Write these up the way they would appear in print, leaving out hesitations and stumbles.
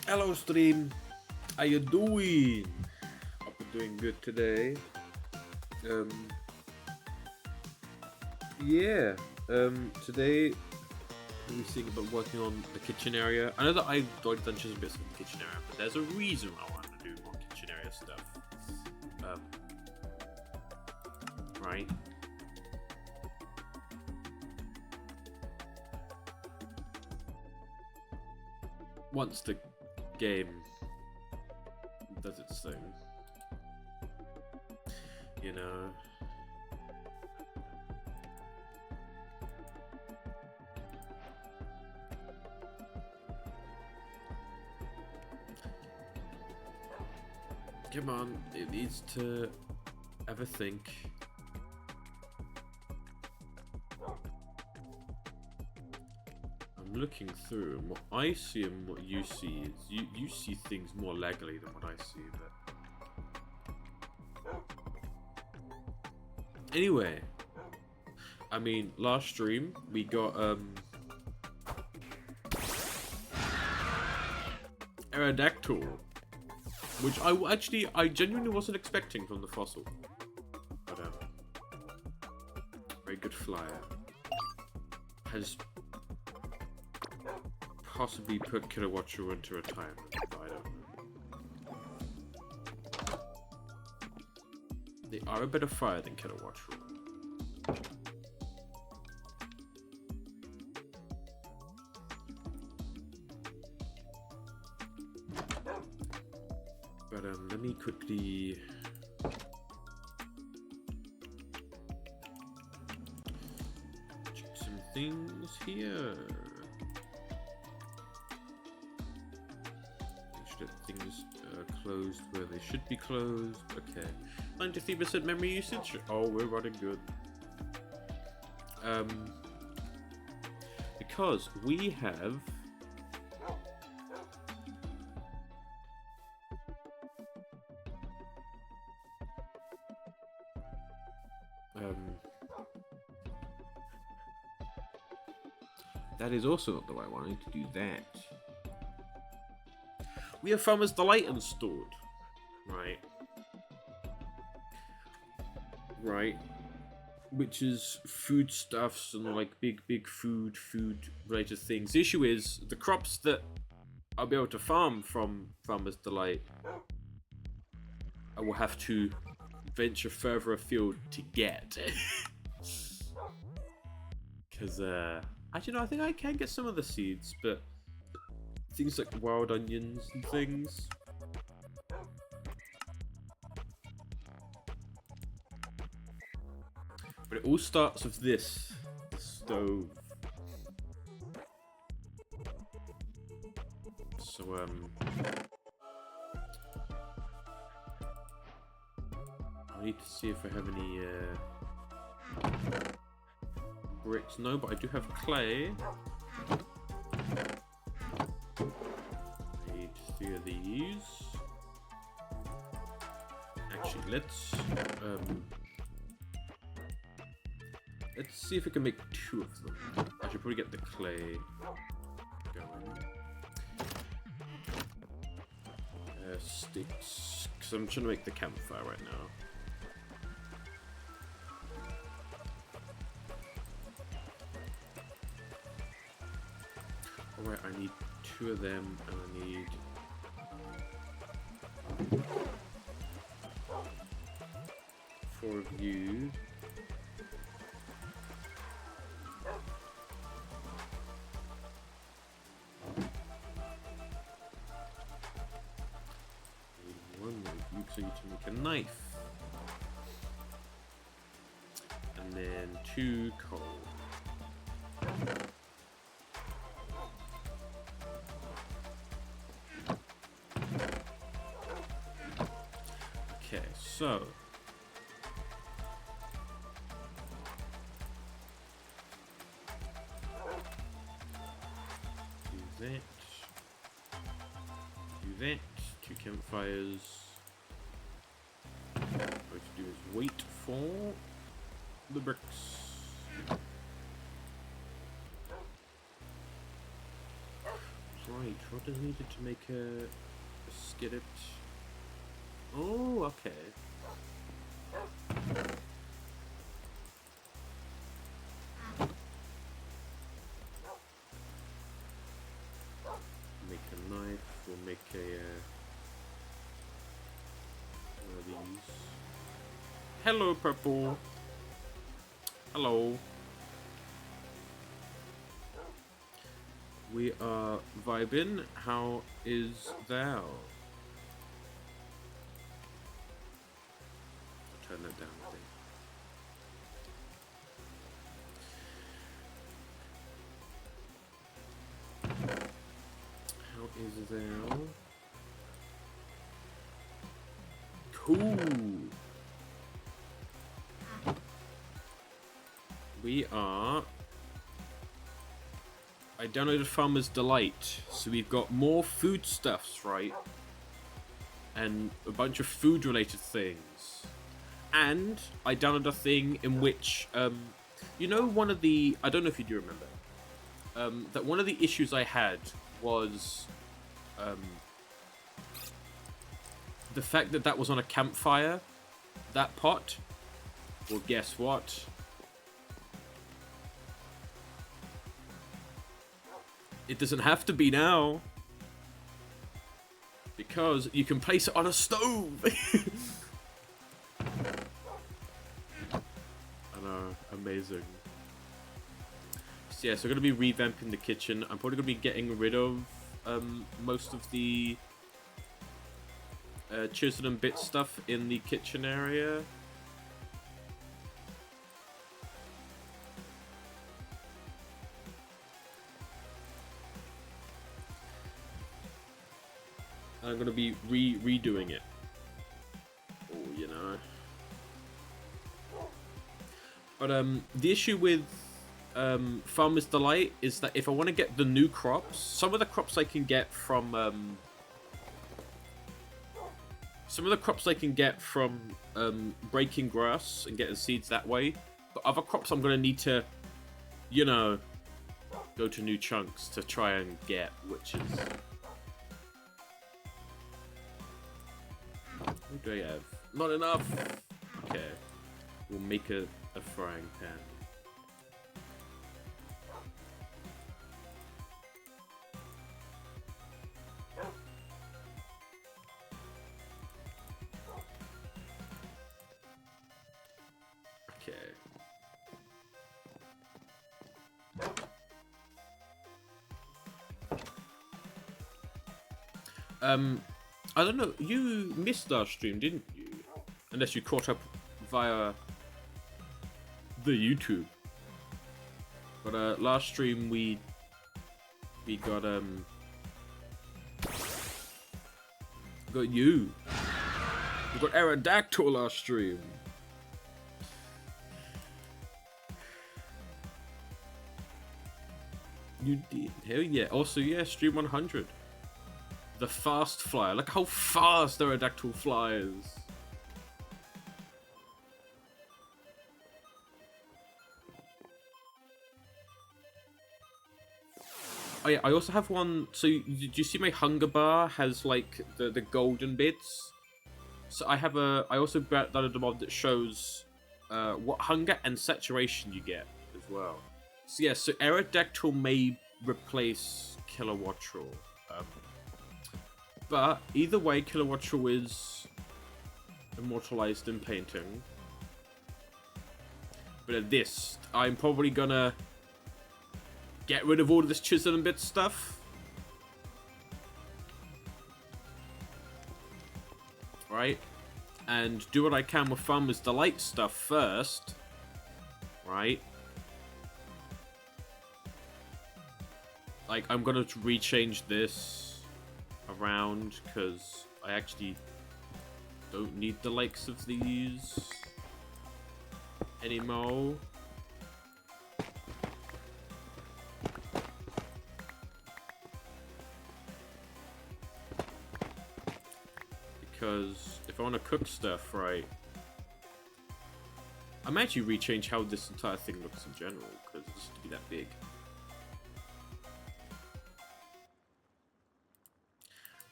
Hello stream, how you doing? Hope you're doing good today. Um, yeah. Today we're thinking about working on the kitchen area. I know that I've done just bits of the kitchen area, but there's a reason I want to do more kitchen area stuff. Um, right. Once the game does its thing, you know. Come on, it needs to ever think. I'm looking through, and what I see and what you see is you see things more laggily than what I see, but anyway, I mean, last stream we got Aerodactyl, which I genuinely wasn't expecting from the fossil, but very good flyer. Has possibly put Kilowattrel into retirement, but I don't know. They are a better fire than Kilowattrel. But let me quickly check some things here. Things closed where they should be closed. Okay, 93% memory usage. Oh, we're running good. Because we have that is also not the right one. I need to do that. We have Farmer's Delight installed. Right. Which is foodstuffs and like big food related things. The issue is the crops that I'll be able to farm from Farmer's Delight, I will have to venture further afield to get. Because, actually no, I think I can get some of the seeds, but things like wild onions and things. But it all starts with this, the stove. So, I need to see if I have any, bricks. No, but I do have clay. I need 3 of these. Actually, let's see if we can make 2 of them. I should probably get the clay going. Sticks, because I'm trying to make the campfire right now. Alright, I need 2 of them, and I need 4 of you. So you can make a knife, and then 2 coal. Okay, so do that, 2 campfires. What to do is wait for the bricks. Right, what is needed to make a skillet? Oh, okay. Make a knife, we'll make a one of these. Hello, purple. Hello. We are vibing. How is thou? I'll turn that down, I think. How is thou? Cool. We are... I downloaded Farmer's Delight, so we've got more foodstuffs, right? And a bunch of food-related things. And I downloaded a thing in which, you know, one of the... I don't know if you do remember. That one of the issues I had was... the fact that that was on a campfire, that pot. Well, guess what? It doesn't have to be now. Because you can place it on a stove. I know, amazing. So yeah, so we're going to be revamping the kitchen. I'm probably going to be getting rid of most of the chisel and bit stuff in the kitchen area. I'm going to be redoing it. Oh, you know. But the issue with Farmer's Delight is that if I want to get the new crops, some of the crops I can get from breaking grass and getting seeds that way. But other crops I'm going to need to, you know, go to new chunks to try and get, which is... What do I have? Not enough! Okay. We'll make a frying pan. Okay. I don't know, you missed our stream, didn't you? Unless you caught up via the YouTube. But last stream we got you. We got Aerodactyl last stream. You did. Hell yeah. Also, yeah, stream 100. The fast flyer. Look how fast Aerodactyl flies. Oh yeah, I also have one. So did you see my hunger bar has like the golden bits? So I have I also downloaded a mod that shows what hunger and saturation you get as well. So yeah, so Aerodactyl may replace Kilowattrel. But either way, Kilowattrel is immortalized in painting. But at this, I'm probably gonna get rid of all of this chisel and bit stuff. Right? And do what I can with Farmer's Delight stuff first. Right? Like, I'm gonna rechange this around because I actually don't need the likes of these anymore. Because if I want to cook stuff, right, I might actually rechange how this entire thing looks in general because it's to be that big.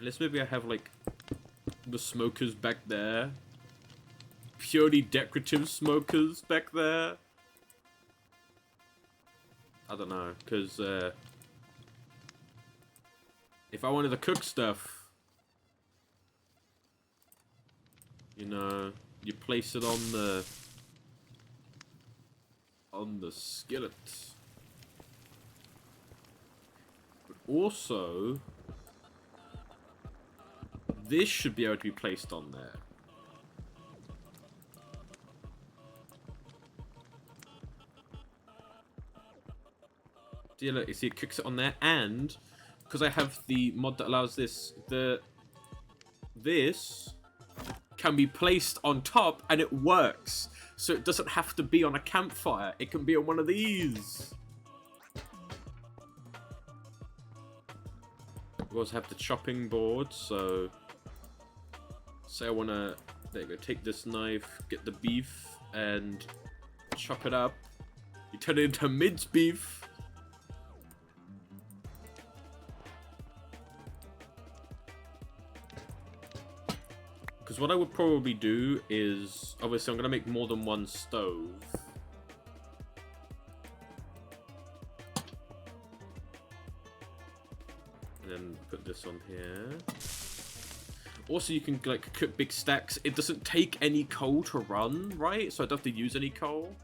Unless maybe I have, like, the smokers back there. Purely decorative smokers back there. I don't know, because, if I wanted to cook stuff, you know, you place it on the skillet. But also, this should be able to be placed on there. See, look, you see it cooks it on there, and because I have the mod that allows this, this can be placed on top and it works. So it doesn't have to be on a campfire. It can be on one of these. We also have the chopping board, so say I want to, there you go, take this knife, get the beef and chop it up. You turn it into minced beef. Because what I would probably do is, obviously I'm going to make more than one stove. And then put this on here. Also you can like cook big stacks. It doesn't take any coal to run, right? So I don't have to use any coal.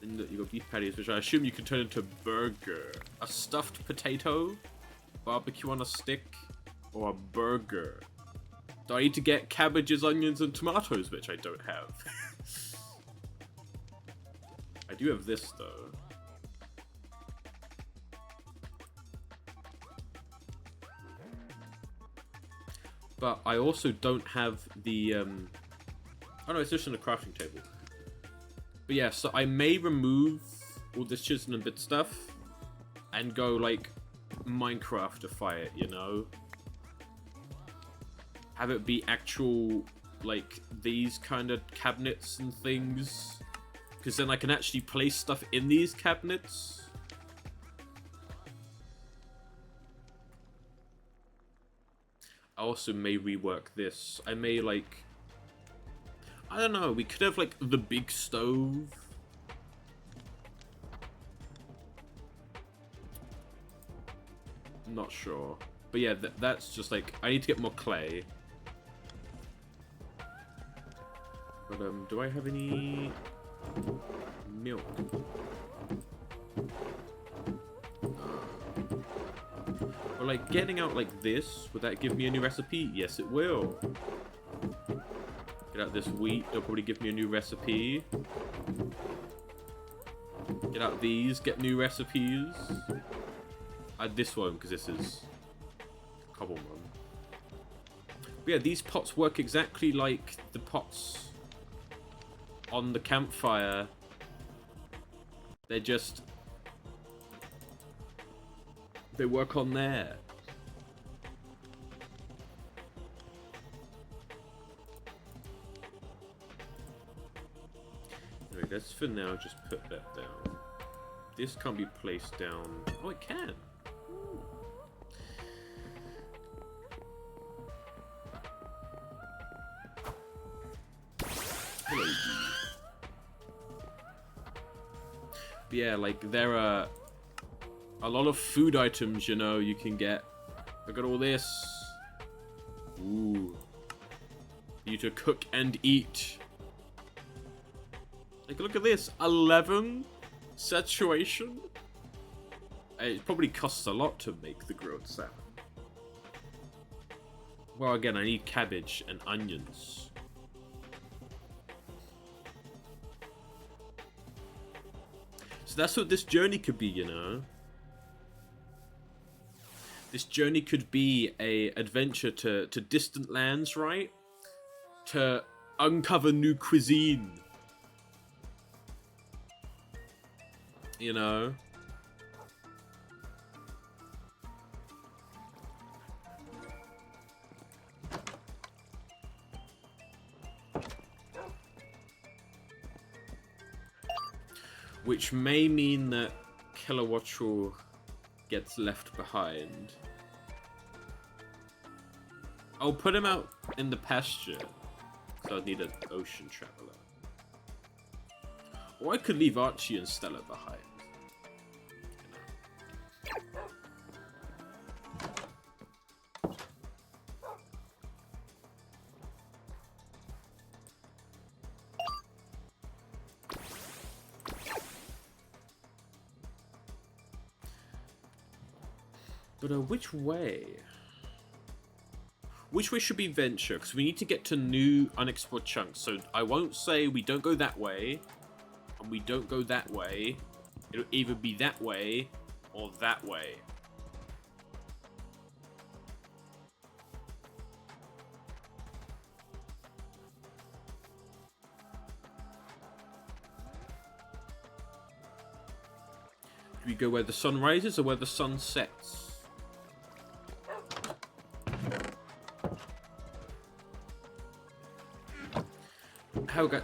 Then you got beef patties, which I assume you can turn into burger. A stuffed potato, barbecue on a stick, or a burger. Do I need to get cabbages, onions, and tomatoes, which I don't have? I do have this, though. But I also don't have the, oh no, it's just on the crafting table. But yeah, so I may remove all this chisel and bit stuff and go, like, Minecraftify it, you know? Have it be actual, like, these kind of cabinets and things. Because then I can actually place stuff in these cabinets. I also may rework this. I may, like, I don't know, we could have, like, the big stove. I'm not sure. But yeah, that's just, like, I need to get more clay. But, do I have any milk? Or, like, getting out like this, would that give me a new recipe? Yes, it will. Get out this wheat, it'll probably give me a new recipe. Get out these, get new recipes. Add this one, because this is a cobble one. But yeah, these pots work exactly like the pots on the campfire. They're just, they work on there. Anyway, let's for now just put that down. This can't be placed down. Oh, it can. Hello. But yeah, like, there are a lot of food items, you know, you can get. Look at all this. Ooh. You to cook and eat. Like, look at this. 11 saturation. It probably costs a lot to make the grilled salmon. Well, again, I need cabbage and onions. So that's what this journey could be, you know. This journey could be a adventure to distant lands, right? To uncover new cuisine. You know? Which may mean that Kilowattrel gets left behind. I'll put him out in the pasture. So I'd need an ocean traveler. Or I could leave Archie and Stella behind. But which way? Which way should we venture? Because we need to get to new unexplored chunks. So I won't say we don't go that way. And we don't go that way. It'll either be that way or that way. Do we go where the sun rises or where the sun sets? How go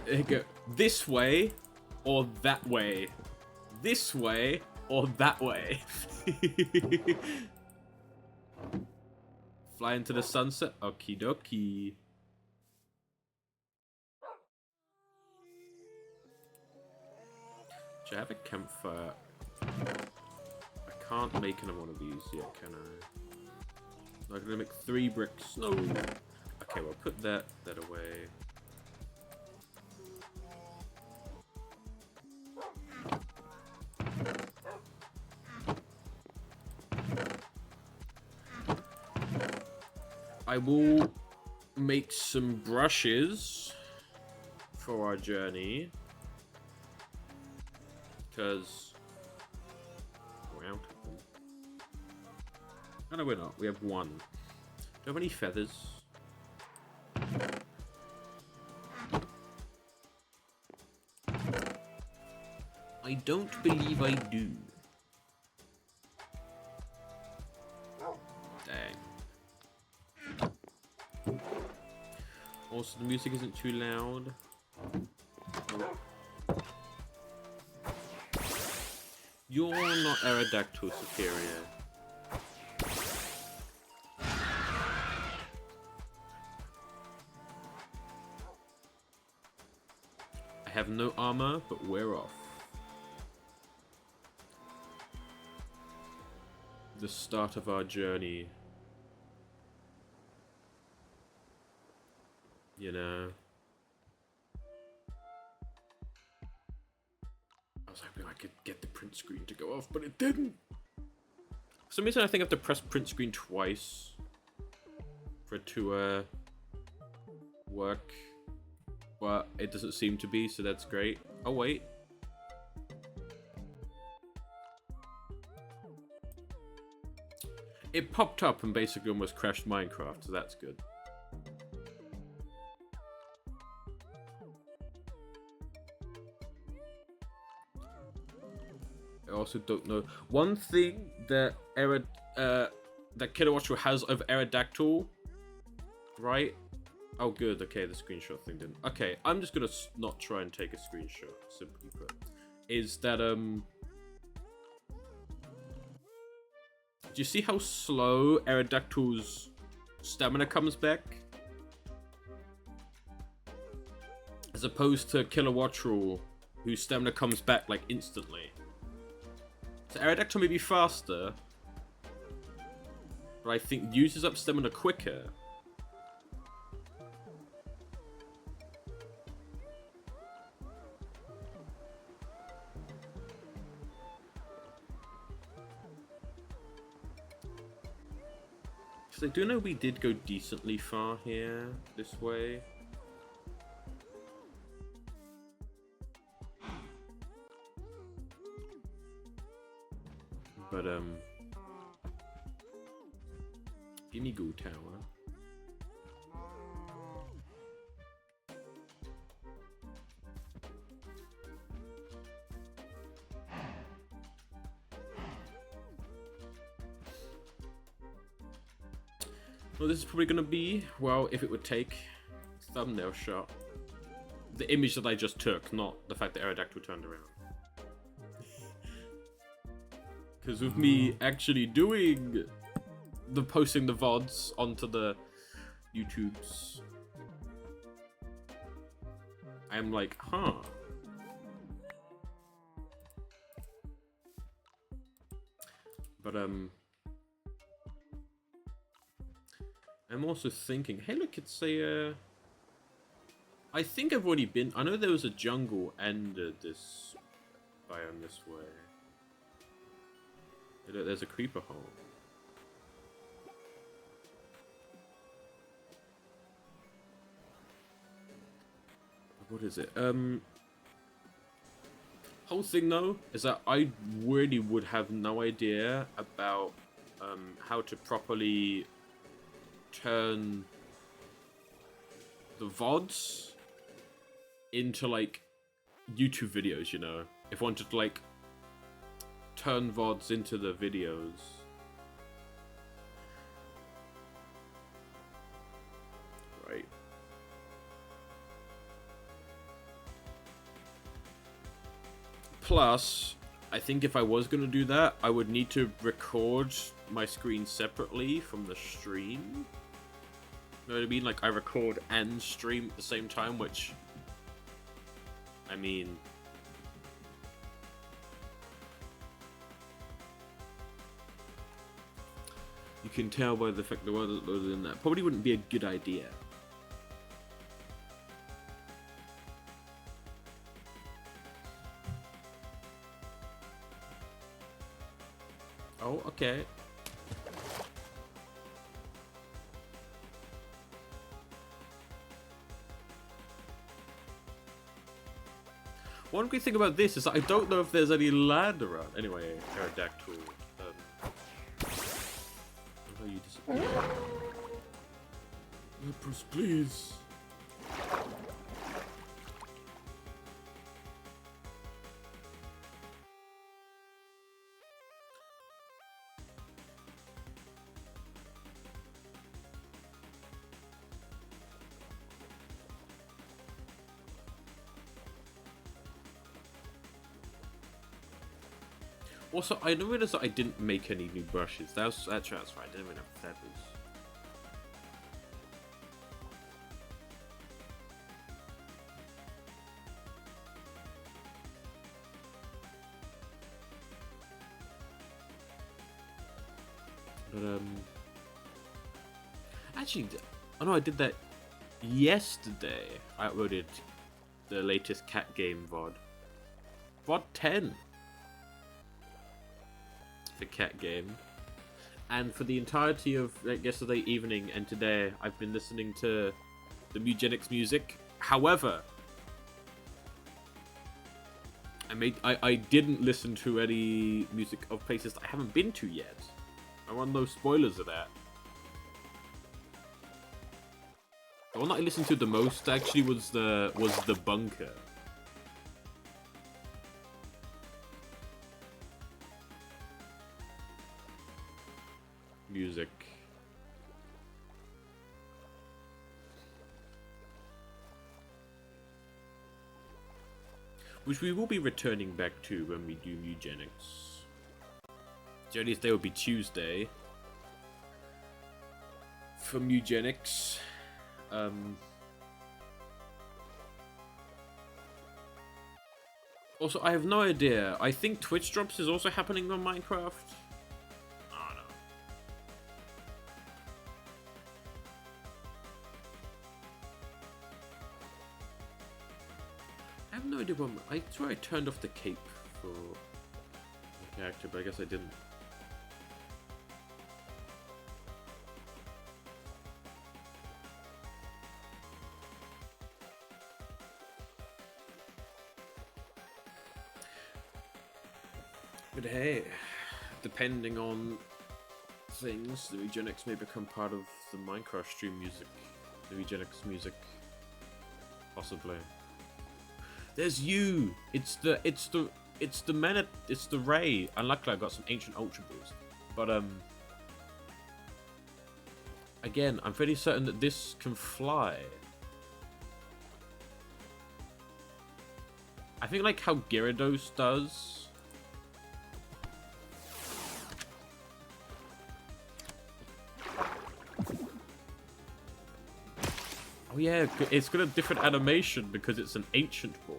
this way or that way? This way or that way? Fly into the sunset. Okie dokie. Should I have a campfire? I can't make another one of these yet, can I? I'm gonna make 3 bricks. No. Okay, well, put that away. I will make some brushes for our journey. Because we're out of them. Oh, no, we're not. We have 1. Do you have any feathers? I don't believe I do. Dang. Also, the music isn't too loud. You're not Aerodactyl superior. I have no armor, but we're off. The start of our journey. You know. I was hoping I could get the print screen to go off, but it didn't. For some reason, I think I have to press print screen twice for it to work. But it doesn't seem to be, so that's great. Oh, wait. It popped up and basically almost crashed Minecraft, so that's good. I also don't know. One thing that that Kilowattrel has over Aerodactyl, right? Oh, good. Okay, the screenshot thing didn't. Okay, I'm just gonna not try and take a screenshot. Simply put, is that do you see how slow Aerodactyl's stamina comes back? As opposed to Kilowattrel, whose stamina comes back like instantly. So Aerodactyl may be faster, but I think uses up stamina quicker. So I do know we did go decently far here, this way. But, gimme Ghoul Tower. Well, this is probably gonna be, well, if it would take thumbnail shot. The image that I just took, not the fact that Aerodactyl turned around. Because with me actually doing the posting the VODs onto the YouTube's. I'm like, huh. But I'm also thinking, hey, look, it's a. I think I've already been. I know there was a jungle and this biome this way. Look, there's a creeper hole. What is it? Whole thing though is that I really would have no idea about how to properly turn the VODs into like YouTube videos, you know. If I wanted to like turn VODs into the videos. Right. Plus, I think if I was going to do that, I would need to record my screen separately from the stream. You know what I mean? Like, I record and stream at the same time, which... I mean... You can tell by the fact the word loaded in that. Probably wouldn't be a good idea. Oh, okay. One good thing about this is that I don't know if there's any land around. Anyway, Aerodactyl. How you disappear? Empress, please. Also, I noticed that I didn't make any new brushes. That's right. I didn't even have feathers. But actually, I know I did that yesterday. I uploaded the latest cat game VOD. VOD 10. The cat game, and for the entirety of like yesterday evening and today, I've been listening to the Mugenics music. However, I didn't listen to any music of places that I haven't been to yet. I want no spoilers of that. The one that I listened to the most actually was the Bunker. Music. Which we will be returning back to when we do Mugenics. Journey's Day will be Tuesday. For Mugenics. Also, I have no idea. I think Twitch Drops is also happening on Minecraft. I swear I turned off the cape for the character, but I guess I didn't. But hey, depending on things, the Mugenics may become part of the Minecraft stream music. The Mugenics music. Possibly. There's you. It's the Ray. And luckily I got some ancient Ultra Balls. But again, I'm fairly certain that this can fly. I think like how Gyarados does. yeah, it's got a different animation because it's an ancient ball.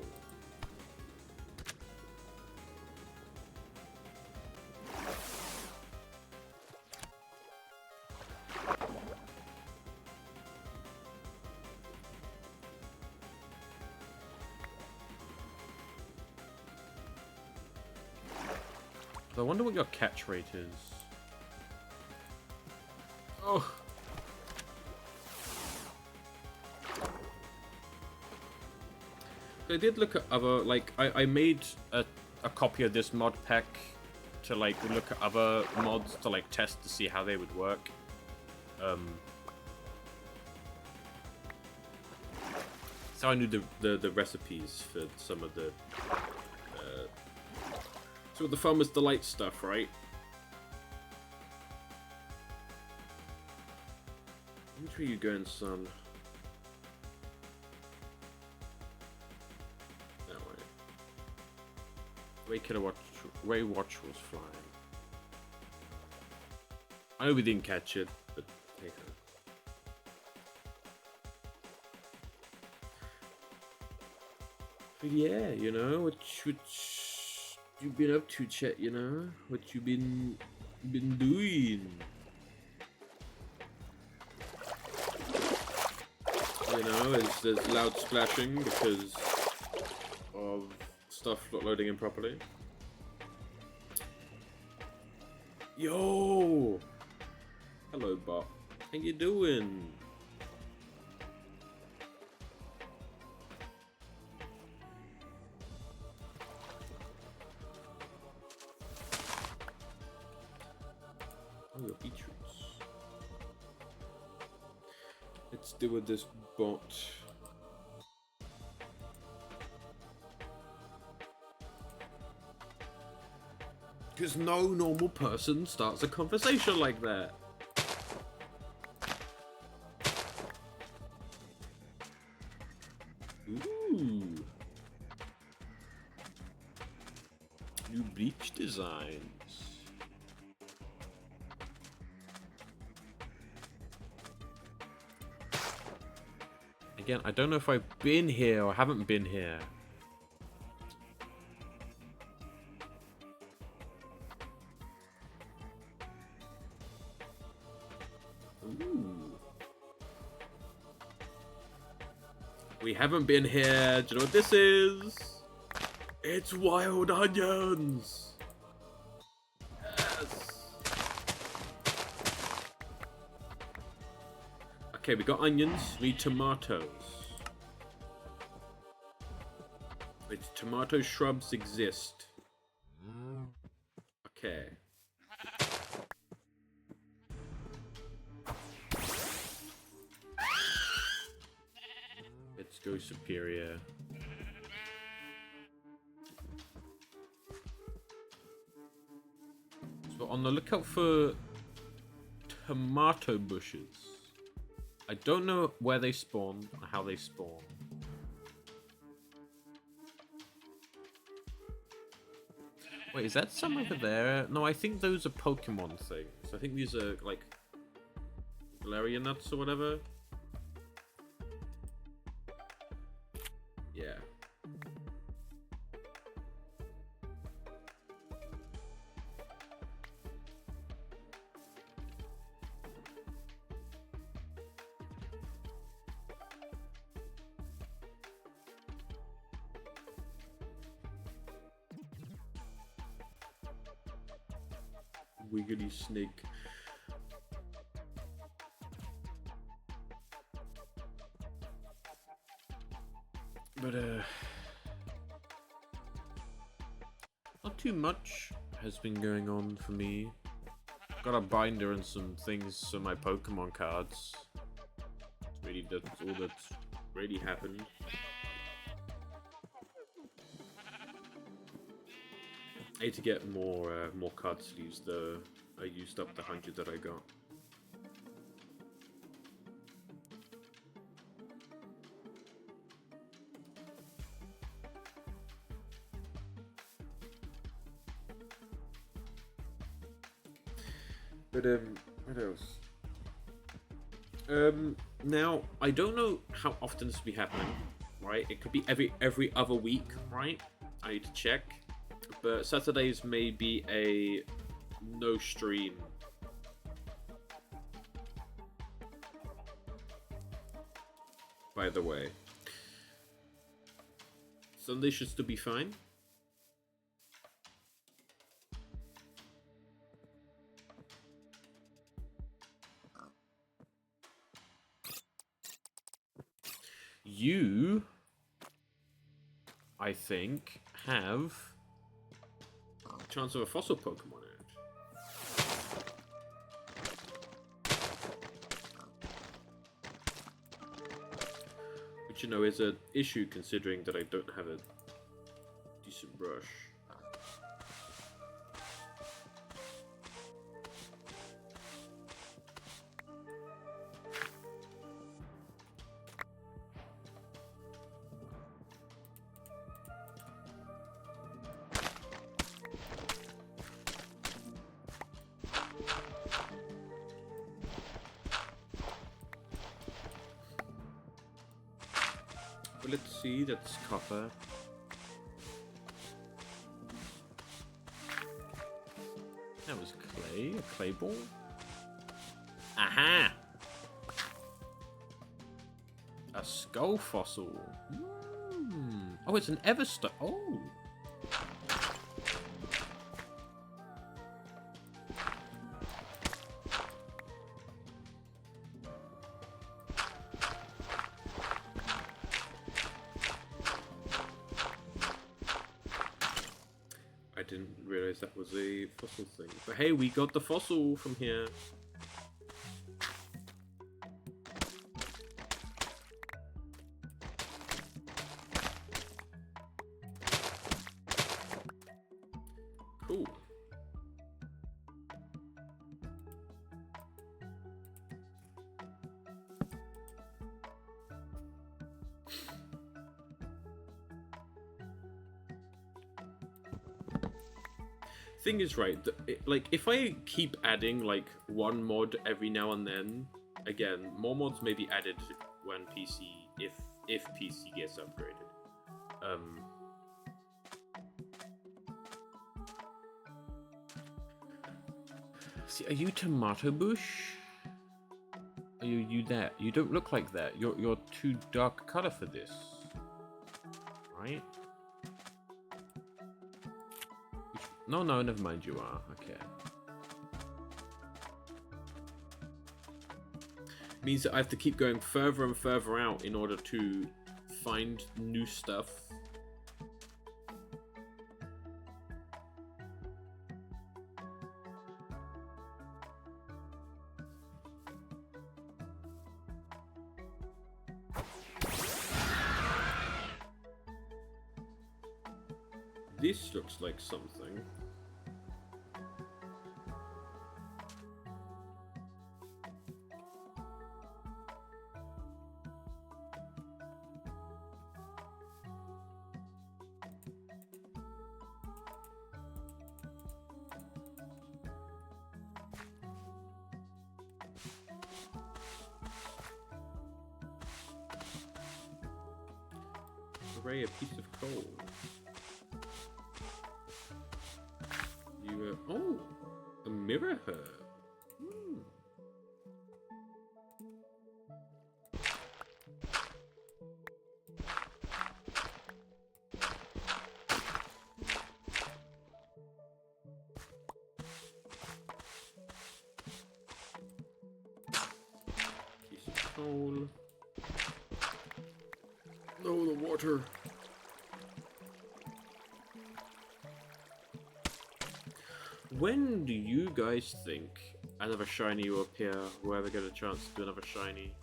I wonder what your catch rate is. Oh. I did look at other, like, I made a copy of this mod pack to, like, look at other mods to, like, test to see how they would work. So I knew the recipes for some of the Farmer's Delight stuff, right? Which way are you going, son? That way. Ray Watch was flying. I know we didn't catch it, but hey ho. But yeah, you know, what you been up to, chat, you know? What you been doing? You know, there's loud splashing because of stuff not loading in properly. Yo! Hello, bot. How you doing? Oh, your beetroots. Let's deal with this bot. Because no normal person starts a conversation like that. Ooh. New bleach designs. Again, I don't know if I've been here or haven't been here. Ooh. We haven't been here. Do you know what this is? It's wild onions. Yes. Okay, we got onions. We need tomatoes. Wait, tomato shrubs exist. Okay. Let's go superior. So on the lookout for tomato bushes. I don't know where they spawn or how they spawn. Wait, is that some over there? No, I think those are Pokemon things. I think these are like Valeria nuts or whatever. Yeah. Wiggly snake. But not too much has been going on for me. Got a binder and some things for my Pokemon cards. That's all that's really happened. I need to get more card sleeves though. I used up the 100 that I got. But what else? Now, I don't know how often this will be happening, right? It could be every other week, right? I need to check. But Saturdays may be a no stream. By the way. Sunday should still be fine. You, I think, have a chance of a fossil Pokemon in it. Which, you know, is an issue considering that I don't have a decent brush. But let's see, that's copper. That was clay, a clay ball. Aha! A skull fossil. Oh, it's an Everstone. Oh! I didn't realize that was a fossil thing. But hey, we got the fossil from here. Cool. Thing is, right, like, if I keep adding, like, one mod every now and then, again, more mods may be added when PC, if PC gets upgraded. See, are you Tomato Bush? Are you that? You don't look like that. You're too dark color for this. Right? No, never mind, you are. Okay. Means that I have to keep going further and further out in order to find new stuff. This looks like something. Array, a piece of coal. Oh, a mirror herb. Piece of coal. Oh, the water. When do you guys think another shiny will appear? Whoever get a chance to do another shiny.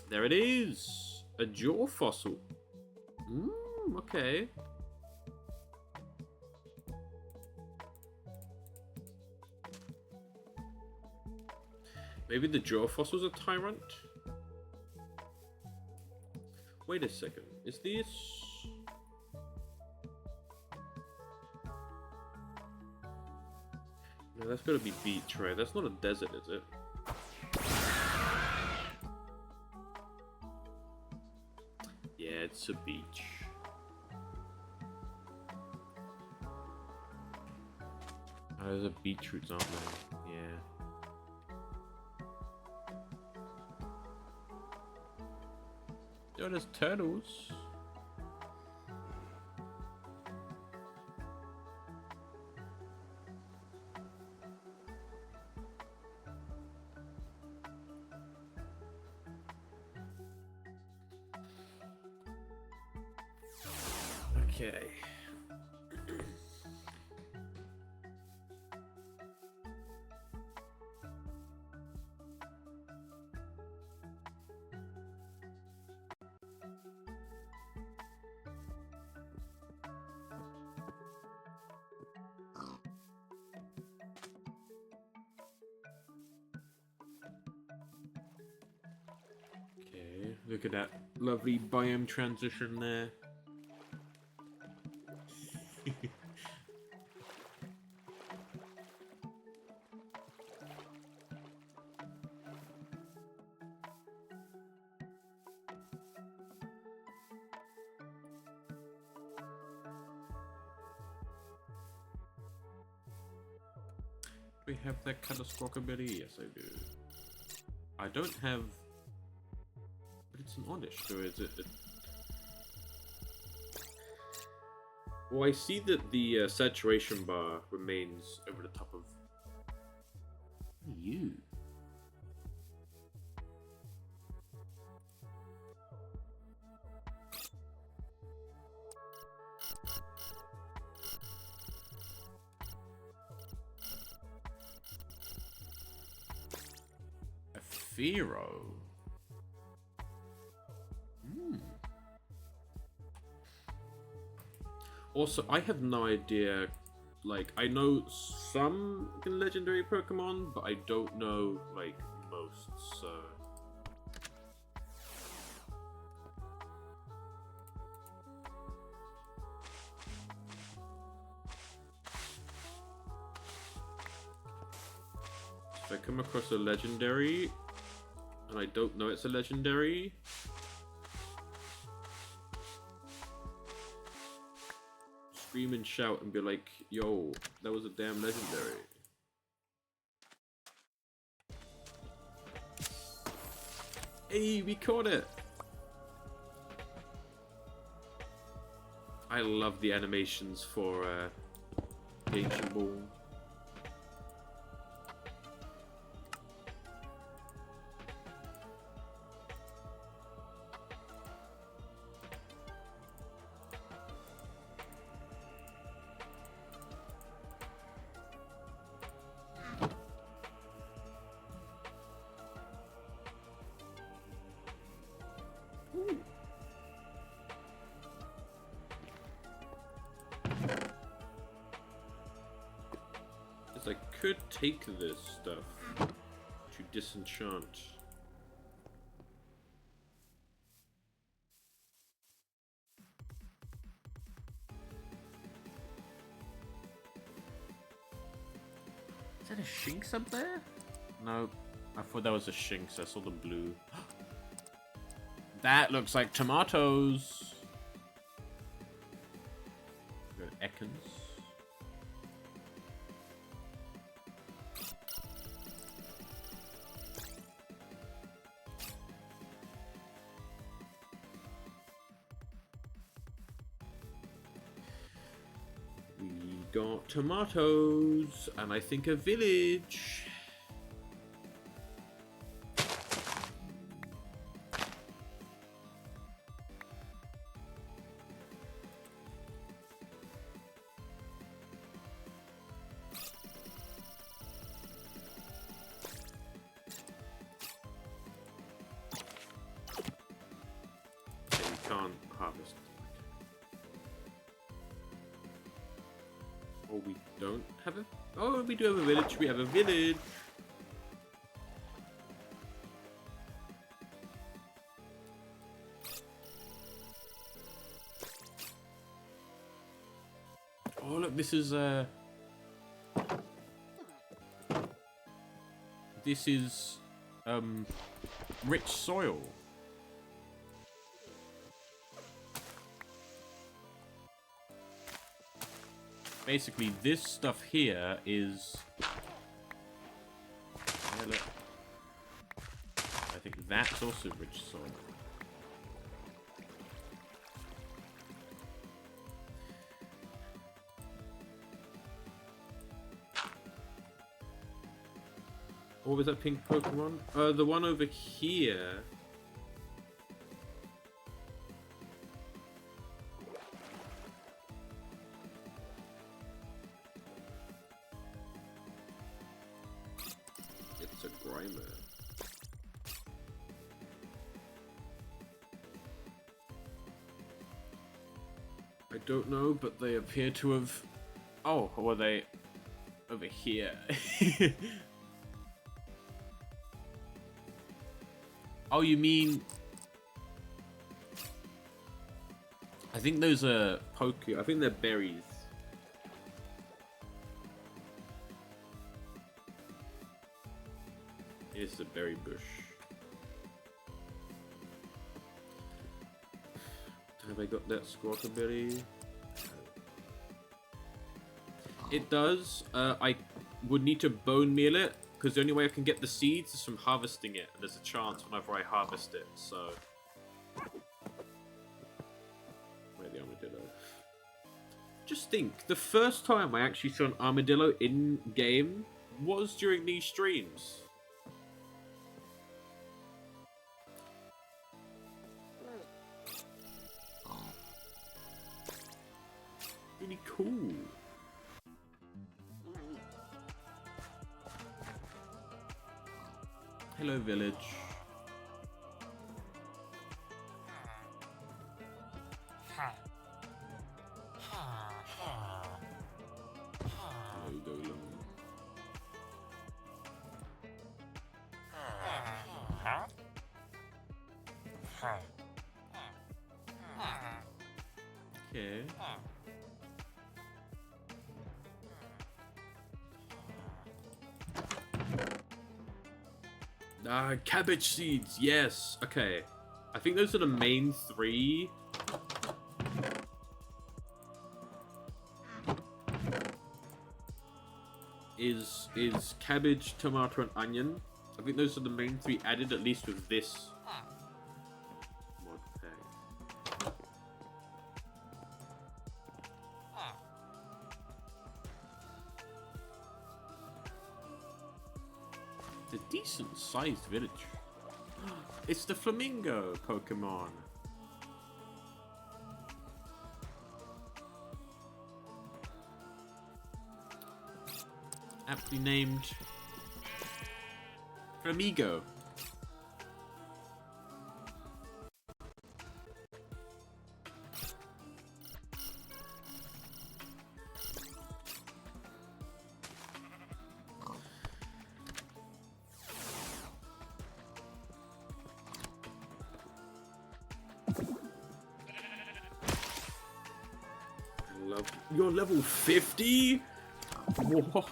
There it is! A jaw fossil. Okay. Maybe the jaw fossil's a tyrant? Wait a second. Is this... No, that's gotta be beach, right? That's not a desert, is it? It's a beach. Oh, there's a beetroots, aren't there? Yeah. Oh, there's turtles. Okay. Okay, look at that lovely biome transition there. We have that kind of squawkabilly? Yes, I do. I don't have... But it's an oddish, so is it... Well, I see that the saturation bar remains over the top of... You. Firo. Also, I have no idea. Like, I know some legendary Pokemon, but I don't know, like, most, so... If I come across a legendary, and I don't know it's a legendary... Scream and shout and be like, yo, that was a damn legendary. Hey, we caught it! I love the animations for Ancient Ball. I could take this stuff to disenchant. Is that a Shinx up there? No, I thought that was a Shinx. I saw the blue. That looks like tomatoes. Go to Ekans. Got tomatoes, and I think a village. Okay, we can't harvest. Oh, we don't have a... Oh, we do have a village. We have a village. Oh, look, this is rich soil. basically this stuff here is... I think that's also rich soil. What was that pink Pokemon? The one over here. It's a Grimer. I don't know, but they appear to have... Oh, were they over here? Oh, you mean... I think those are I think they're berries. It's a berry bush. Have I got that squawkaberry? It does. I would need to bone meal it, because the only way I can get the seeds is from harvesting it. And there's a chance whenever I harvest it, so... Where's the armadillo? Just think, the first time I actually saw an armadillo in-game was during these streams. Really cool. Hello, village. Hello, Golem. Okay. Cabbage seeds, yes. Okay. I think those are the main three. Is cabbage, tomato, and onion. I think those are the main three added, at least with this mod pack. It's a decent sized village. It's the flamingo Pokemon. Aptly named Flamigo. You're level 50? Whoa.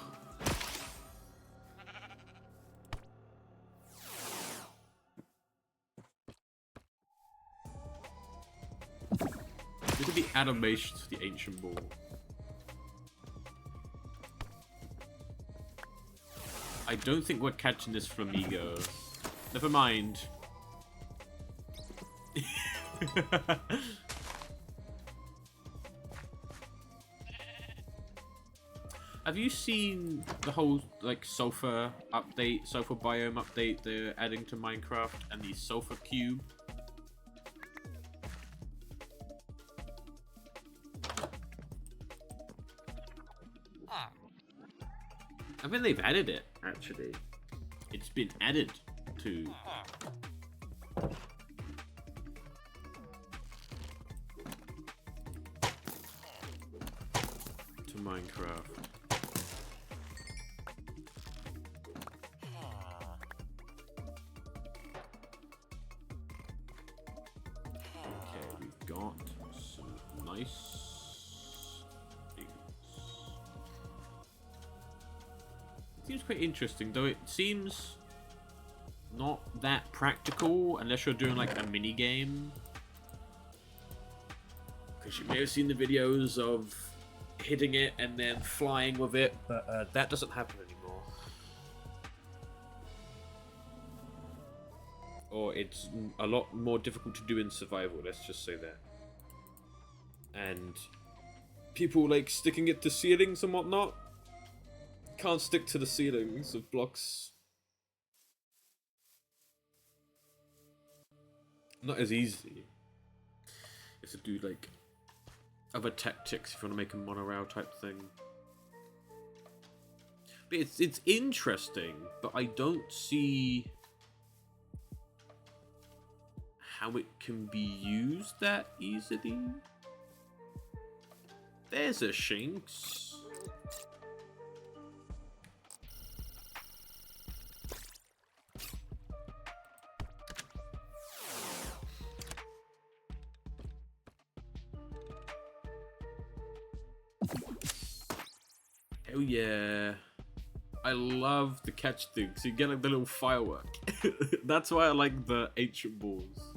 Look at the animations for the ancient ball. I don't think we're catching this Flamigo. Never mind. Have you seen the whole like sulfur update, sulfur biome update they're adding to Minecraft, and the sulfur cube? I think they've added it, actually. It's been added to Minecraft. Okay, we've got some nice things. Seems quite interesting, though it seems not that practical unless you're doing like a mini game. Because you may have seen the videos of hitting it and then flying with it, but that doesn't happen anymore. Or it's a lot more difficult to do in survival, let's just say that. And people like sticking it to ceilings and whatnot can't stick to the ceilings of blocks. Not as easy. You have to do like other tactics if you want to make a monorail type thing. But it's interesting, but I don't see how it can be used that easily. There's a Shinx. Hell yeah. I love the catch things. You get like the little firework. That's why I like the ancient balls.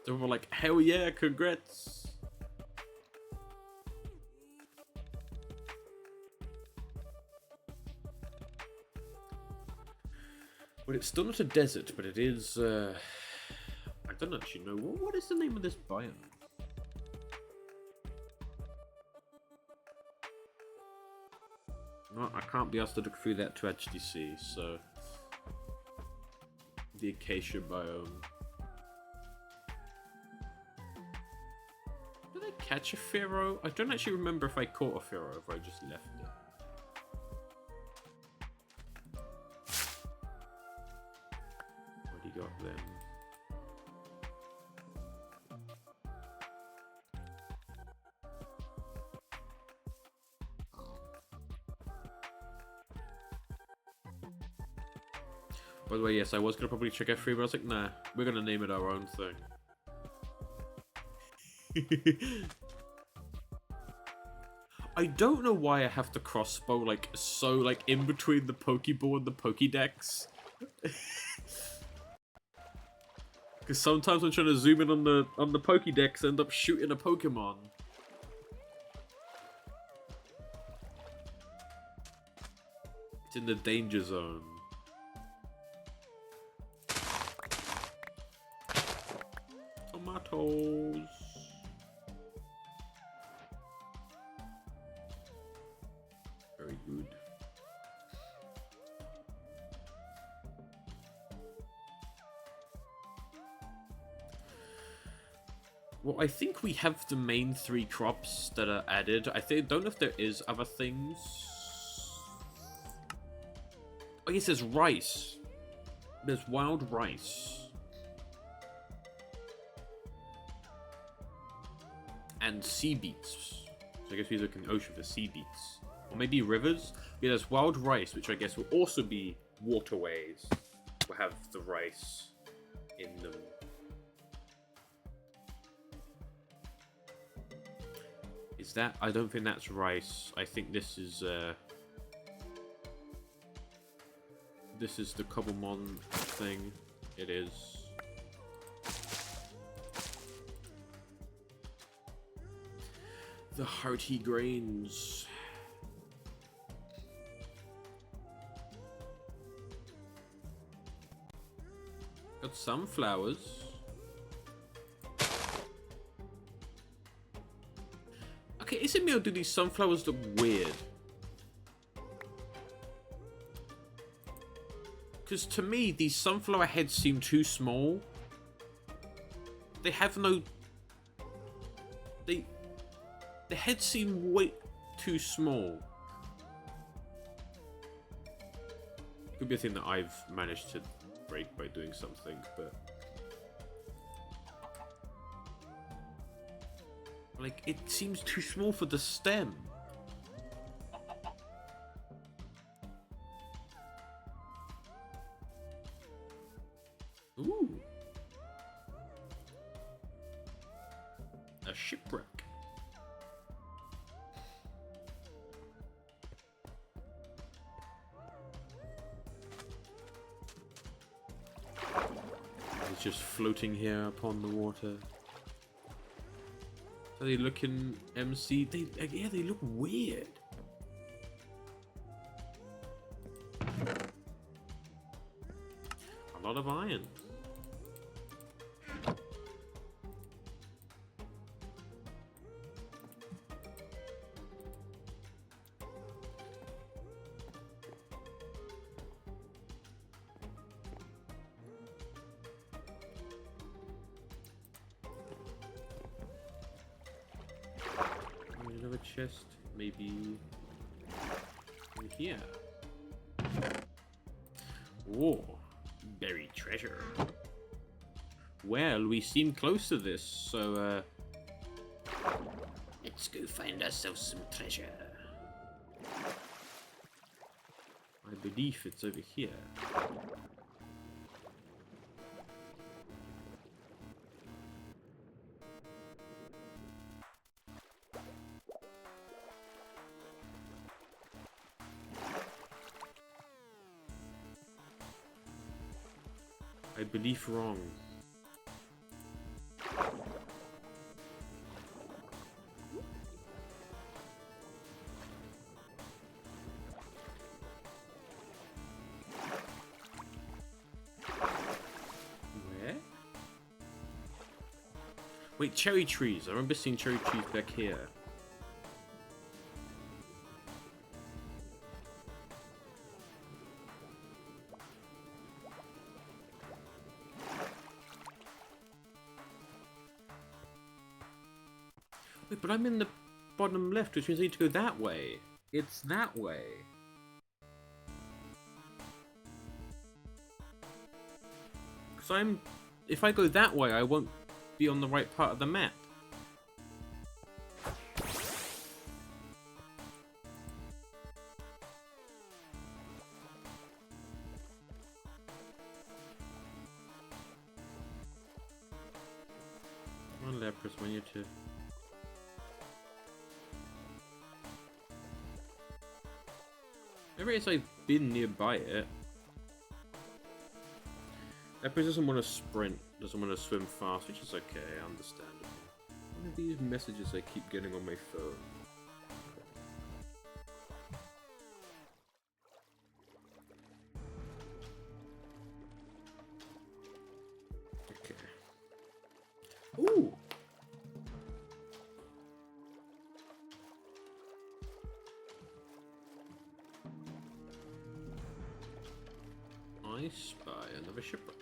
They were like, hell yeah, congrats. Well, it's still not a desert, but it is, I don't actually know. What is the name of this biome? No, I can't be asked to look through that to actually see, so... The Acacia biome. Did I catch a Pharaoh? I don't actually remember if I caught a Pharaoh, if I just left it. What do you got then? By the way, yes, I was going to probably check F3, but I was like, nah, we're going to name it our own thing. I don't know why I have the crossbow, like, so, like, in between the Pokeball and the Pokédex. Because sometimes I'm trying to zoom in on the Pokédex and end up shooting a Pokemon. It's in the danger zone. Tomatoes. Very good. Well, I think we have the main 3 crops that are added. Don't know if there is other things. Oh yes, there's rice. There's wild rice. And sea beets. So I guess we're looking ocean for sea beets. Or maybe rivers. Yeah, there's wild rice, which I guess will also be waterways. Will have the rice in them. Is that? I don't think that's rice. I think this is the Cobblemon thing. It is. The hearty grains. Got sunflowers. Okay, is it me or do these sunflowers look weird? Because to me, these sunflower heads seem too small. They have no... The heads seem way too small. Could be a thing that I've managed to break by doing something, but... Like, it seems too small for the stem. Ooh. A shipwreck. It's just floating here upon the water. Are they looking MC? Yeah, they look weird. A lot of iron. Another chest, maybe in here. Oh, buried treasure. Well, we seem close to this, so let's go find ourselves some treasure. I believe it's over here. I believe wrong. Where? Wait, cherry trees. I remember seeing cherry trees back here. Wait, but I'm in the bottom left, which means I need to go that way. It's that way. Because if I go that way, I won't be on the right part of the map. Come on, Lapras, we need to... Maybe it's I've been nearby it. Lapras doesn't want to sprint, doesn't want to swim fast, which is okay, understandable. One of these messages I keep getting on my phone. Okay. Ooh! I spy another shipwreck.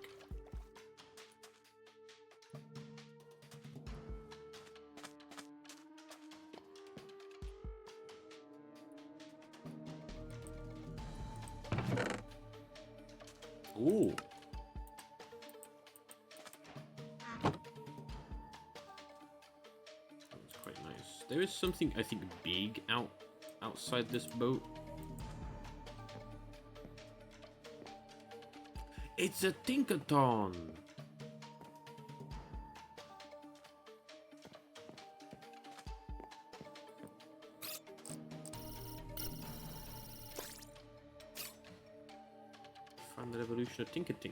Ooh. That's quite nice. There is something I think big outside this boat. It's a Tinkaton! Find the evolution of Tinkatink.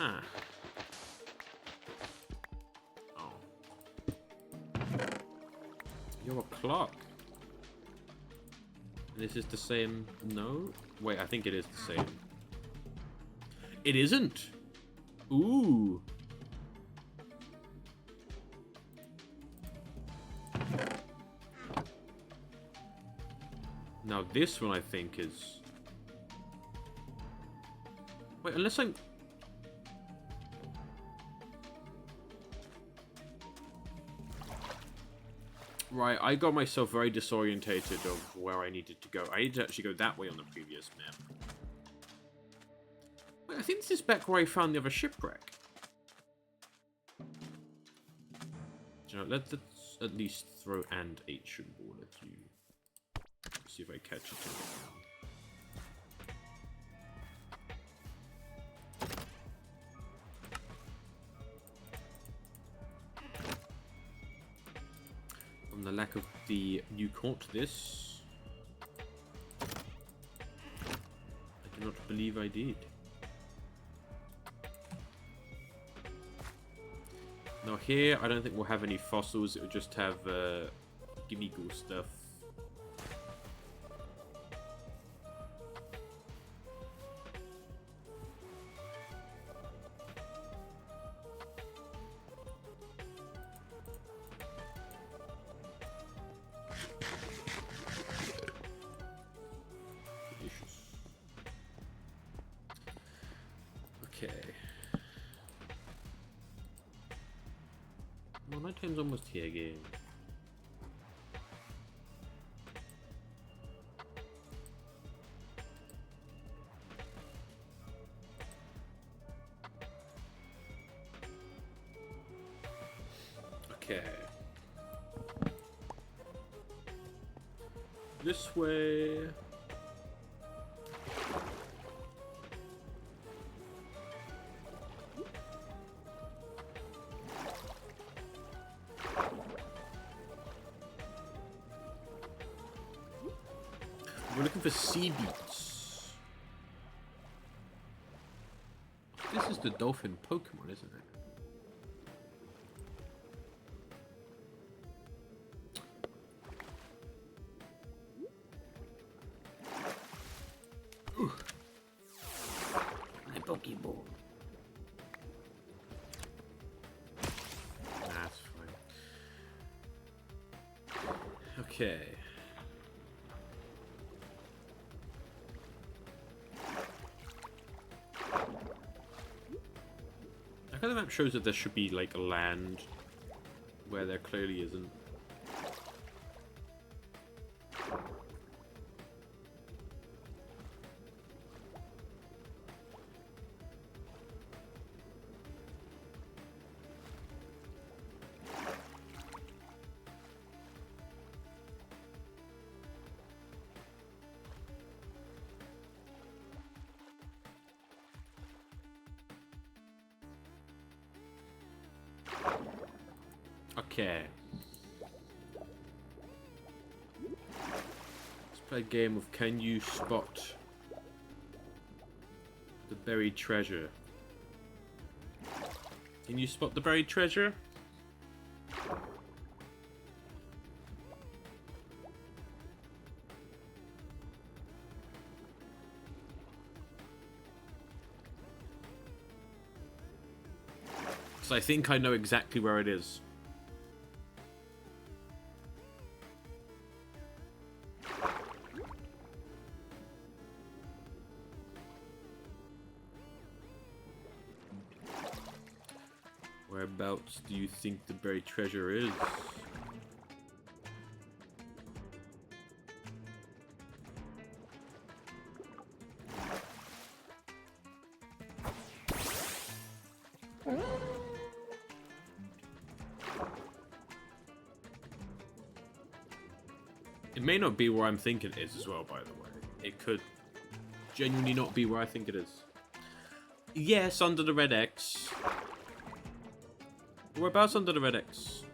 Ah. Oh. You're a clock. This is the same... No? Wait, I think it is the same. It isn't! Ooh! Now this one I think is... Wait, unless I'm... Right, I got myself very disorientated of where I needed to go. I needed to actually go that way on the previous map. Wait, I think this is back where I found the other shipwreck. You know, let's at least throw an ancient ball at you. See if I catch it. on the lack of the you caught this. I do not believe I did. Now here, I don't think we'll have any fossils. It will just have gimmiggle stuff. Okay. Well, my time's almost here again. Okay. This way. We're looking for sea beets. This is the dolphin Pokemon, isn't it? Ooh. My Pokeball. That's fine. Okay. I think the map shows that there should be like a land where there clearly isn't. Okay. Let's play a game of can you spot the buried treasure? Can you spot the buried treasure? Because I think I know exactly where it is. Whereabouts do you think the buried treasure is? It may not be where I'm thinking it is as well, by the way. It could genuinely not be where I think it is. Yes, under the red X. Whereabouts under the red X?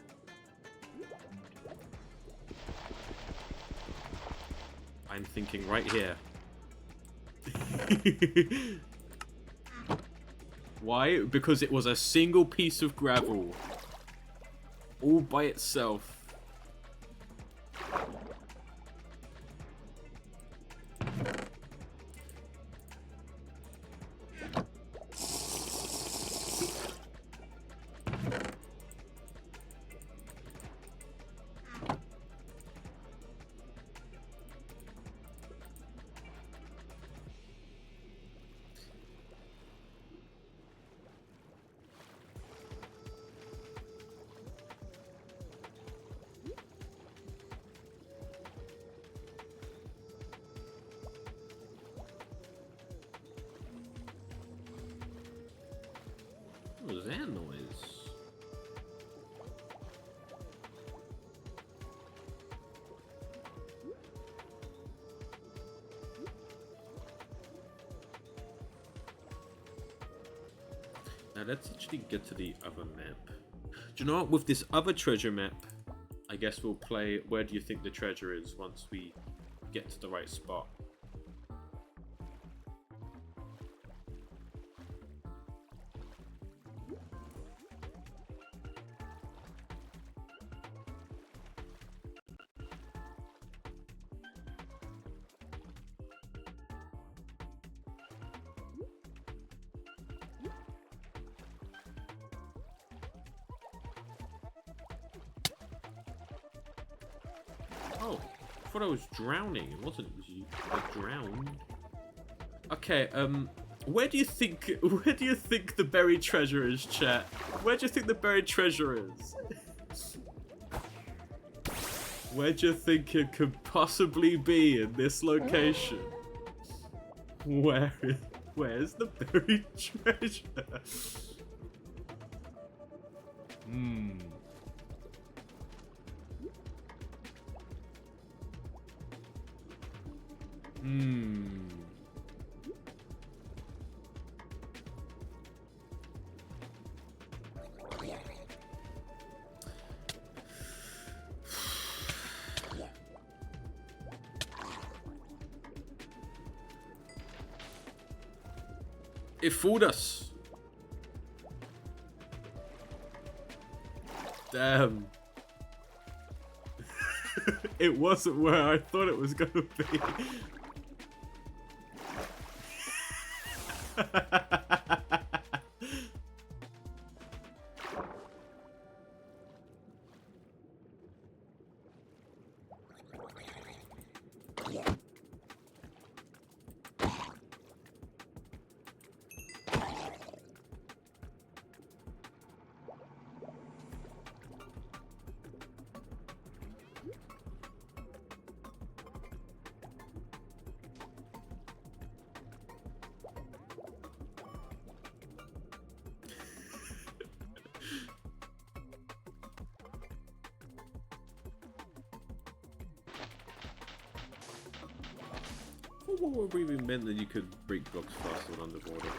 I'm thinking right here. Why? Because it was a single piece of gravel. All by itself. What was that noise? Now let's actually get to the other map. Do you know what? With this other treasure map, I I guess we'll play Where Do You Think the Treasure Is once we get to the right spot. Oh, I thought I was drowning. It wasn't. It was you. I drowned. Okay. Where do you think? Where do you think the buried treasure is, chat? Where do you think the buried treasure is? Where do you think it could possibly be in this location? Where's the buried treasure? Hmm. It fooled us. Damn. It wasn't where I thought it was gonna be. What would even meant that you could break blocks faster than underwater?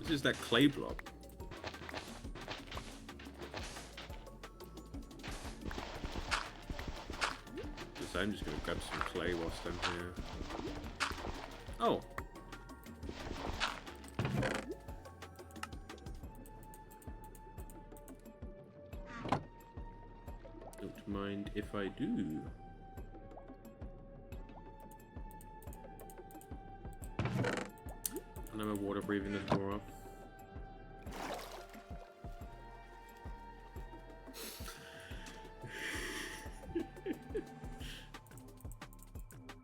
This is that clay block. So I'm just gonna grab some clay whilst I'm here. Oh. Don't mind if I do. And I'm a water breathing this door off.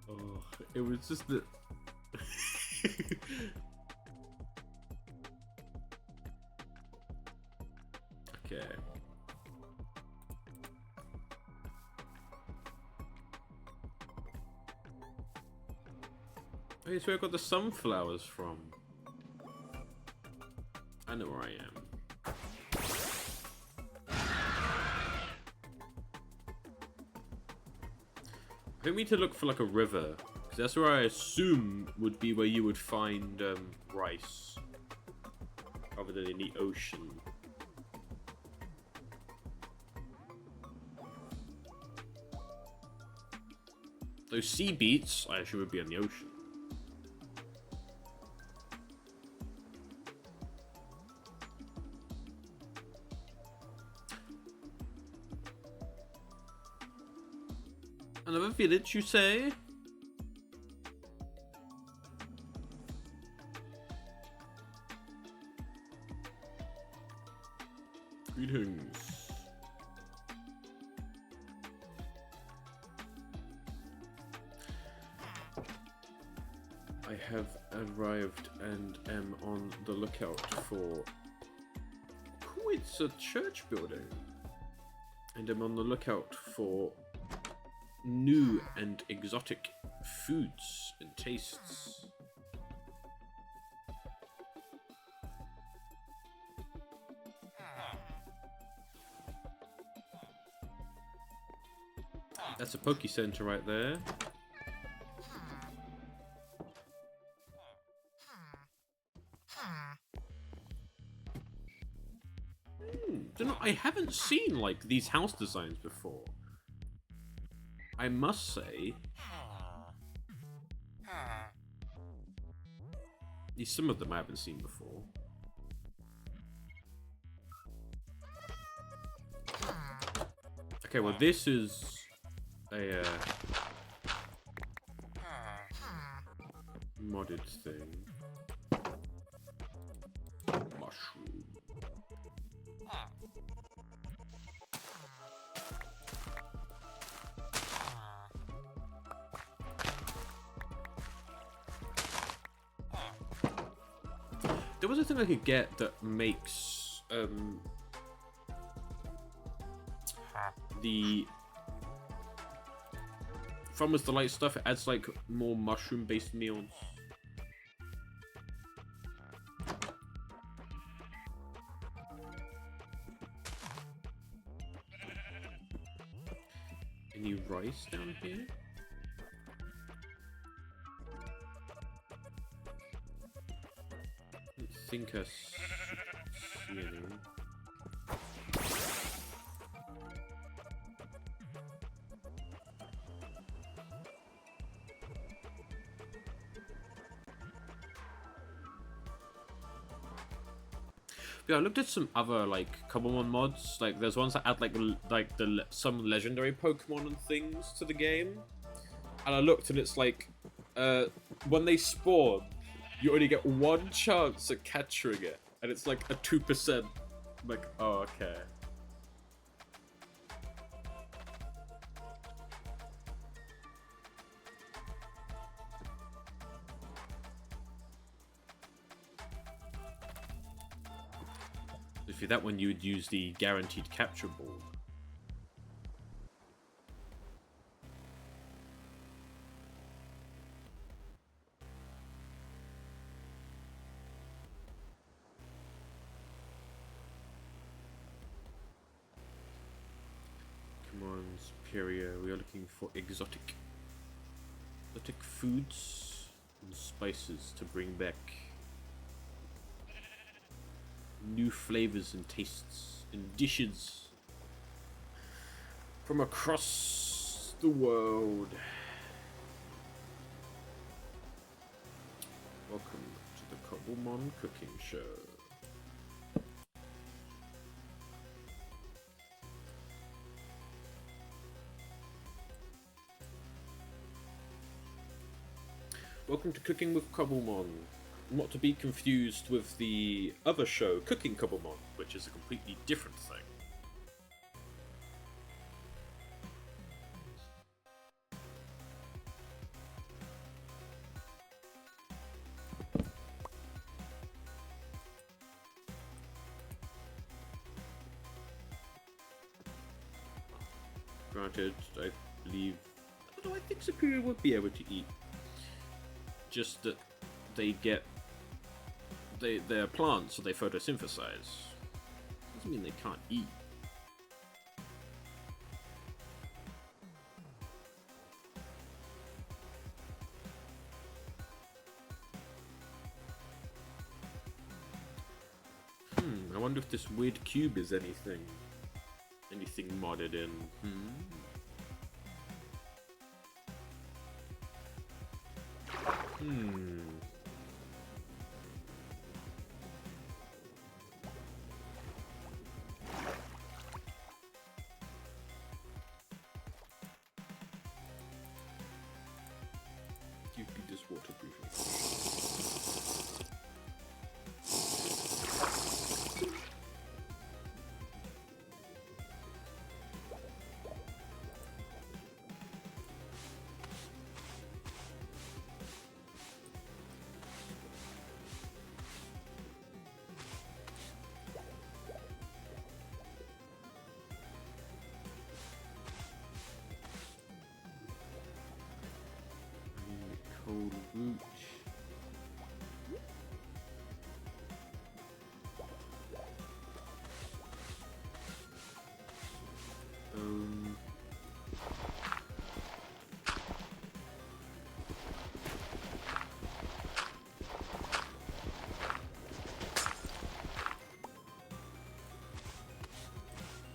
Oh, it was just the. Okay. Oh, it's where I got the sunflowers from. I know where I am. I think we need to look for like a river, because that's where I assume would be where you would find rice, rather than in the ocean. Those sea beets, I assume, would be in the ocean. Another village, you say? Greetings. I have arrived and am on the lookout for... Oh, it's a church building. And I'm on the lookout for new and exotic foods and tastes. That's a Poke Center right there. don't know, I haven't seen, like, these house designs before. I must say. At least some of them I haven't seen before. Okay, well this is a modded thing. Mushroom. There was a thing I could get that makes the Farmer's Delight stuff. It adds like more mushroom-based meals. Any rice down here? I don't think I see any. Yeah, I looked at some other like Cobblemon mods. Like, there's ones that add like some legendary Pokemon and things to the game. And I looked, and it's like, when they spawn, you only get one chance at capturing it, and it's like a 2%. I'm like, oh, okay. If you're that one, you would use the guaranteed capture ball. Come on, Superior. We are looking for exotic foods and spices to bring back. New flavors and tastes and dishes from across the world. Welcome to the Cobblemon Cooking Show. Welcome to Cooking with Cobblemon. Not to be confused with the other show, Cooking Cobblemon, which is a completely different thing. Granted, I believe... although I think Superior would be able to eat. Just that they get... They're plants, so they photosynthesize. Doesn't mean they can't eat. I wonder if this weird cube is anything modded in. Give me this water briefing.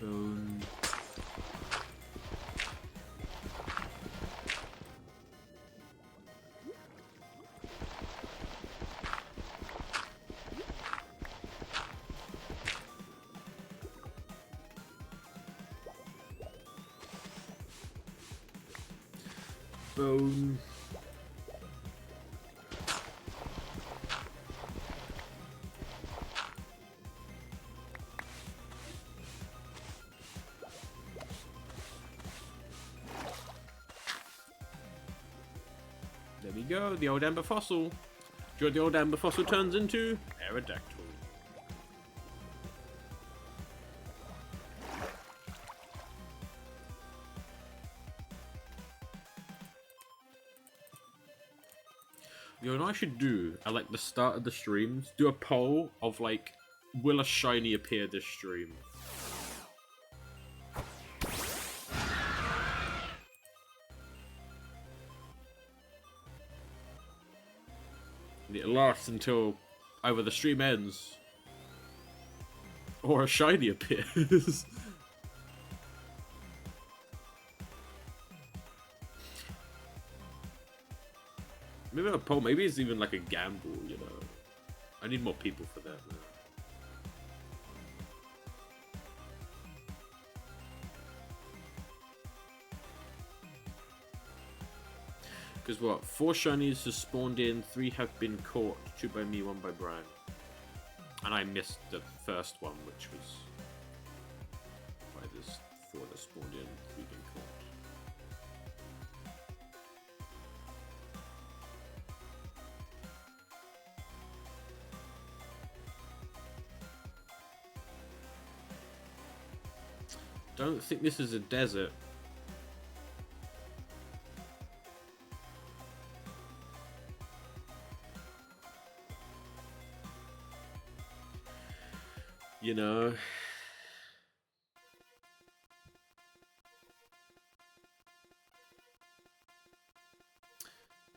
Bone. Bone. There we go, the old amber fossil. Do you know what the old amber fossil turns into? Aerodactyl. You know what I should do at like the start of the streams? Do a poll of like, will a shiny appear this stream? It lasts until either the stream ends or a shiny appears. Maybe a poll, maybe it's even like a gamble, you know. I need more people for that now. Because what? 4 shinies have spawned in, 3 have been caught. 2 by me, 1 by Brian. And I missed the first one, which was by this 4 that spawned in, 3 been caught. Don't think this is a desert. You know.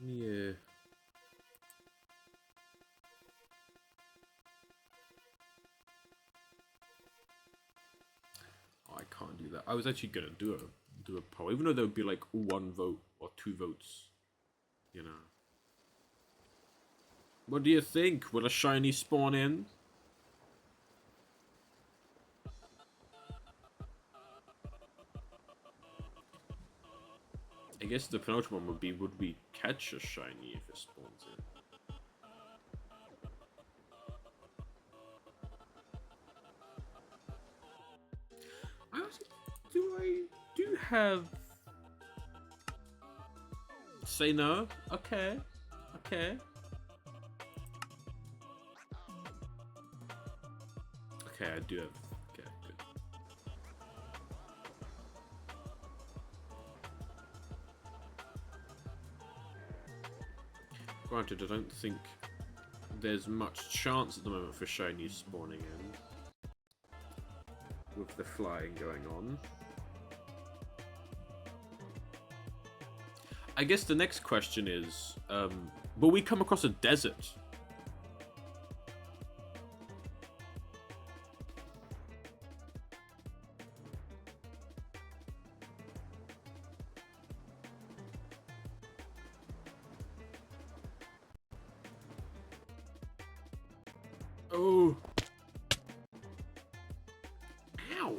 Yeah. I can't do that. I was actually gonna do a poll, even though there would be like 1 vote or 2 votes. You know. What do you think? Will a shiny spawn in? I guess the penultimate one would be, would we catch a shiny if it spawns in? I do have... Say no? Okay. Okay. Okay, I do have... Okay, good. Granted, I don't think there's much chance at the moment for shinies spawning in. With the flying going on. I guess the next question is, will we come across a desert? Oh. Ow.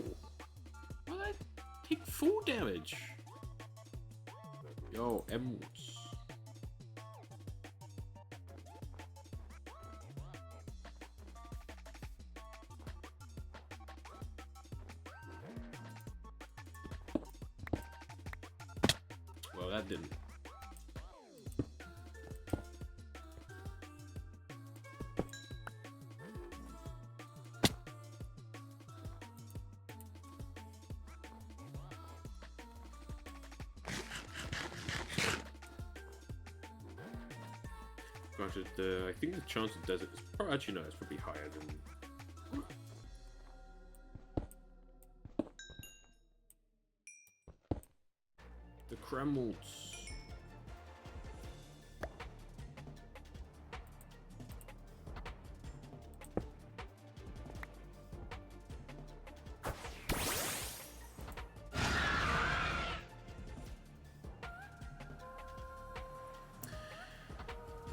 Why did I take full damage? Yo, emeralds. Well, that didn't. Granted, I think the chance of desert is probably, actually no, it's probably higher than. The Kremls.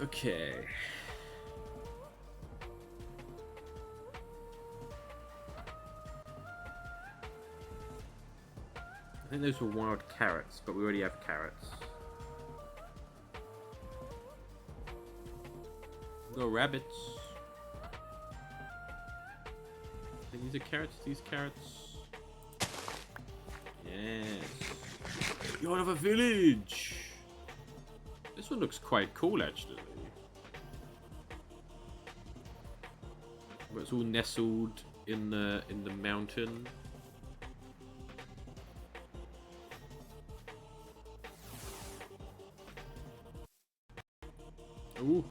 Okay. I think those were wild carrots, but we already have carrots. Go rabbits. I think these are carrots, these carrots. Yes. You're out of a village! This one looks quite cool, actually. Where it's all nestled in the mountain. Ooh.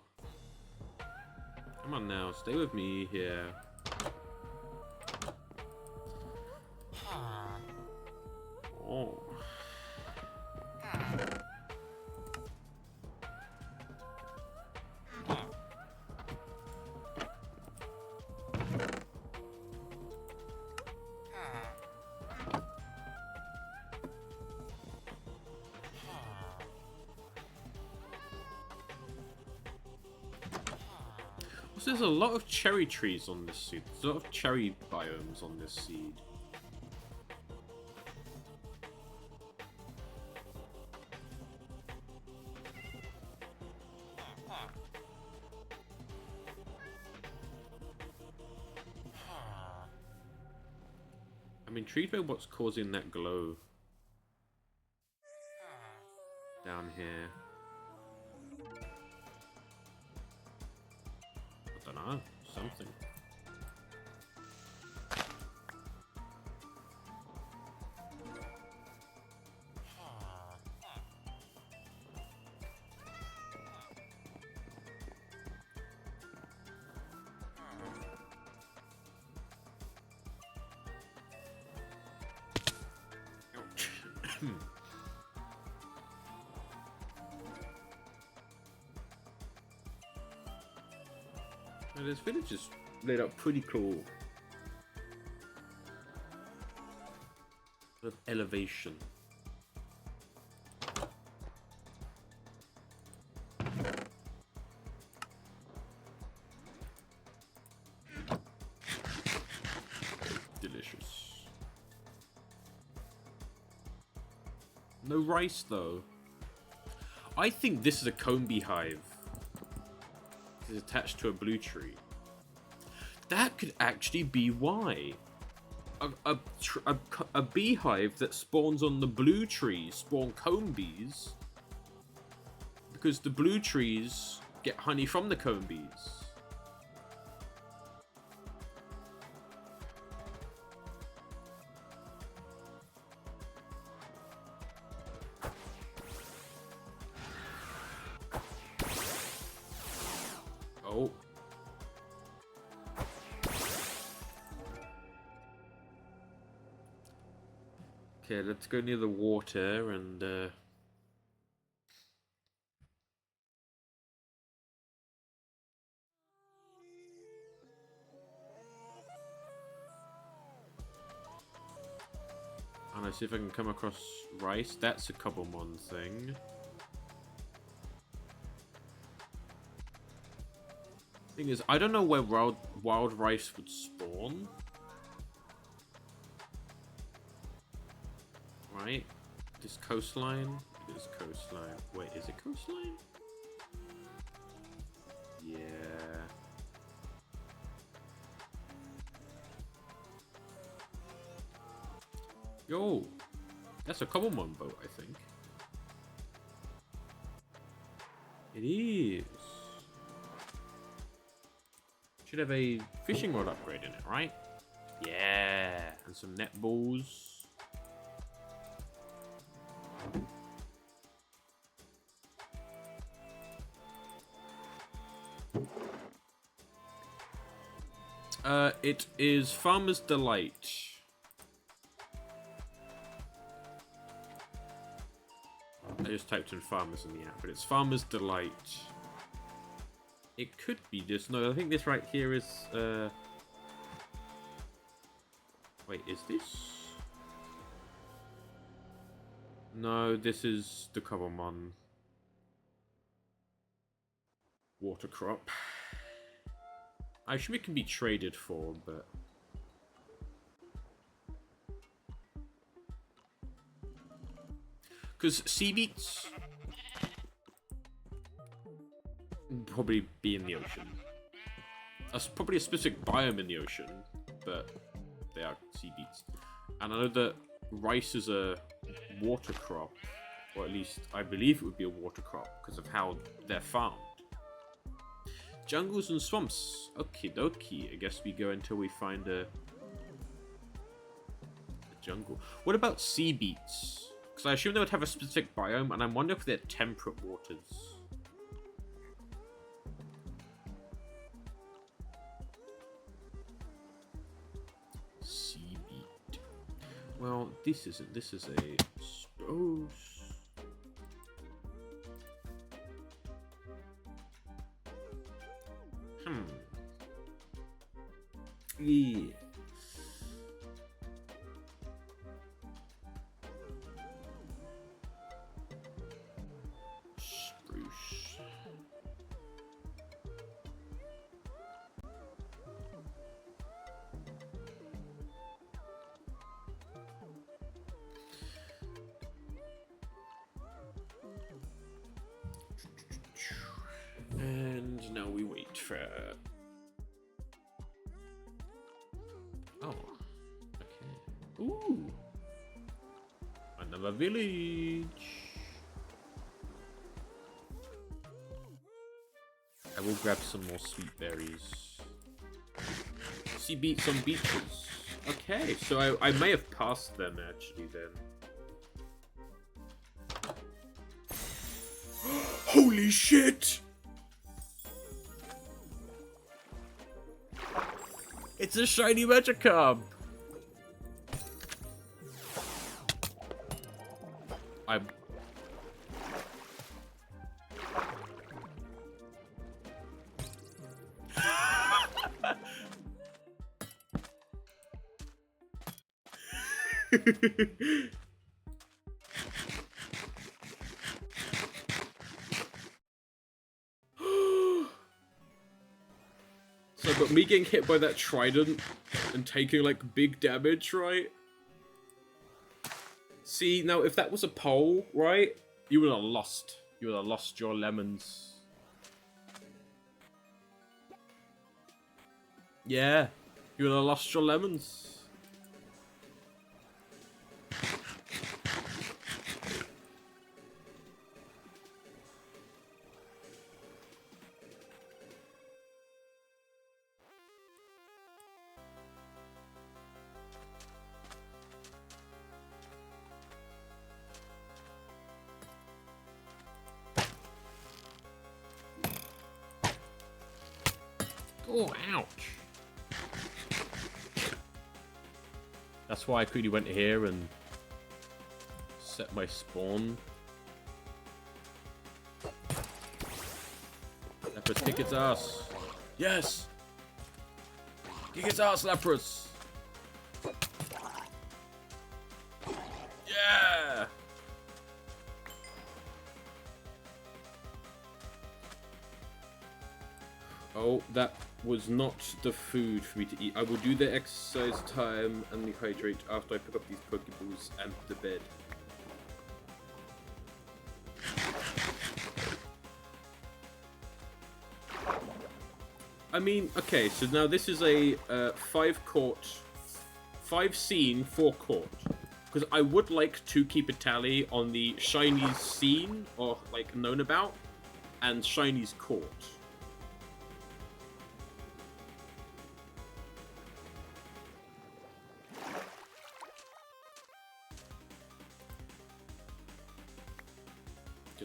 Come on now, stay with me here. Oh. So there's a lot of cherry trees on this seed. There's a lot of cherry biomes on this seed. I'm intrigued by what's causing that glow down here. I don't know, something. Well, this village is laid out pretty cool. With elevation. Delicious. No rice though. I think this is a comb beehive. Is attached to a blue tree. That could actually be why. A beehive that spawns on the blue trees spawn comb bees. Because the blue trees get honey from the comb bees. Oh. Okay, let's go near the water and and I see if I can come across rice. That's a Cobblemon thing. Thing is, I don't know where wild rice would spawn. Right? This coastline? It is coastline. Wait, is it coastline? Yeah. Yo! That's a Cobblemon boat, I think. It is. Should have a fishing rod upgrade in it, right? Yeah, and some net balls. It is Farmer's Delight. I just typed in Farmers in the app, but it's Farmer's Delight. It could be this. No, I think this right here is, wait, is this? No, this is the Cobblemon. water crop. I assume it can be traded for, but... Because sea beets probably be in the ocean. That's probably a specific biome in the ocean, but they are sea beets. And I know that rice is a water crop, or at least I believe it would be a water crop because of how they're farmed. Jungles and swamps. Okie dokie. I guess we go until we find a jungle. What about sea beets? Because I assume they would have a specific biome, and I'm wondering if they're temperate waters. Sea beet. Well, this isn't. This is a spruce. Yeah. Spruce. And now we wait for... Oh, okay. Ooh, another village. I will grab some more sweet berries. Sea beets on beaches. Okay, so I may have passed them actually then. Holy shit! It's a shiny Magikarp! I'm... So, but me getting hit by that trident and taking, like, big damage, right? See, now, if that was a pole, right? You would have lost. You would have lost your lemons. Yeah. You would have lost your lemons. Oh, ouch. That's why I quickly went here and set my spawn. Lapras, kick its ass. Yes! Kick its ass, Lapras! Yeah! Oh, that was not the food for me to eat. I will do the exercise time and the hydrate after I pick up these Pokeballs and the bed. I mean, okay, so now this is a 5 scene, 4 court. Because I would like to keep a tally on the Shinies seen, or like known about, and Shinies court.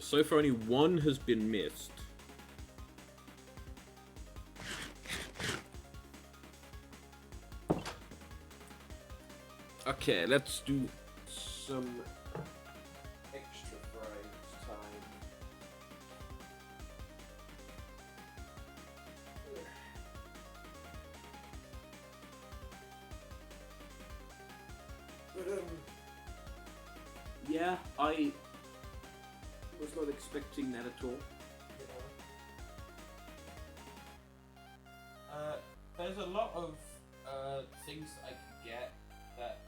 So far, only one has been missed. Okay, let's do some extra fries time. But, yeah, I was not expecting that at all. a lot of things that I can get that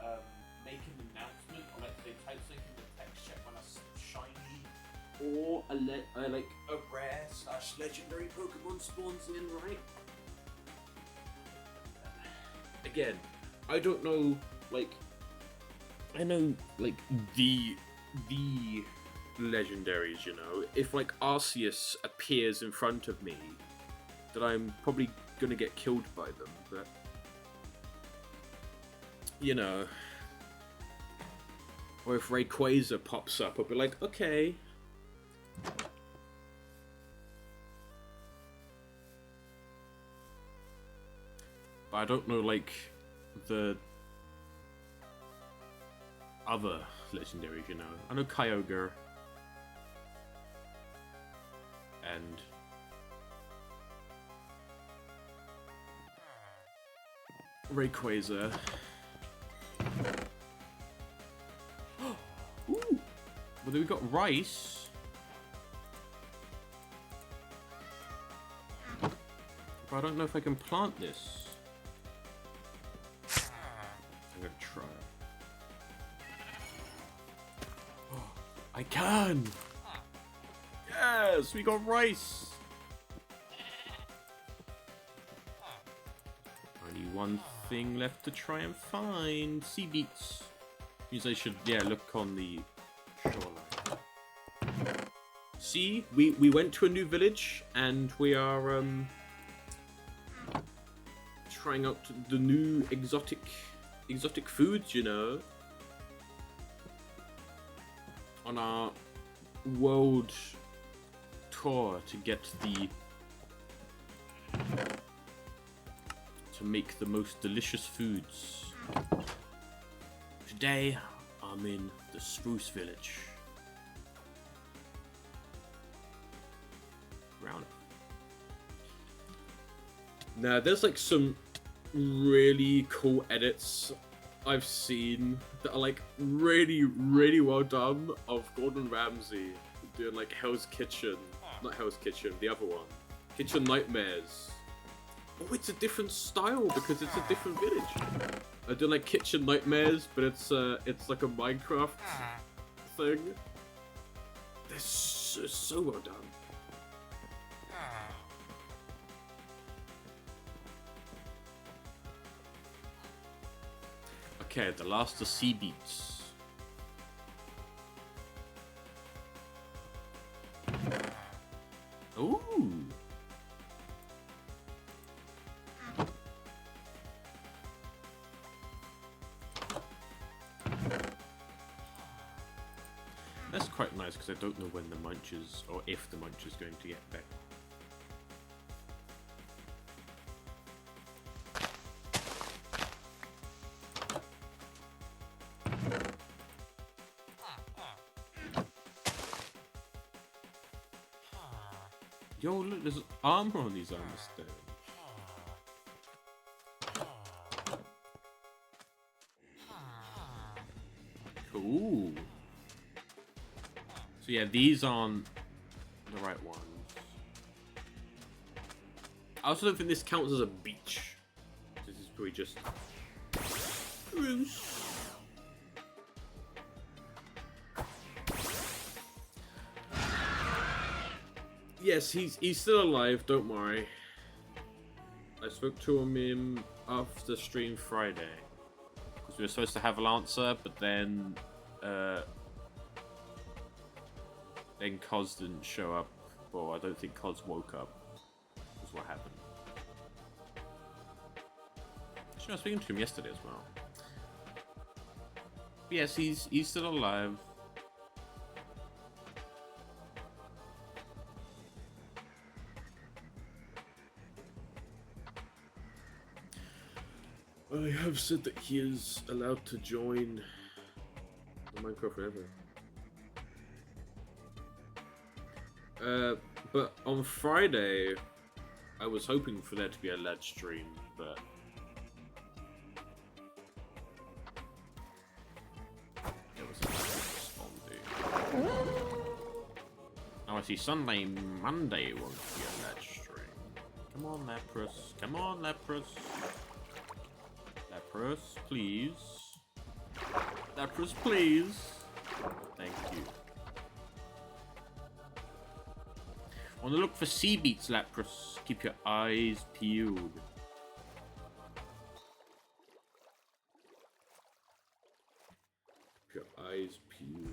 make an announcement, or like they type something in the text check when a shiny or like a rare / legendary Pokemon spawns in, right? Again, I don't know, like, I know, like, the legendaries, you know? If, like, Arceus appears in front of me, then I'm probably gonna get killed by them, but... You know... Or if Rayquaza pops up, I'll be like, okay... But I don't know, like, the other legendaries, you know. I know Kyogre. And... Rayquaza. Ooh! Well, then we got Rice. But I don't know if I can plant this. I'm gonna try. Oh, I can! Yes, we got Rice! Only one thing left to try and find. Sea beets. Means I should, yeah, look on the shoreline. See, we went to a new village and we are trying out the new exotic foods, you know, on our world tour to get to make the most delicious foods. Today, I'm in the Spruce Village. Round. Now, there's like some really cool edits I've seen that are like really well done of Gordon Ramsay doing like Hell's Kitchen, not Hell's Kitchen, the other one, Kitchen Nightmares. Oh, it's a different style because it's a different village. I do like Kitchen Nightmares, but it's like a Minecraft thing. They're so well done. Okay, the last of sea beets. Ooh. That's quite nice because I don't know when the munch is, or if the munch is going to get back. Yo, look, there's armor on these armor stones. Cool. So yeah, these aren't the right ones. I also don't think this counts as a beach. This is probably just spruce. Yes, he's still alive, don't worry. I spoke to him after stream Friday. Because we were supposed to have an answer, but then Cos didn't show up. Well, I don't think Cos woke up. That's what happened. Actually, I was speaking to him yesterday as well. But yes, he's still alive. I have said that he is allowed to join the Minecraft forever. But on Friday, I was hoping for there to be a LED stream, but there was a responding. Oh, I see. Sunday, Monday won't be a LED stream. Come on, Lapras. Come on, Lapras. Lapras, please. Lapras, please. Thank you. On the look for sea beats, Lapras. Keep your eyes peeled. Keep your eyes peeled.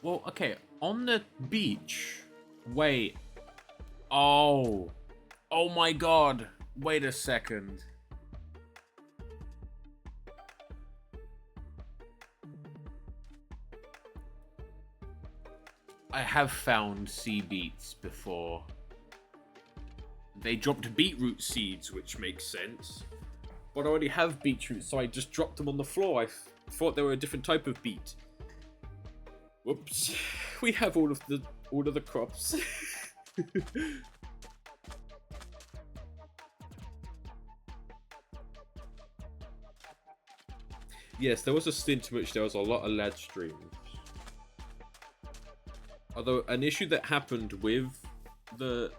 Well, okay, on the beach. Wait. Oh. Oh my god. Wait a second. I have found sea beets before. They dropped beetroot seeds, which makes sense. But I already have beetroot, so I just dropped them on the floor. I thought they were a different type of beet. Whoops. We have all of the crops. Yes, there was a stint in which there was a lot of lag streams. Although an issue that happened with the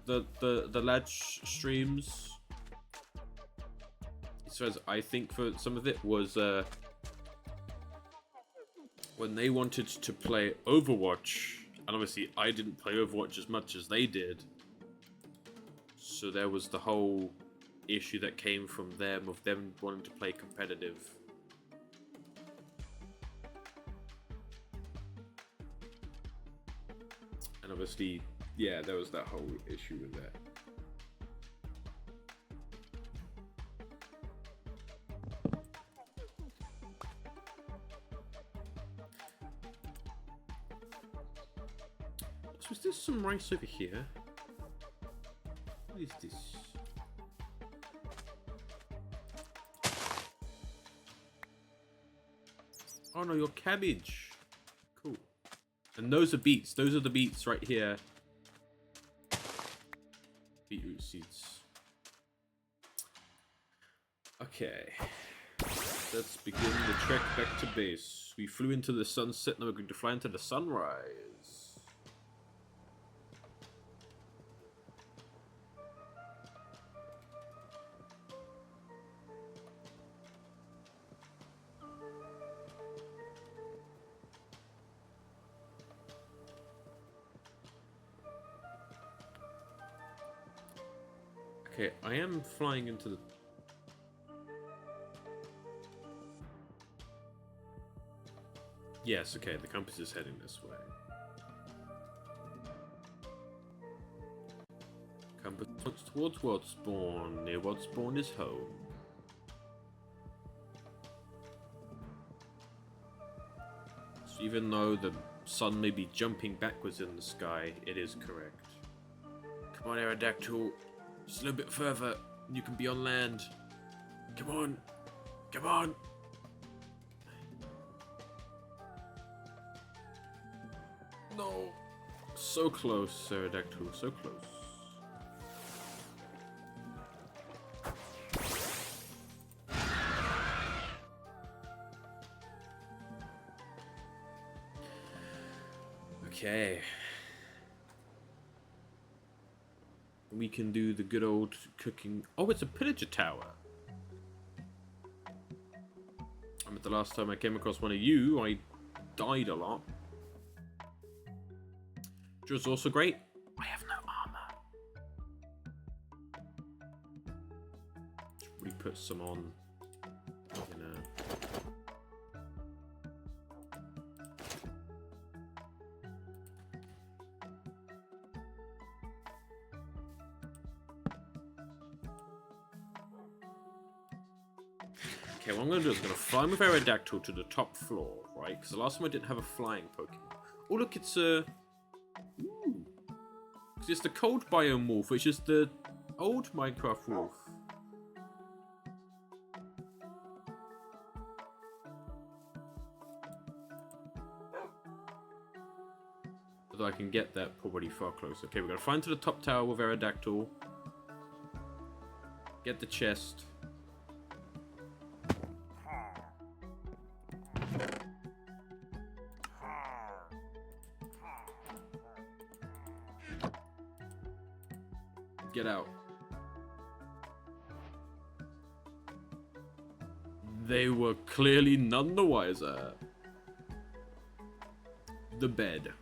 lag streams, so as I think for some of it was when they wanted to play Overwatch, and obviously I didn't play Overwatch as much as they did, so there was the whole issue that came from them of them wanting to play competitive. And obviously, yeah, there was that whole issue with that. So is there some rice over here? What is this? Oh no, your cabbage. Cool. And those are beets. Those are the beets right here. Beetroot seeds. Okay. Let's begin the trek back to base. We flew into the sunset, now we're going to fly into the sunrise. Okay, I am flying into the... Yes, okay, the compass is heading this way. Compass points towards Worldspawn. Near Worldspawn is home. So even though the sun may be jumping backwards in the sky, it is correct. Come on, Aerodactyl. Just a little bit further, and you can be on land. Come on. Come on. No. So close, Aerodactyl. So close. Okay. We can do the good old cooking. Oh, it's a pillager tower. I mean, the last time I came across one of you, I died a lot. Which was also great. I have no armor. Should we put some on? You know. Okay, what I'm going to do is I'm going to fly with Aerodactyl to the top floor, right? Because the last time I didn't have a flying Pokemon. Oh, look, it's a... Ooh. It's the cold biome wolf, which is the old Minecraft wolf. can get that probably far closer. Okay, we're gonna fly into the top tower with Aerodactyl. Get the chest. Get out. They were clearly none the wiser. The bed.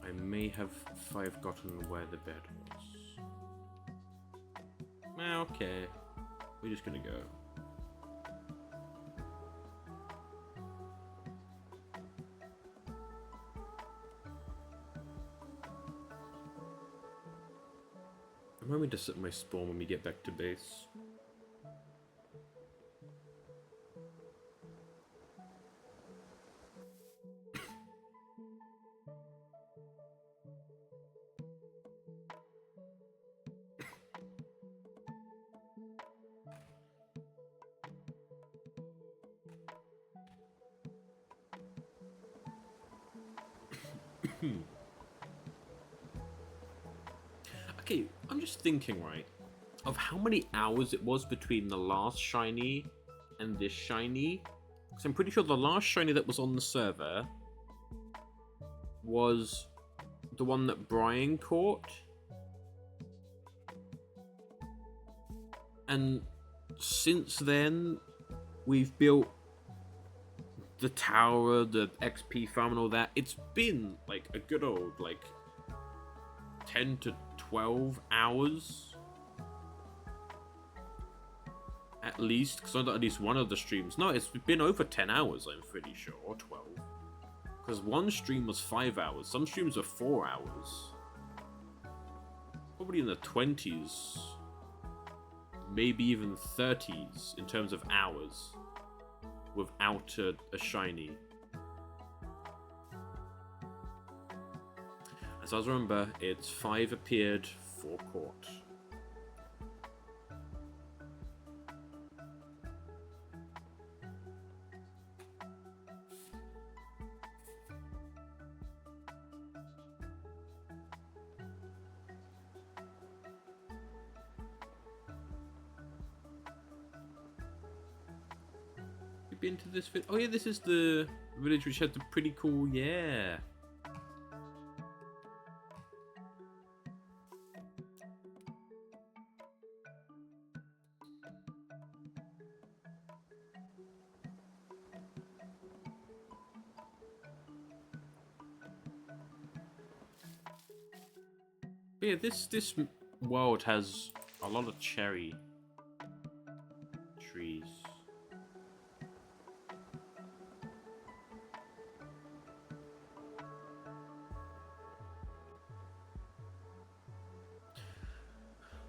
I may have forgotten where the bed was. Okay. We're just gonna go. I'm hoping to set my spawn when we get back to base. Okay, I'm just thinking, right, of how many hours it was between the last shiny and this shiny. Because I'm pretty sure the last shiny that was on the server was the one that Brian caught. And since then, we've built the tower, the XP farm and all that. It's been like a good old, like, 10 to 12 hours. At least, because I know at least one of the streams. No, it's been over 10 hours, I'm pretty sure, or 12. Because one stream was 5 hours. Some streams were 4 hours. Probably in the 20s. Maybe even 30s in terms of hours. Without a shiny. As I remember, it's 5 appeared, 4 caught. Been to this oh yeah, this is the village which had the pretty cool, yeah. But yeah, this world has a lot of cherry trees.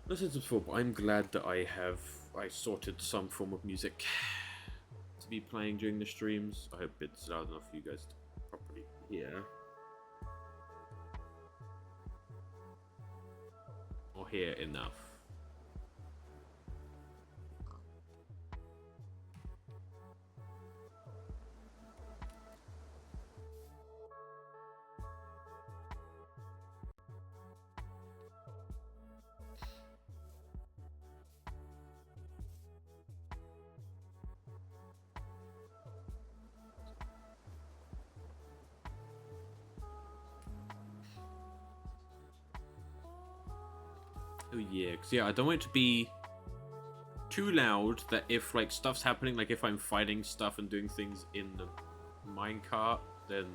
This is before, but I'm glad that I sorted some form of music to be playing during the streams. I hope it's loud enough for you guys to properly hear. Or hear enough. Oh yeah, because yeah, I don't want it to be too loud that if like stuff's happening, like if I'm fighting stuff and doing things in the minecart, then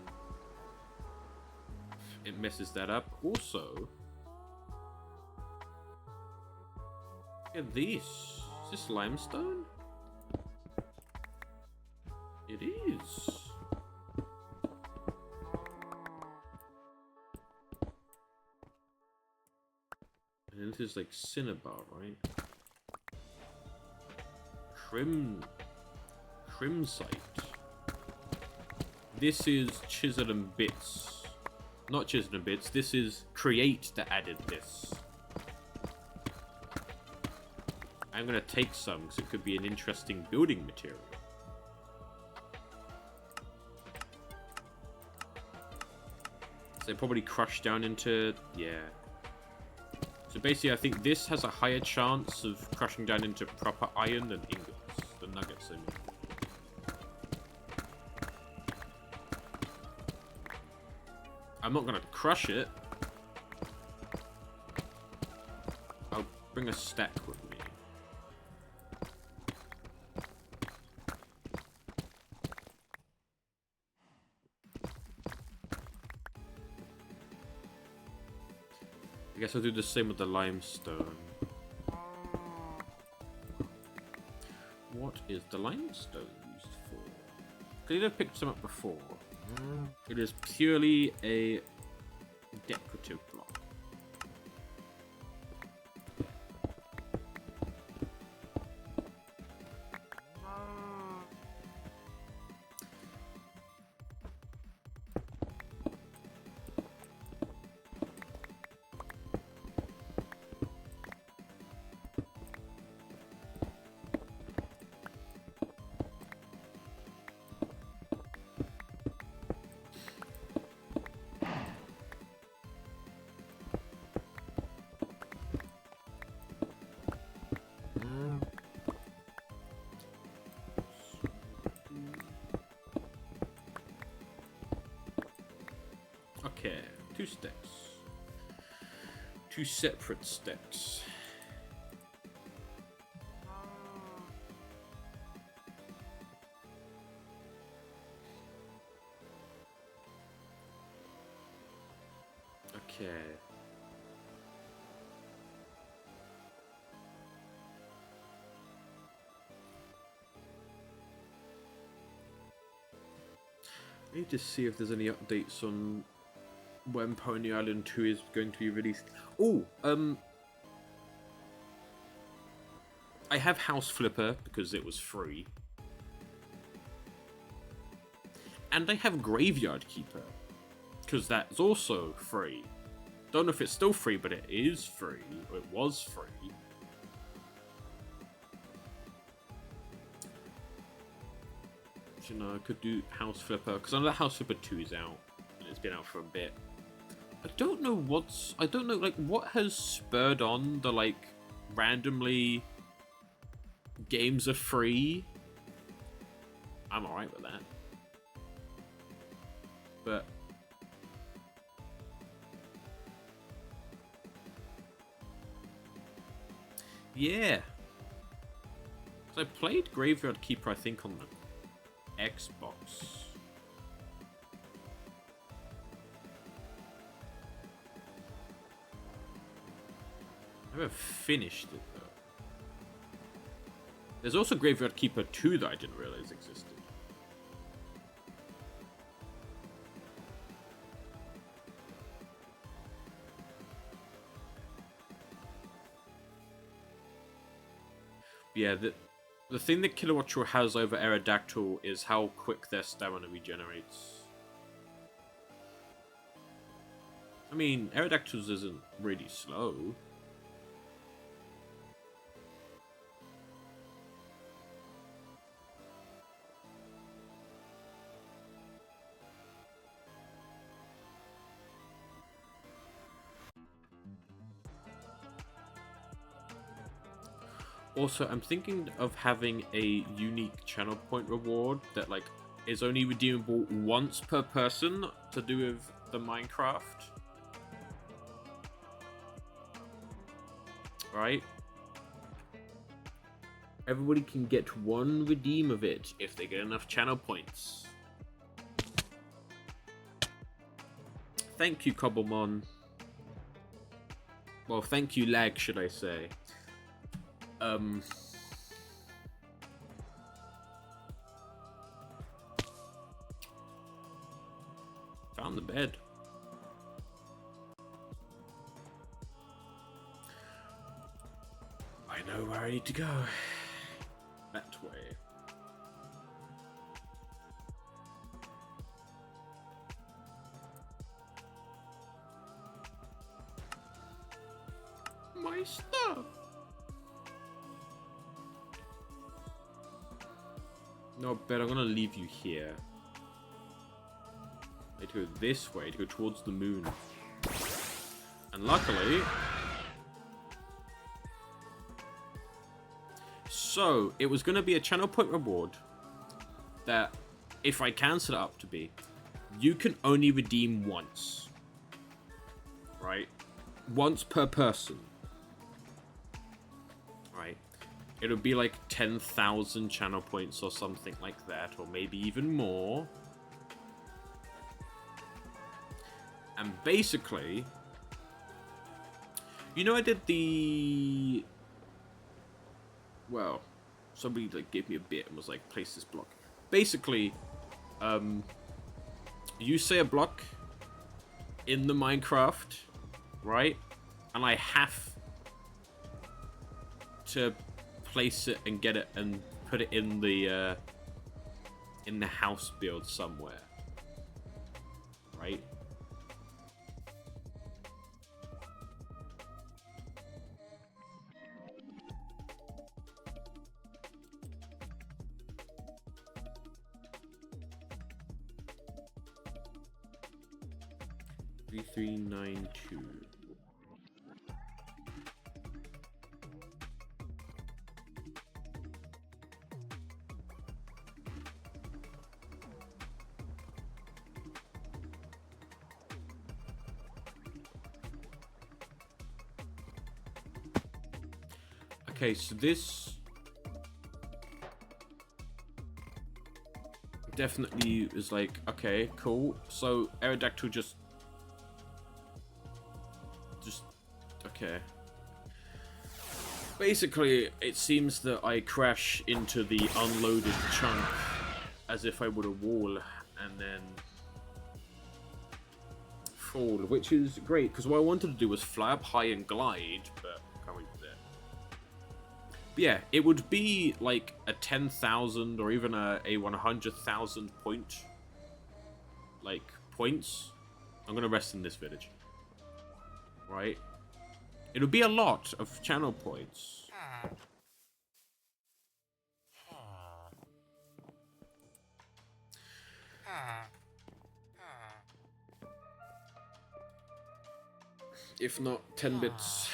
it messes that up. Also, yeah, is this limestone? It is. And this is like cinnabar, right? Crimsite. This is Chisel and Bits. Not Chisel and Bits. This is Create that added this. I'm going to take some because it could be an interesting building material. So they probably crush down into... yeah. So basically, I think this has a higher chance of crushing down into proper iron than ingots. The nuggets, I mean. I'm not going to crush it. I'll bring a stack with me. I guess I'll do the same with the limestone. What is the limestone used for? Could have picked some up before. It is purely a decorative block. Okay, 2 stacks. 2 separate stacks. Okay. I need to see if there's any updates on when Pony Island 2 is going to be released. Oh, I have House Flipper because it was free. And I have Graveyard Keeper because that's also free. Don't know if it's still free, but it is free. Or it was free. You know, I could do House Flipper because I know that House Flipper 2 is out. And it's been out for a bit. I don't know like what has spurred on the like randomly games are free. I'm alright with that. But yeah. So I played Graveyard Keeper, I think, on the Xbox. I haven't finished it though. There's also Graveyard Keeper 2 that I didn't realize existed. Yeah, the thing that Kilowattrel has over Aerodactyl is how quick their stamina regenerates. I mean, Aerodactyl's isn't really slow. Also, I'm thinking of having a unique channel point reward that like is only redeemable once per person to do with the Minecraft. Right? Everybody can get one redeem of it if they get enough channel points. Thank you, Cobblemon. Well, thank you, Lag, should I say. Found the bed. I know where I need to go. That way. my stuff. No, but I'm gonna leave you here. I go this way to go towards the moon. And luckily... So, it was gonna be a channel point reward that, if I can set it up to be, you can only redeem once. Right? Once per person. Right? It'll be like 10,000 channel points or something like that, or maybe even more. And basically, you know, I did the... Well, somebody like gave me a bit and was like, place this block. Basically, you say a block in the Minecraft, right? And I have to place it and get it and put it in the house build somewhere, right? $3,392. Okay, so this definitely is like, okay, cool. So Aerodactyl just okay. Basically, it seems that I crash into the unloaded chunk as if I would a wall and then fall, which is great because what I wanted to do was fly up high and glide, but can't wait for that. But yeah, it would be like a 10,000 or even a 100,000 point, like points. I'm gonna rest in this village, right? It'll be a lot of channel points. If not 10 bits.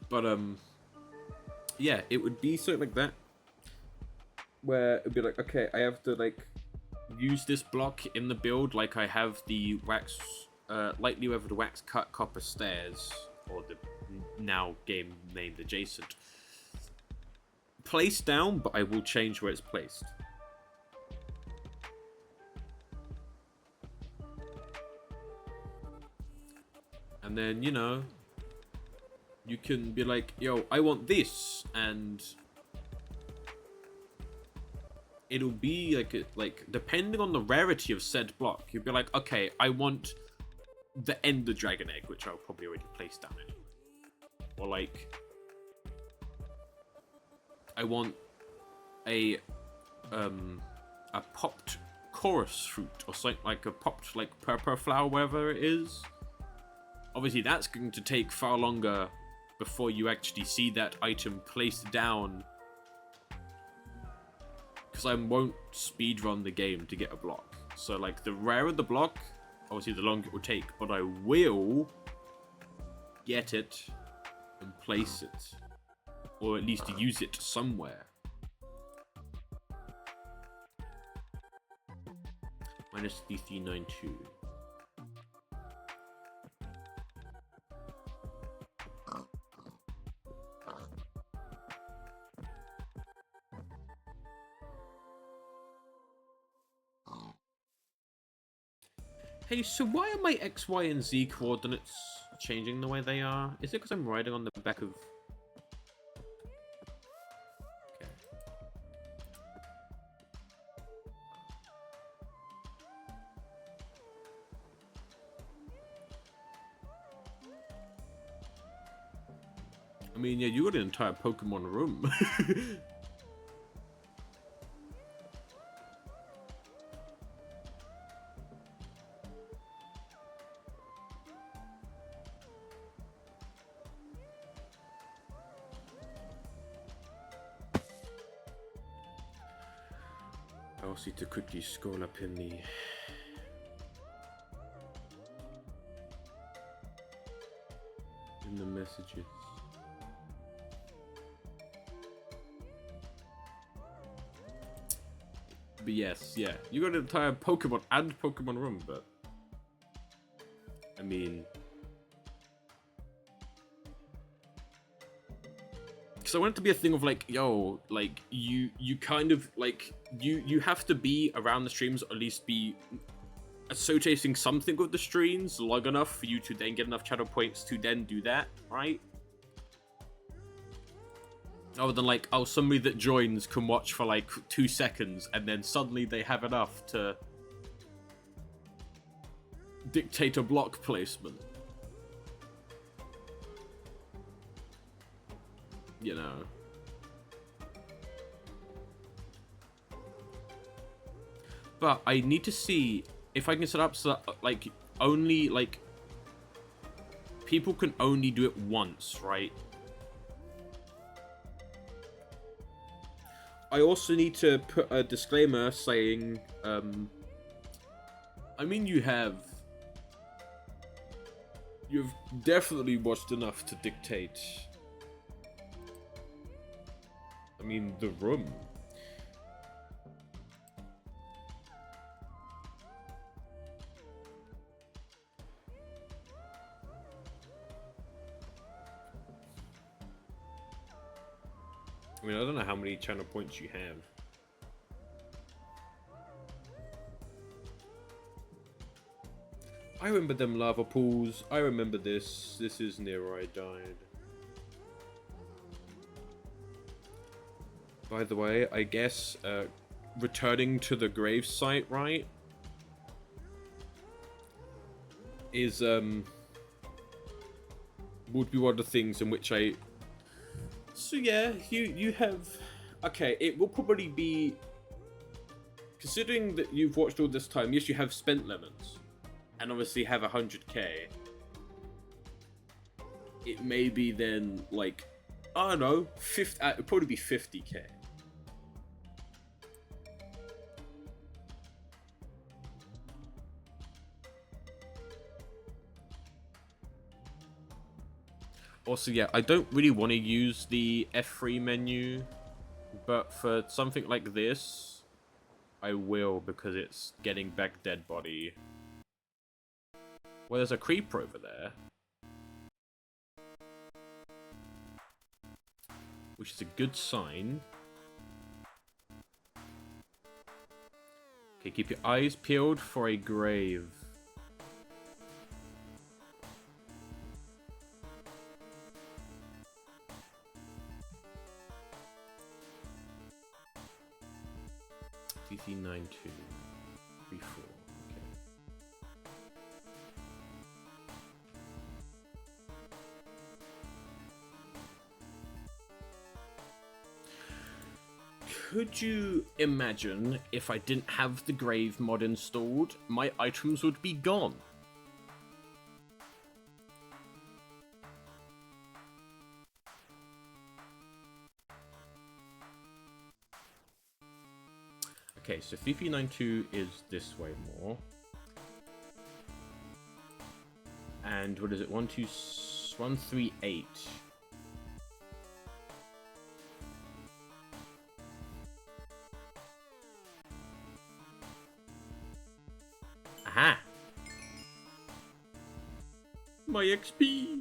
But yeah, it would be something like that. Where it'd be like, okay, I have to like use this block in the build like I have the wax, lightly weathered wax cut copper stairs, or the now game named adjacent. Placed down, but I will change where it's placed. And then, you know, you can be like, yo, I want this, and it'll be like depending on the rarity of said block, you'll be like, okay, I want the Ender Dragon egg, which I'll probably already place down anyway. Or like, I want a popped chorus fruit, or something like a popped like purple flower, wherever it is. Obviously, that's going to take far longer before you actually see that item placed down, because I won't speedrun the game to get a block. So like, the rarer the block, obviously the longer it will take, but I will get it and place it, or at least use it somewhere. Minus 3392. Hey, so why are my X, Y, and Z coordinates changing the way they are? Is it because I'm riding on the back of... Okay. I mean, yeah, you got an entire Pokemon room. I also need to quickly scroll up in the messages. But yes, yeah, you got an entire Pokemon and Pokemon room, but I mean, because I want it to be a thing of like, yo, like you kind of like you have to be around the streams, or at least be associating something with the streams long enough for you to then get enough channel points to then do that, right? Other than like, oh, somebody that joins can watch for like 2 seconds and then suddenly they have enough to dictate a block placement. You know. But I need to see if I can set up so that, like, only, like, people can only do it once, right? I also need to put a disclaimer saying, I mean, you've definitely watched enough to dictate, I mean, the room. I mean, I don't know how many channel points you have. I remember them lava pools. I remember this. This is near where I died. By the way, I guess returning to the grave site, right? Is would be one of the things in which I. So yeah, you have. Okay, it will probably be. Considering that you've watched all this time, yes, you have spent lemons, and obviously have 100k. It may be then like, I don't know, it'd probably be 50k. Also, yeah, I don't really want to use the F3 menu, but for something like this, I will, because it's getting back dead body. Well, there's a creeper over there, which is a good sign. Okay, keep your eyes peeled for a grave. TC9234. Okay. Could you imagine if I didn't have the grave mod installed, my items would be gone? Okay, so FIFI92 is this way more. And what is it? 138. Aha! My XP!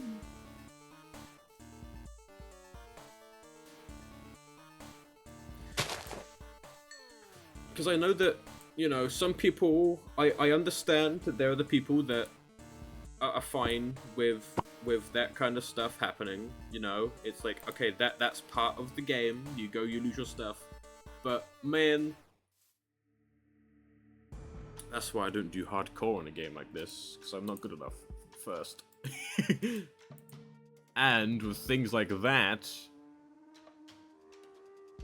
Because I know that, you know, some people, I understand that there are the people that are fine with that kind of stuff happening, you know? It's like, okay, that's part of the game, you go, you lose your stuff. But, man, that's why I don't do hardcore in a game like this, because I'm not good enough, first. And with things like that...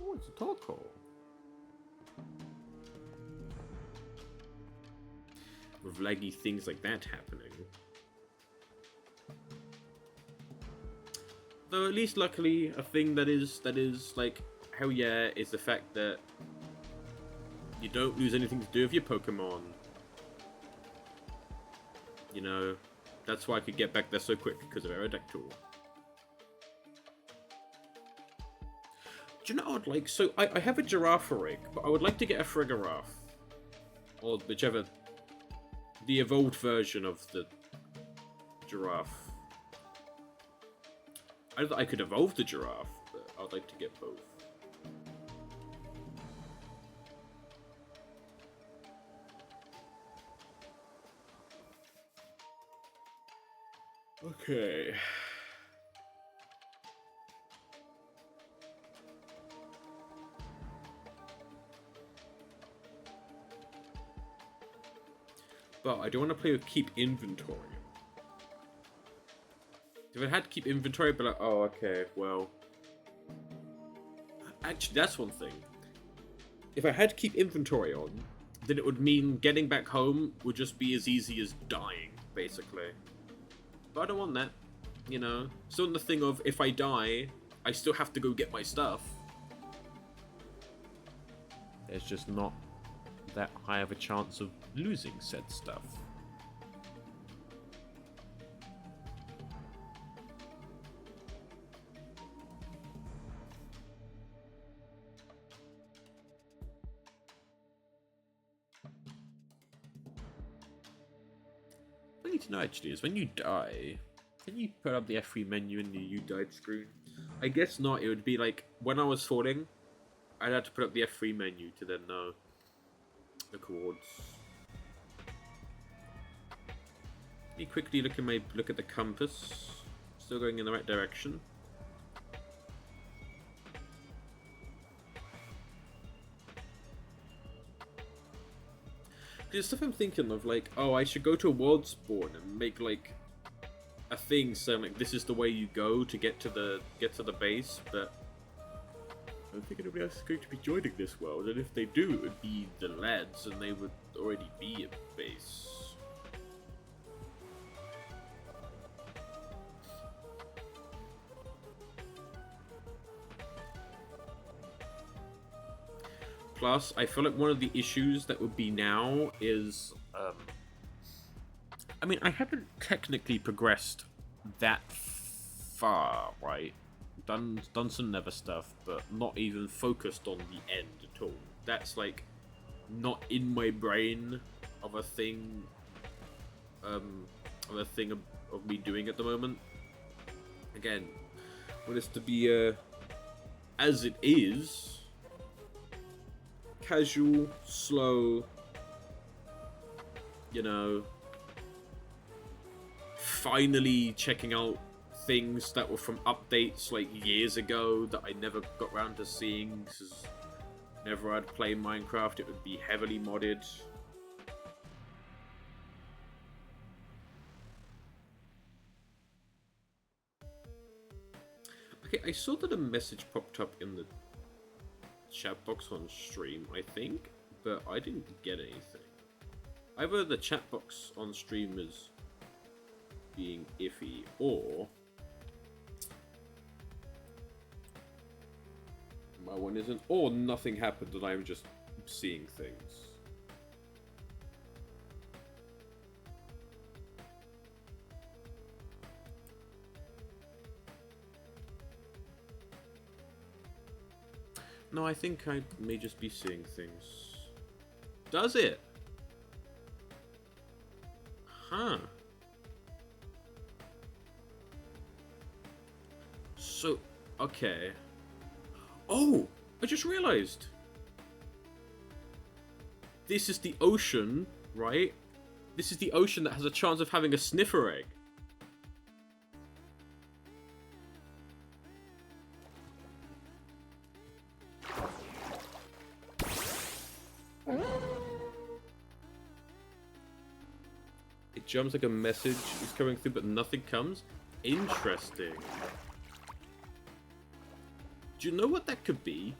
Oh, it's a talk hole. With laggy things like that happening. Though at least luckily a thing that is like, hell yeah, is the fact that You don't lose anything to do with your Pokemon. You know, that's why I could get back there so quick, because of Aerodactyl. Do you know what I'd like? So, I have a Girafarig, but I would like to get a Frigoraph. Or whichever. The evolved version of the giraffe. I could evolve the giraffe, but I'd like to get both. Okay. But I don't want to play with keep inventory. If I had to keep inventory, I'd be like, oh, okay, well. Actually, that's one thing. If I had to keep inventory on, then it would mean getting back home would just be as easy as dying, basically. But I don't want that, you know. Still the thing of, if I die, I still have to go get my stuff. There's just not that high of a chance of losing said stuff. What I need to know actually is when you die, can you put up the F3 menu in the you died screen? I guess not. It would be like when I was falling, I'd have to put up the F3 menu to then know the chords. Let me quickly look at the compass. Still going in the right direction. There's stuff I'm thinking of, like, oh, I should go to a world spawn and make like a thing saying like this is the way you go to get to the base, but I don't think anybody else is going to be joining this world, and if they do, it would be the lads, and they would already be at base. Plus, I feel like one of the issues that would be now is, I mean, I haven't technically progressed that far, right? Done some Nether stuff, but not even focused on the end at all. That's like not in my brain of a thing, of me doing at the moment. Again, want this to be as it is. Casual, slow, you know, finally checking out things that were from updates like years ago that I never got around to seeing, because whenever I'd play Minecraft it would be heavily modded. Okay, I saw that a message popped up in the chat box on stream, I think, but I didn't get anything. Either the chat box on stream is being iffy, or my one isn't, or nothing happened and I'm just seeing things. No, I think I may just be seeing things. Does it? Huh. So, okay. Oh! I just realized! This is the ocean, right? This is the ocean that has a chance of having a sniffer egg. It jumps like a message is coming through, but nothing comes. Interesting. Do you know what that could be?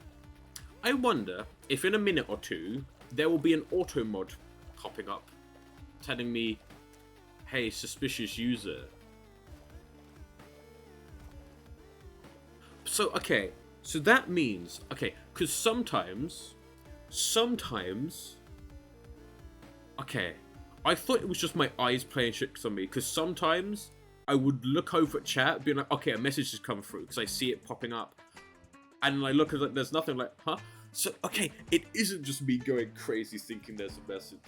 I wonder if in a minute or two there will be an auto mod popping up telling me, hey, suspicious user. So, okay. So that means, okay, because sometimes sometimes, okay, I thought it was just my eyes playing tricks on me, because sometimes I would look over at chat, being like, okay, a message has come through, because I see it popping up, and I look at it, there's nothing, like, huh? So, okay, it isn't just me going crazy thinking there's a message.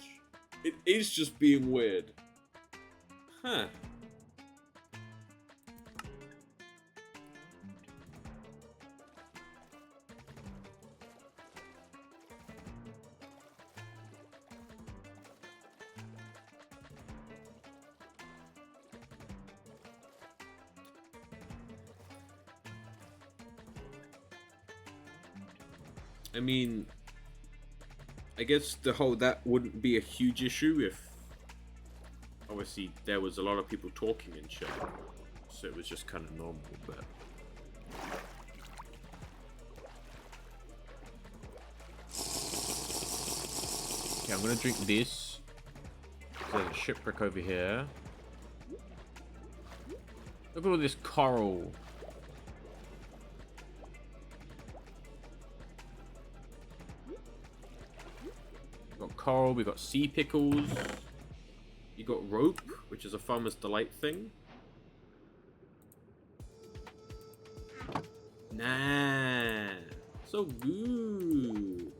It is just being weird. Huh. I mean, I guess that wouldn't be a huge issue if, obviously, there was a lot of people talking in chat, so it was just kind of normal, but... Okay, I'm gonna drink this. There's a shipwreck over here. Look at all this coral. We've got coral, we've got sea pickles. You got rope, which is a farmer's delight thing. Nah. So good.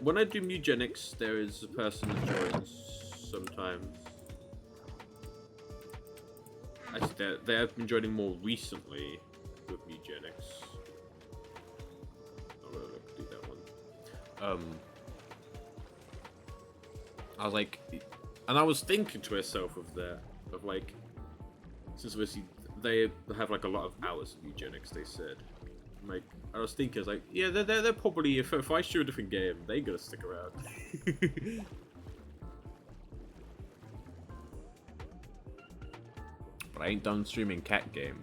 When I do Mugenics, there is a person that joins sometimes. Actually, they have been joining more recently with Mugenics. I'm gonna do that one. I was like, and I was thinking to myself of like, since obviously they have like a lot of hours of Eugenics, they said. Like, I was thinking, I was like, yeah, they're probably, if I shoot a different game, they gotta stick around. But I ain't done streaming cat game.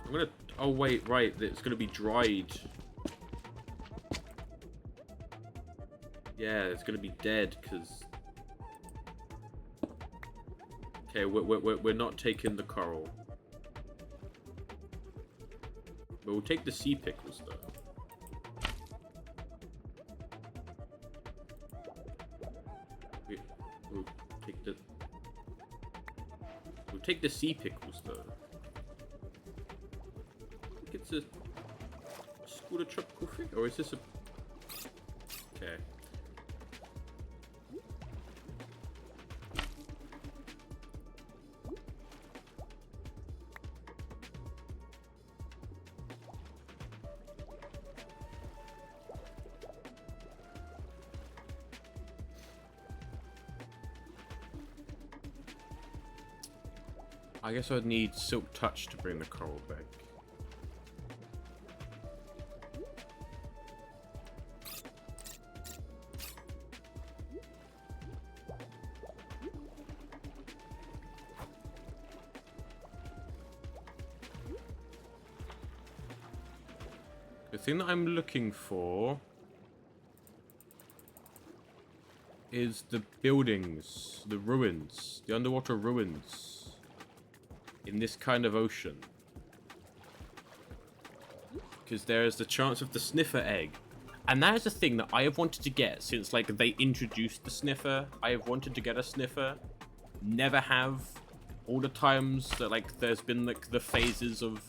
I'm gonna, oh wait, right, it's gonna be dried. Yeah, it's gonna be dead, because... Okay, we're not taking the coral. But we'll take the sea pickles, though. We'll take the sea pickles, though. I think it's a scooter tropical thing, or is this a... Okay. I guess I'd need Silk Touch to bring the coral back. The thing that I'm looking for is the buildings, the ruins, the underwater ruins. In this kind of ocean. Because there is the chance of the sniffer egg. And that is a thing that I have wanted to get since, like, they introduced the sniffer. I have wanted to get a sniffer. Never have. All the times that, like, there's been, like, the phases of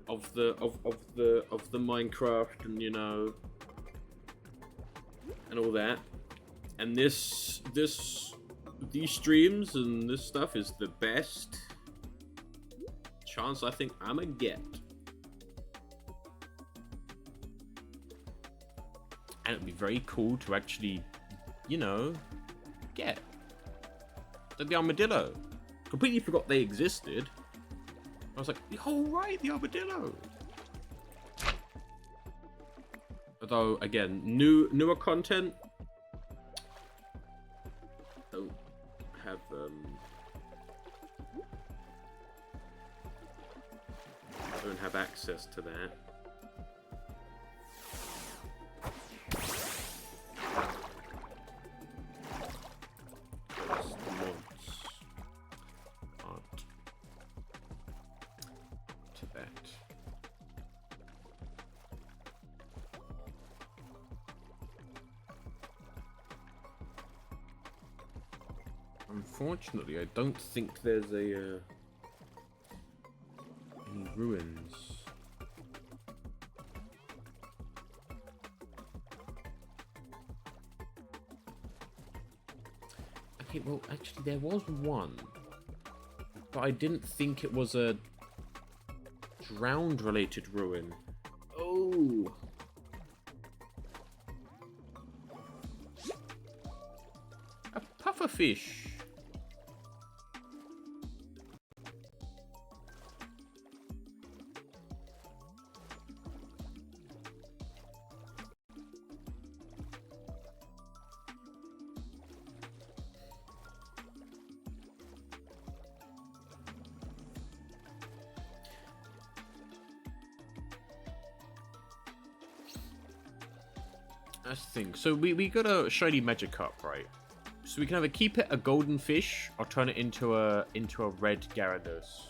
the Minecraft and, you know, and all that. And these streams and this stuff is the best chance I think I'm gonna get. And it'd be very cool to actually, you know, get the armadillo. Completely forgot they existed. I was like, oh right, the armadillo. Although again, newer content don't have don't have access to that. Unfortunately, I don't think there's a any ruins. Okay, well, actually, there was one, but I didn't think it was a drowned-related ruin. Oh. A pufferfish. That's the thing. So we got a shiny Magikarp, right? So we can either keep it a golden fish or turn it into a red Gyarados.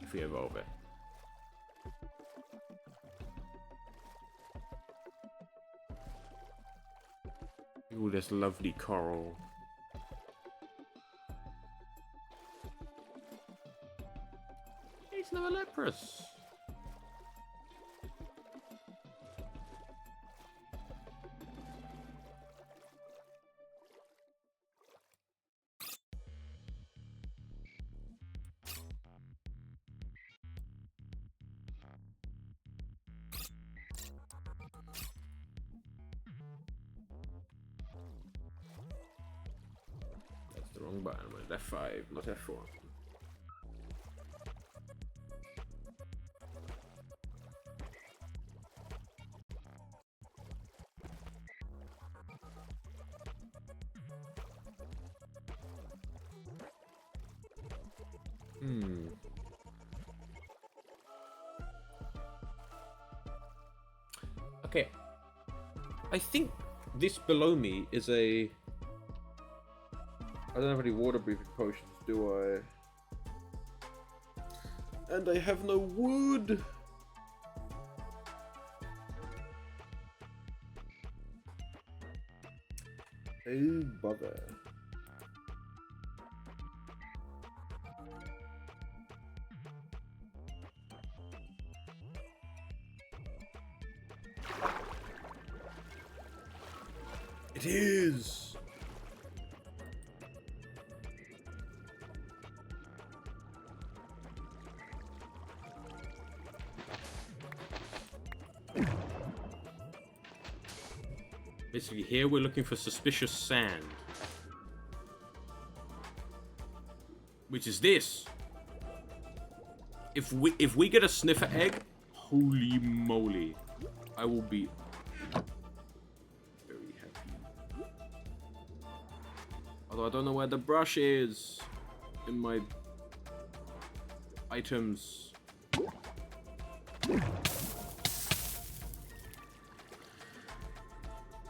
If we evolve it. Ooh, this lovely coral. He's never leprous. That's the wrong button. I went F5, not F4. Okay. I think this below me is a... I don't have any water breathing potions, do I? And I have no wood! Oh, bother. It is! Basically, here we're looking for suspicious sand. Which is this. If we get a sniffer egg, holy moly. I will be very happy. Although I don't know where the brush is in my items.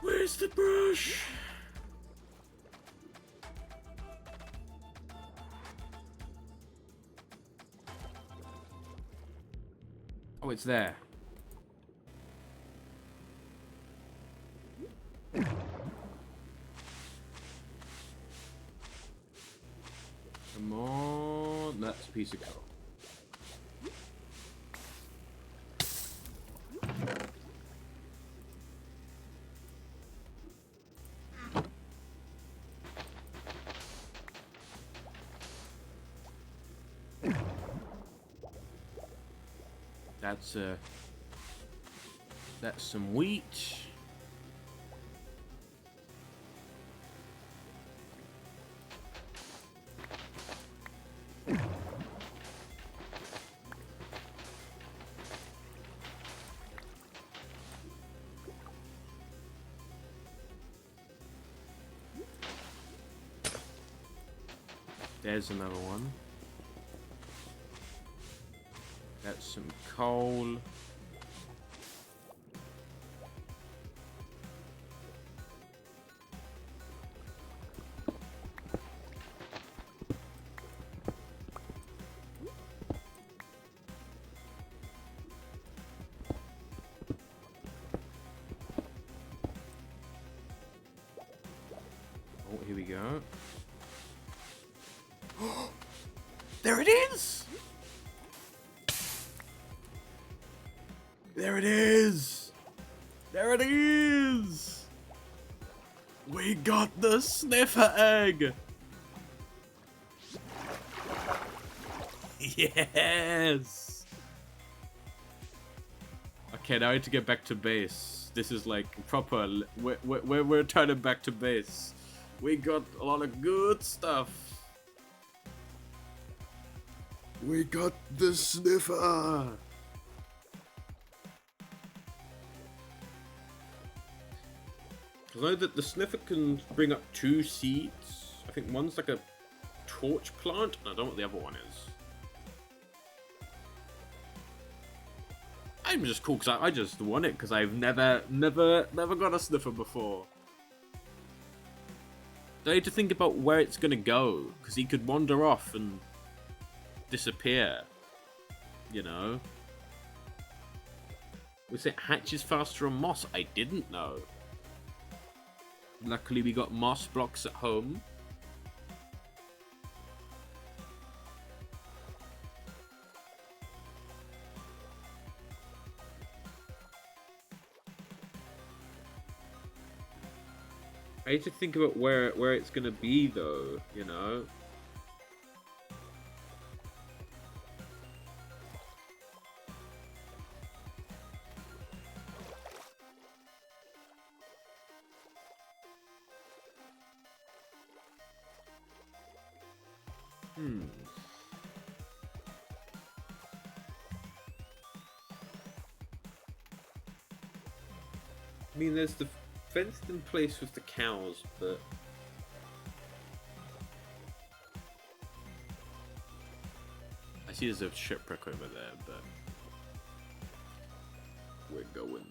Where's the brush? Oh, it's there. Come on. That's a piece of coal. That's some wheat. There's another one. That's some coal. There it is! There it is! There it is! We got the sniffer egg! Yes! Okay, now I need to get back to base. This is like proper. We're turning back to base. We got a lot of good stuff. We got the sniffer! I know that the sniffer can bring up 2 seeds. I think one's like a torch plant, and I don't know what the other one is. I'm just cool because I just won it because I've never got a sniffer before. I need to think about where it's gonna go because he could wander off and disappear. You know. Was it hatches faster on moss? I didn't know. Luckily, we got moss blocks at home. I need to think about where it's gonna be, though. You know. I mean, there's the fenced in place with the cows, but I see there's a shipwreck over there, but we're going.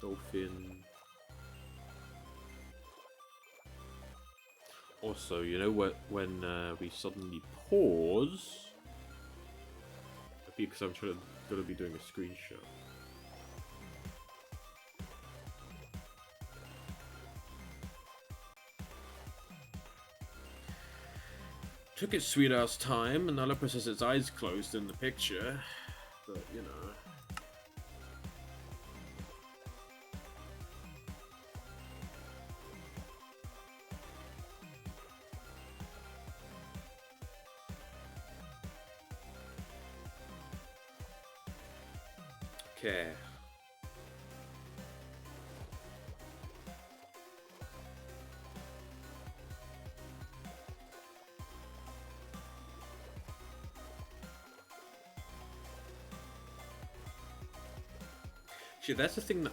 Dolphin. Also, you know what? When we suddenly pause, because I'm gonna be doing a screenshot. Took its sweet ass time, and Nullipus has its eyes closed in the picture, but you know. Okay. Shit, that's the thing that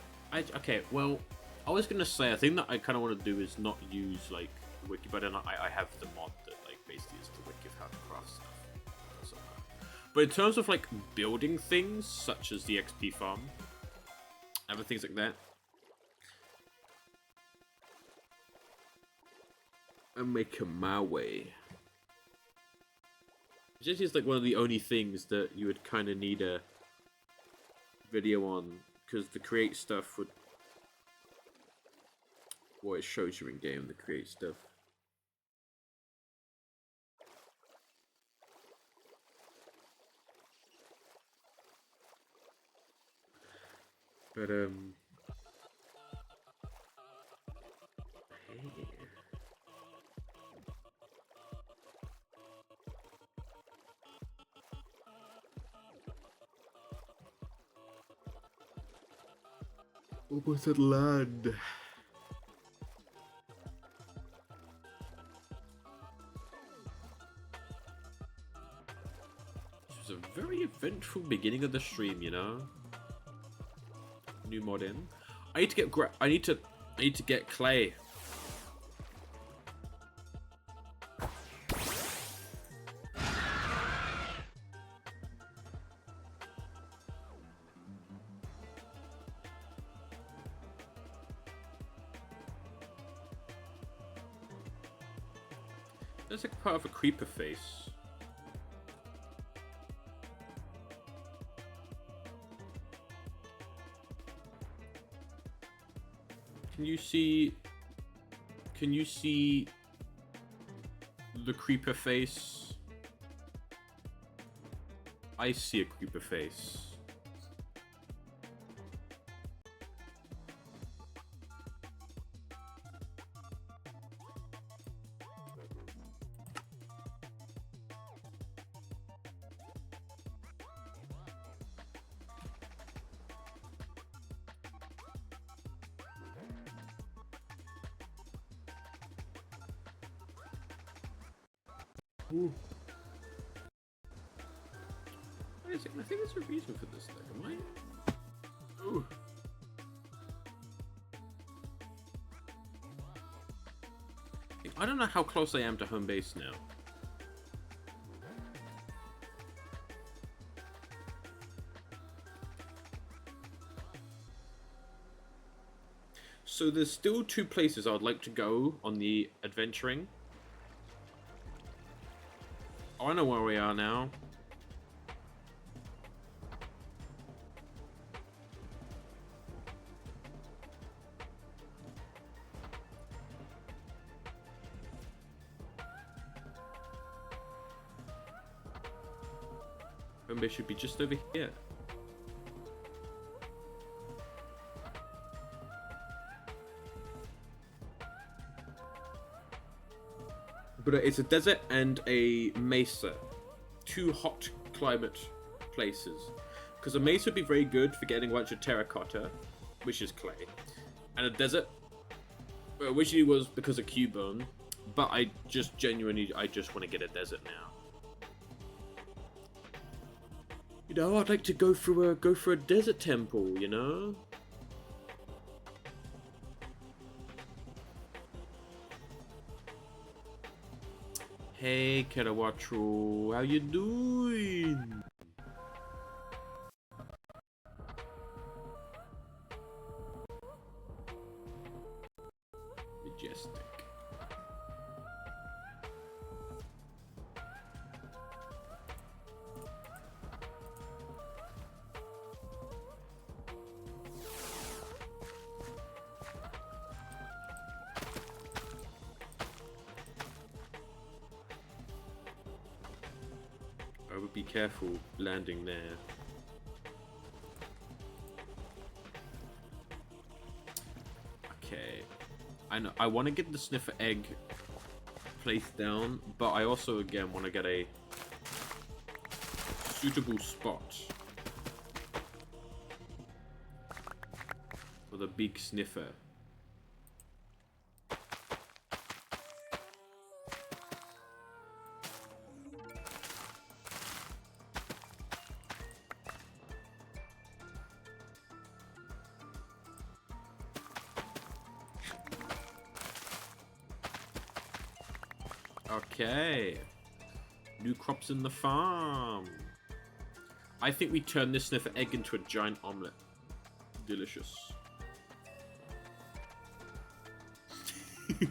okay, well, I was gonna say, a thing that I kind of want to do is not use, like, wiki, but then I have the mod that, like, basically is the wiki of how to craft stuff. So, but in terms of, like, building things, such as the XP farm, other things like that, I'm making my way. It just is, like, one of the only things that you would kind of need a video on, because the create stuff would... Well, it shows you in game, the create stuff. But, hey. Almost at land. This was a very eventful beginning of the stream, you know. New mod in. I need to get I need to get clay. There's like part of a creeper face. Can you see... Can you see the creeper face? I see a creeper face. Ooh. Wait a second, I think there's a reason for this thing, am I? Ooh. I don't know how close I am to home base now. So there's still 2 places I'd like to go on the adventuring. Oh, I know where we are now. Remember, it should be just over here. But it's a desert and a mesa. 2 hot climate places. Because a mesa would be very good for getting a bunch of terracotta, which is clay. And a desert, originally was because of Cubone, but I just genuinely, I just want to get a desert now. You know, I'd like to go for a desert temple, you know? Hey, Kerawatro, how you doing? Majestic. I would be careful landing there. Okay. I know I want to get the sniffer egg placed down, but I also again want to get a suitable spot for the big sniffer. Okay. New crops in the farm. I think we turn this sniffer egg into a giant omelette. Delicious. We're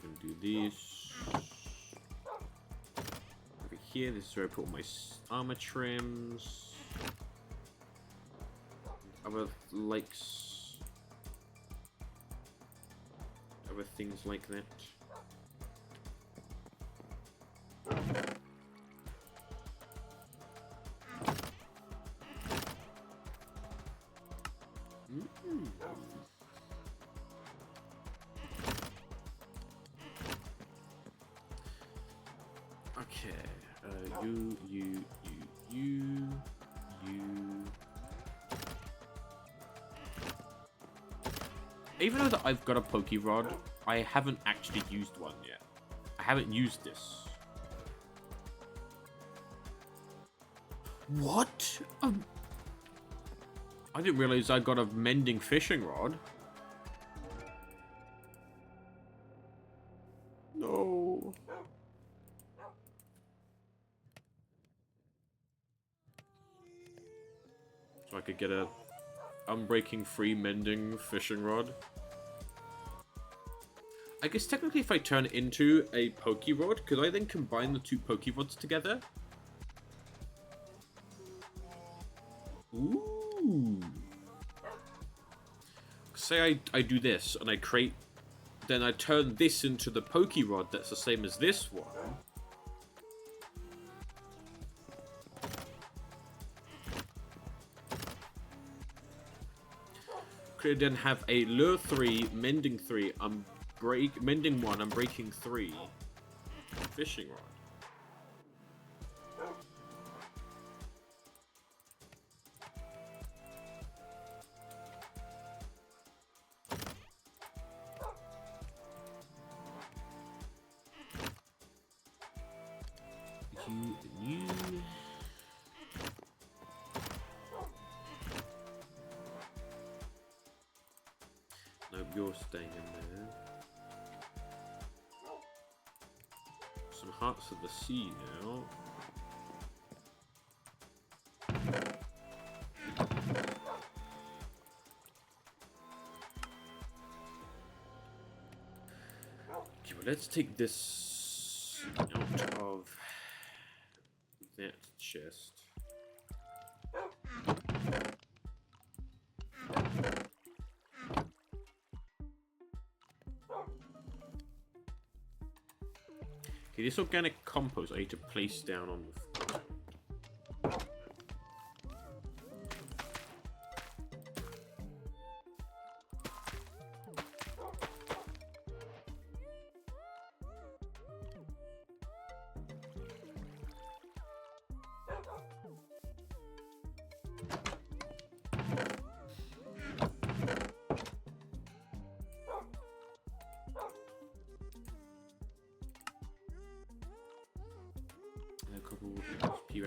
gonna do this. Here, this is where I put all my armor trims, other likes, other things like that. Okay. You. Even though that I've got a Poke Rod, I haven't actually used one yet. I haven't used this. What? I didn't realize I got a mending fishing rod. No. So I could get a unbreaking free mending fishing rod. I guess technically if I turn it into a Pokerod, could I then combine the two Pokerods together? Ooh. Say I do this and I create, then I turn this into the Pokerod that's the same as this one. Could then have a lure 3, mending 3, mending 1, unbreaking 3, fishing rod. You. No, you're staying in there. Some Hearts of the Sea now. Okay, well, let's take this out of that chest. Okay, this organic compost I need to place down on the floor.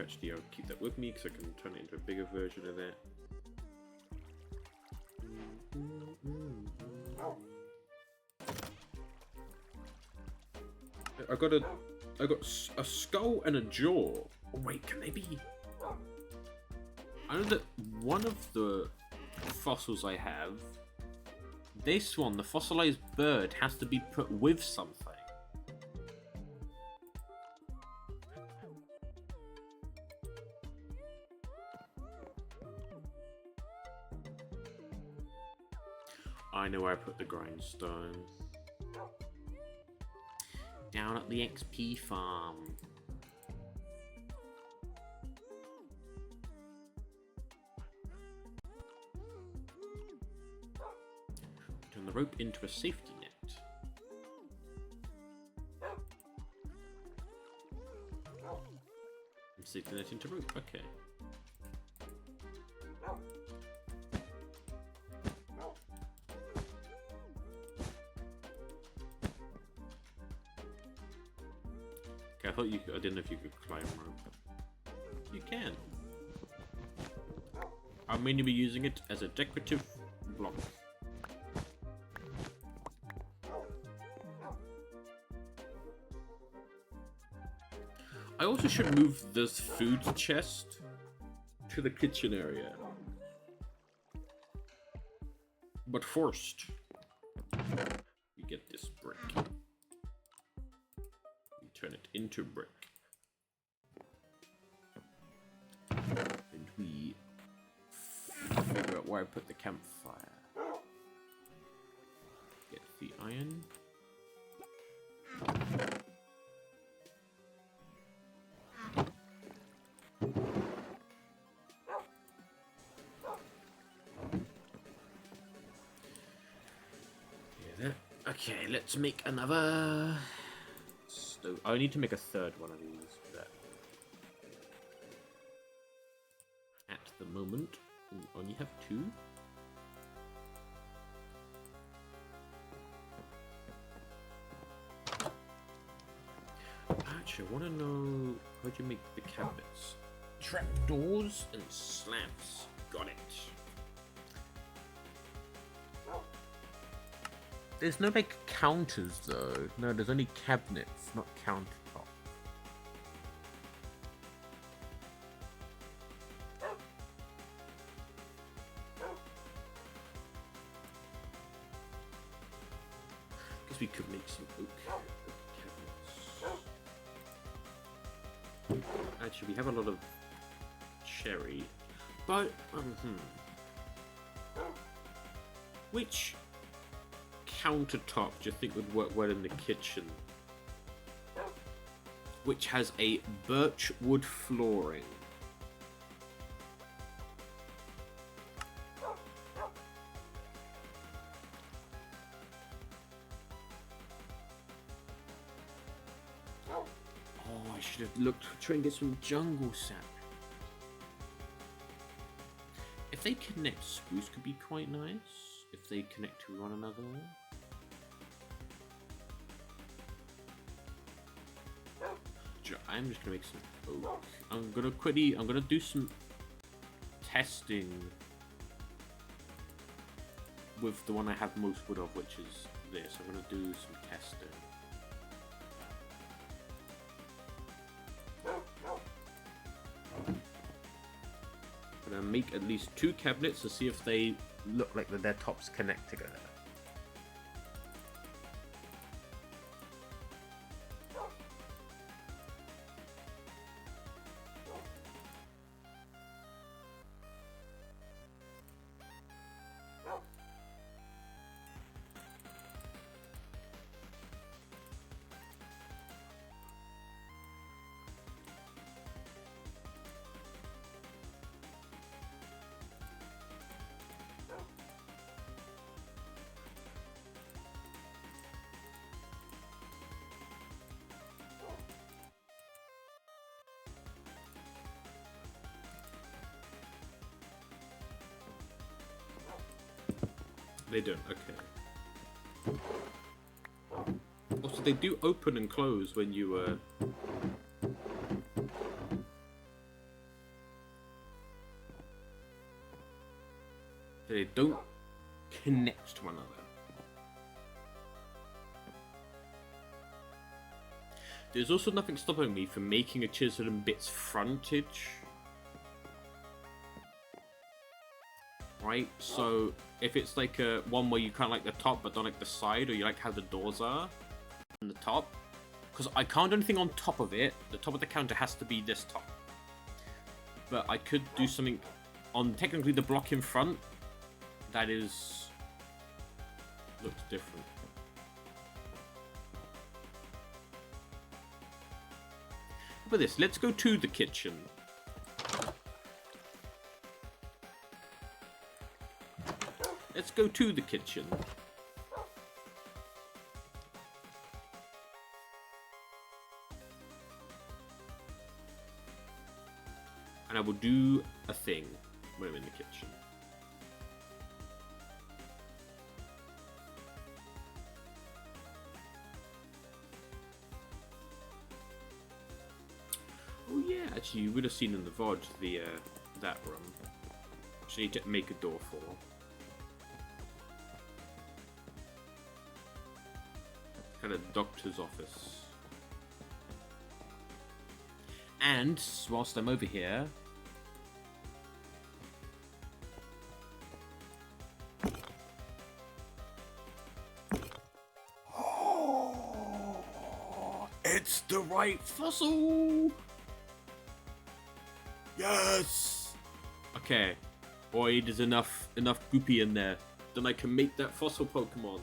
Actually, I'll keep that with me because I can turn it into a bigger version of that. I got a skull and a jaw. Oh wait, can they be? I know that one of the fossils I have, this one, the fossilized bird, has to be put with something. I know where I put the grindstone. Down at the XP farm. Turn the rope into a safety net. And safety net into rope, okay. I thought you could, I didn't know if you could climb rope. You can. I'll mainly be using it as a decorative block. I also should move this food chest to the kitchen area. But first, we get this brick. Turn it into brick. And we figure out where I put the campfire. Get the iron. Okay, let's make another. I need to make a third one of these for that. At the moment, we only have 2. Actually, I want to know how do you make the cabinets? Trapdoors and slabs. Got it. There's no like counters though. No, there's only cabinets, not countertops. guess we could make some oak cabinets. Actually, we have a lot of cherry, but which countertop do you think would work well in the kitchen? Which has a birch wood flooring. Oh, I should have looked, try and get some jungle sap. If they connect, spruce could be quite nice. If they connect to one another. I'm just gonna make some oak. I'm gonna do some testing with the one I have most wood of, which is this. I'm gonna do some testing. I'm gonna make at least 2 cabinets to see if they look like their tops connect together. They don't, okay. Also, they do open and close when you, They don't connect to one another. There's also nothing stopping me from making a chisel and bits frontage. Right, so if it's like a one where you kind of like the top but don't like the side, or you like how the doors are on the top, because I can't do anything on top of it. The top of the counter has to be this top, but I could do something on technically the block in front that is looks different. How about this? Let's go to the kitchen. Let's go to the kitchen. And I will do a thing when I'm in the kitchen. Oh yeah, actually you would have seen in the VOD the that room. Which I need to make a door for. Kind of doctor's office. And whilst I'm over here, it's the right fossil. Yes. Okay. Boy, there's enough goopy in there. Then I can make that fossil Pokemon.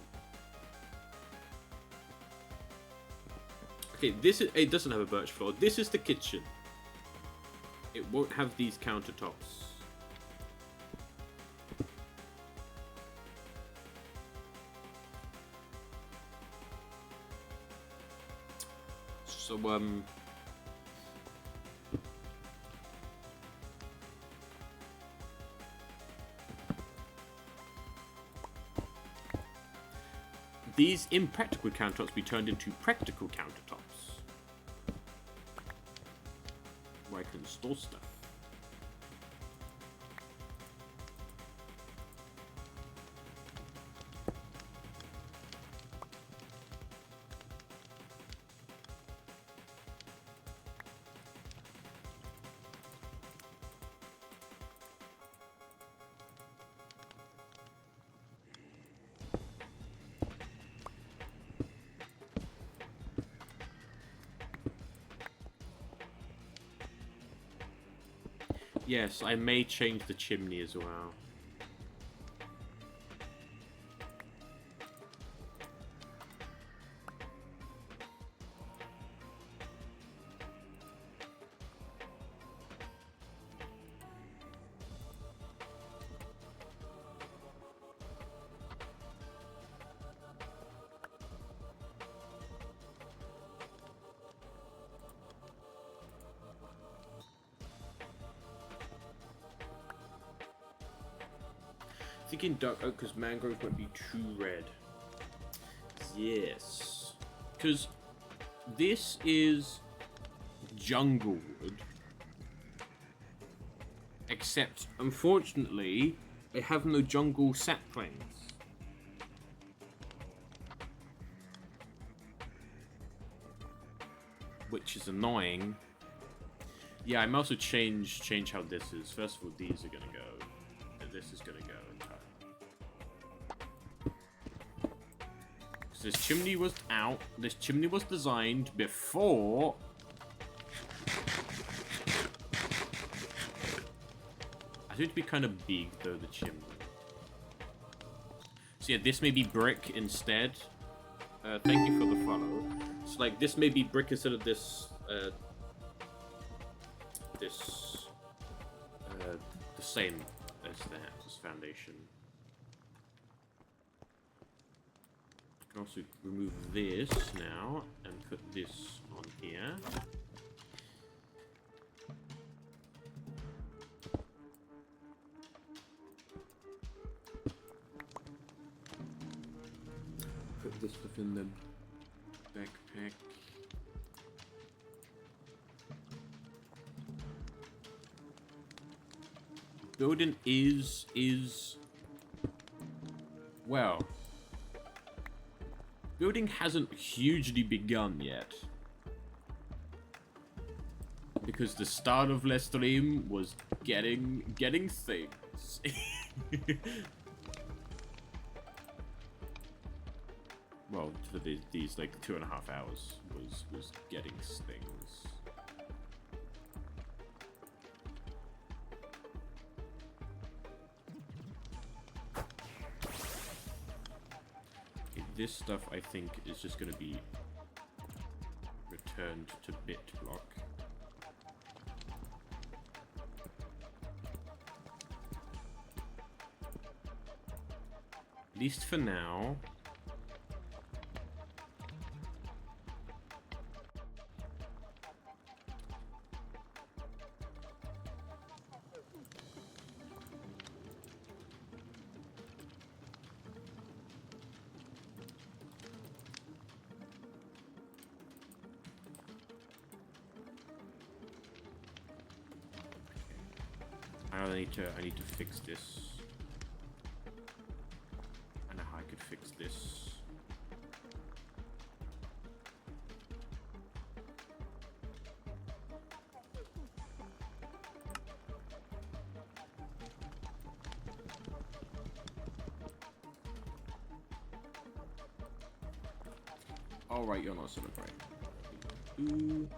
Okay, this is, it doesn't have a birch floor. This is the kitchen. It won't have these countertops. So, these impractical countertops be turned into practical countertops. Where I can store stuff. Yes, I may change the chimney as well. Thinking dark oak because mangrove might be too red. Yes. Because this is jungle wood. Except, unfortunately, I have no jungle saplings. Which is annoying. Yeah, I might also change how this is. First of all, these are gonna go. This is gonna go. This chimney was out. This chimney was designed before. I think it'd be kind of big though, the chimney. So yeah, this may be brick instead. Thank you for the follow. So like, this may be brick instead of this. The same as that. This foundation. I can also remove this now and put this on here. Put this stuff in the backpack. Building is well. Building hasn't hugely begun yet. Because the start of Let's Stream was getting things. Well, for these like 2.5 hours was getting things. This stuff, I think, is just going to be returned to BitBlock. At least for now. I need to fix this. I know how I could fix this. All right, you're not celebrating. Ooh.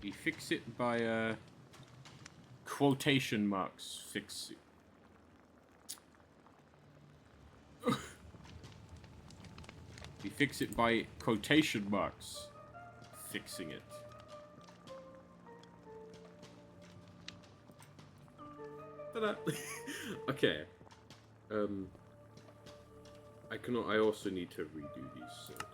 We fix it by quotation marks. Fix it. We fix it by quotation marks. Fixing it. Ta-da! Okay. I also need to redo these silks.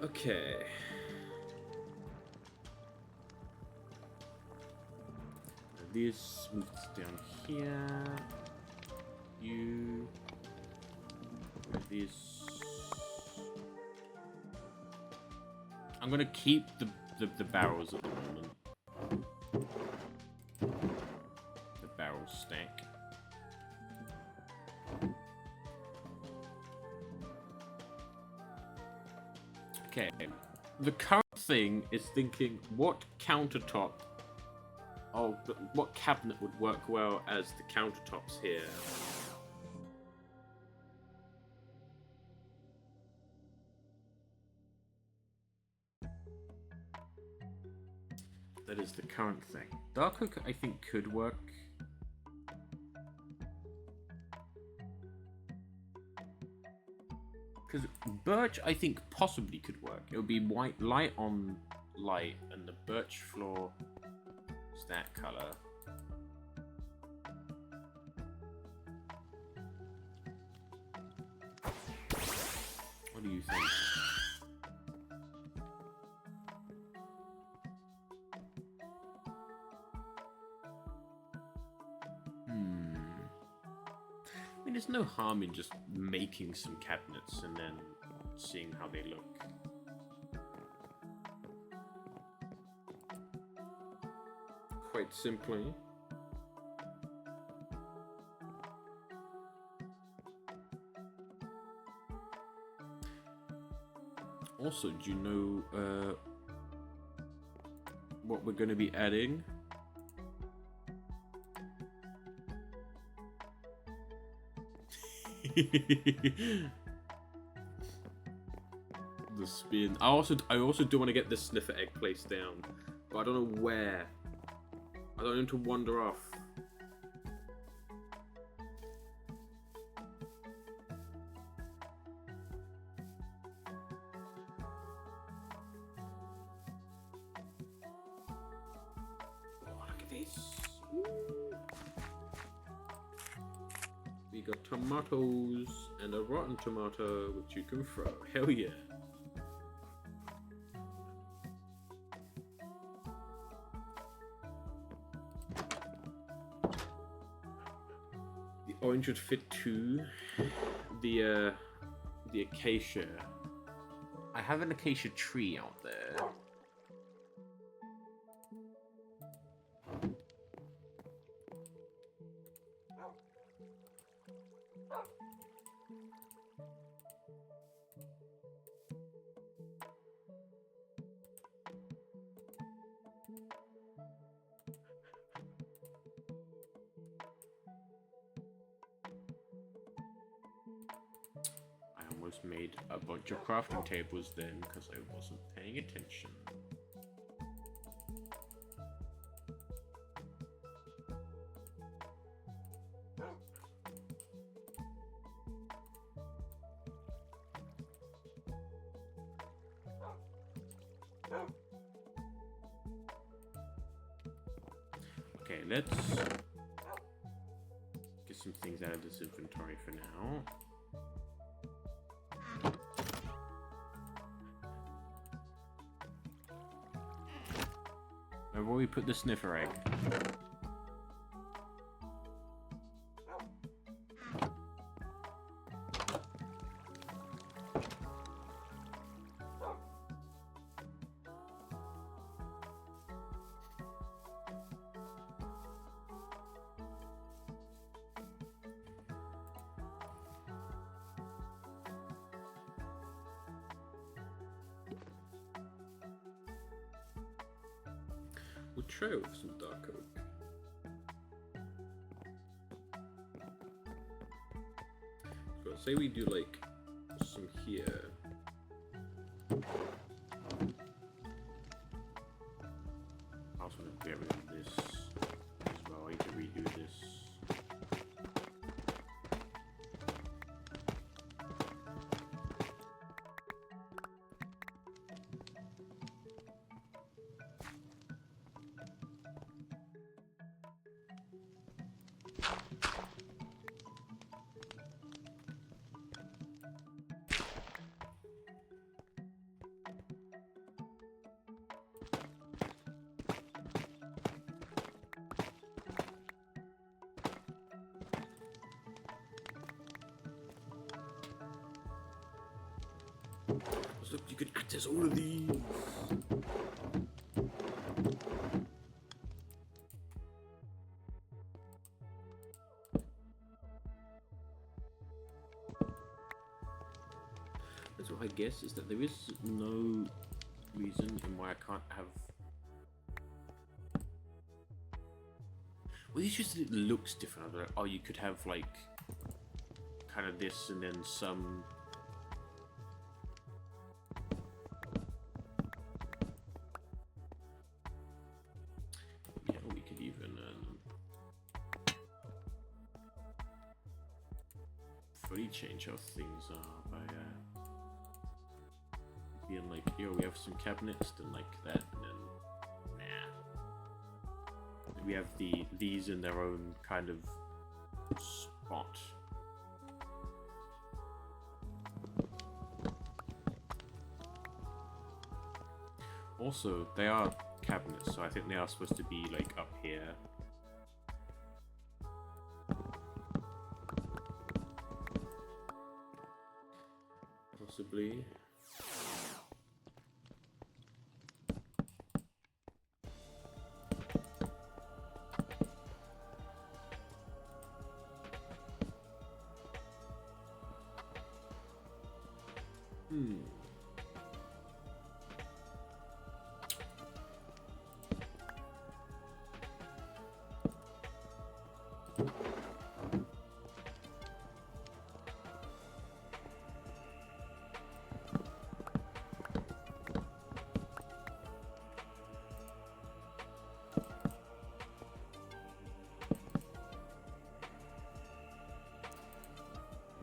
Okay. This moves down here. You. This. I'm gonna keep the barrels at the moment. The barrel stack. Okay. The current thing is thinking what countertop. Oh, what cabinet would work well as the countertops here? That is the current thing. Dark oak, I think, could work. Because birch, I think, possibly could work. It would be white, light on light, and the birch floor is that color. What do you think? I mean, there's no harm in just making some cabinets and then seeing how they look. Quite simply. Also, do you know what we're going to be adding? The spin. I also do want to get this sniffer egg placed down, but I don't know where. I don't need to wander off. Oh, look at this. Ooh. We got tomatoes and a rotten tomato which you can throw. Hell yeah. The orange would fit too. The acacia. I have an acacia tree out there. Made a bunch of crafting tables then because I wasn't paying attention. Okay, let's get some things out of this inventory for now. Where we put the sniffer egg? We'll try with some dark oak. So say we do like some here. I also want to get rid of this as well. I need to redo this. Look, you can access all of these. Let's So I guess is that there is no reason in why I can't have. Well, it's just that it looks different. Like, oh, you could have like kind of this and then some. Yeah, we could even fully change how things are by being like, yo, we have some cabinets and like that, and then nah. We have these in their own kind of spot. Also, they are cabinets, so I think they are supposed to be like up here. Possibly.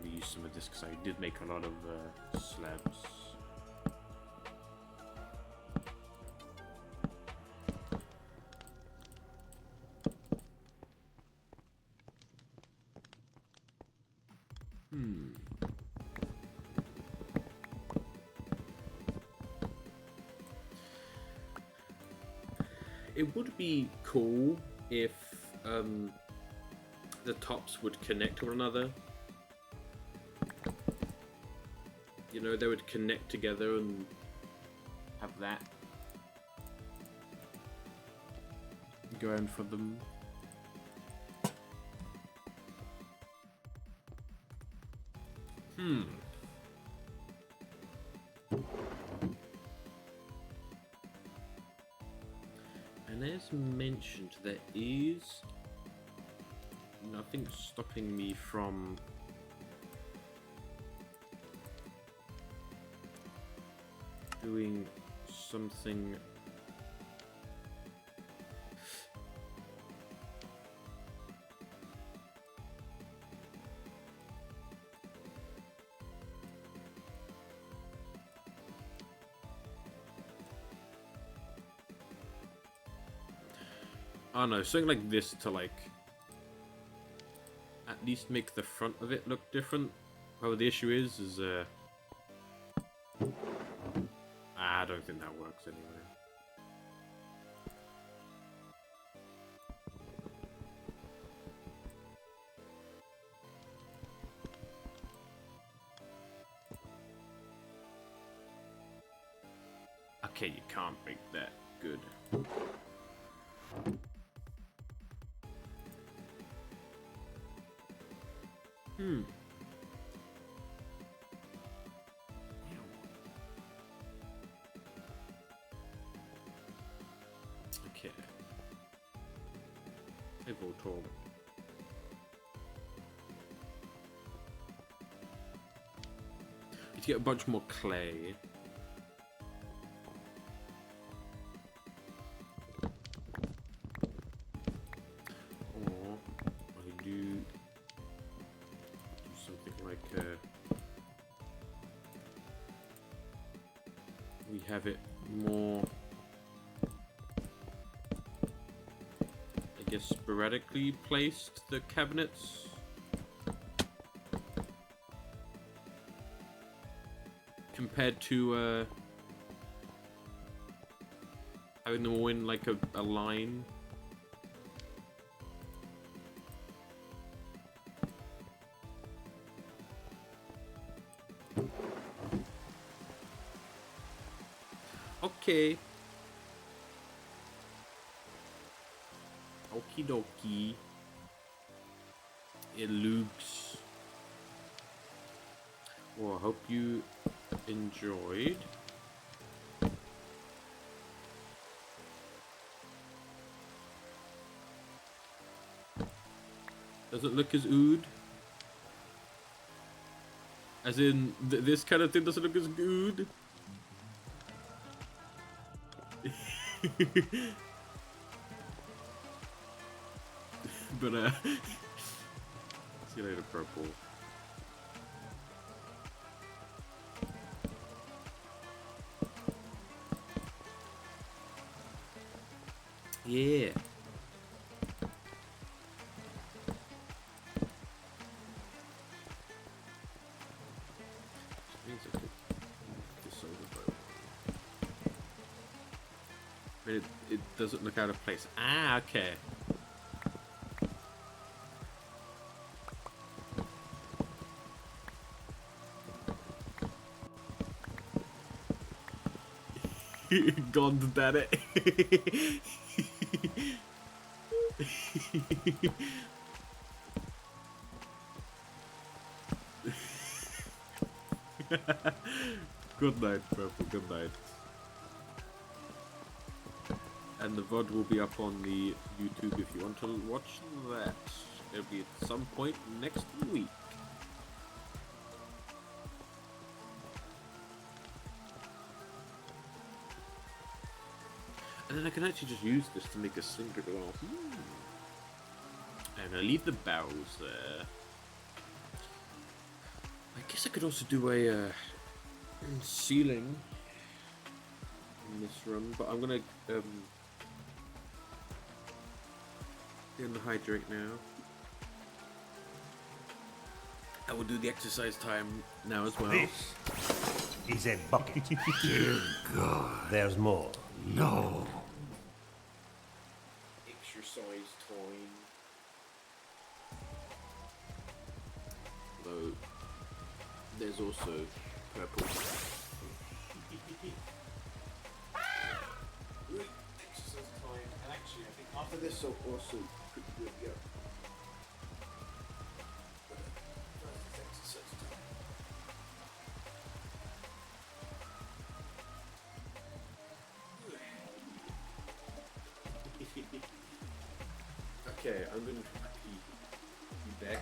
Use some of this because I did make a lot of slabs. It would be cool if the tops would connect to one another. You know, they would connect together and have that going for them. And as mentioned, there is nothing stopping me from doing something. I don't know, something like this to like at least make the front of it look different. However, the issue is I don't think that works anyway. Okay, you can't make that good. Okay. Table tall. You get a bunch more clay. Or I do something like we have it more, I guess, sporadically placed, the cabinets. Compared to having them all in like a line. Okay. Okie dokie. It looks. Well, I hope you enjoyed. Does it look as ood? As in, this kind of thing doesn't look as good? But, see you later, purple. Yeah. But it doesn't look out of place. Ah, okay. God damn it. Good night, Purple. Good night. And the VOD will be up on the YouTube if you want to watch that. It'll be at some point next week. And then I can actually just use this to make a slinger as well. And I leave the barrels there. I guess I could also do a ceiling in this room, but I'm gonna hydrate now. I will do the exercise time now as well. This is a bucket. Dear God. There's more. No. Exercise time. Though there's also purple. Exercise time, and actually I think after this I'll also pretty good, yeah. Exercise time. Okay, I'm going to be back.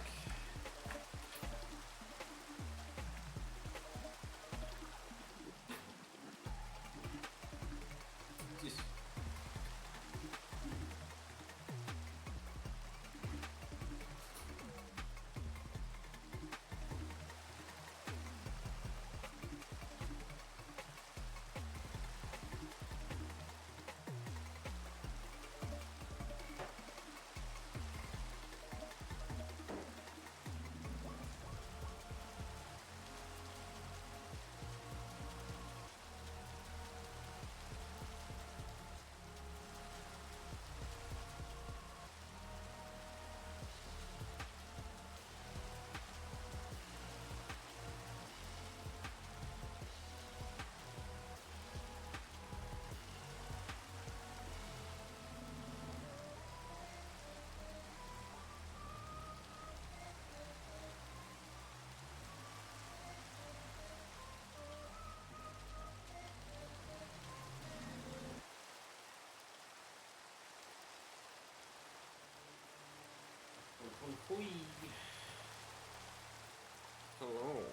Hello.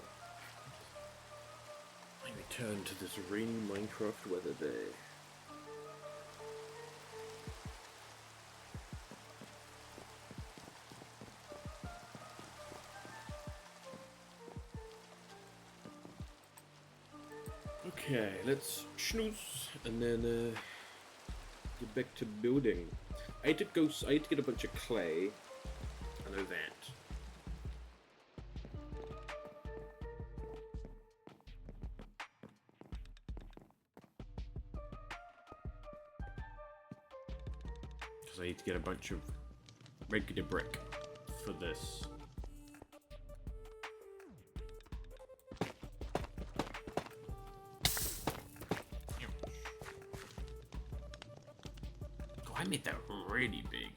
I return to this rainy Minecraft weather day. Okay, let's snooze and then get back to building. I had to get a bunch of clay. I know that. Because I need to get a bunch of regular brick for this. Oh, I made that really big.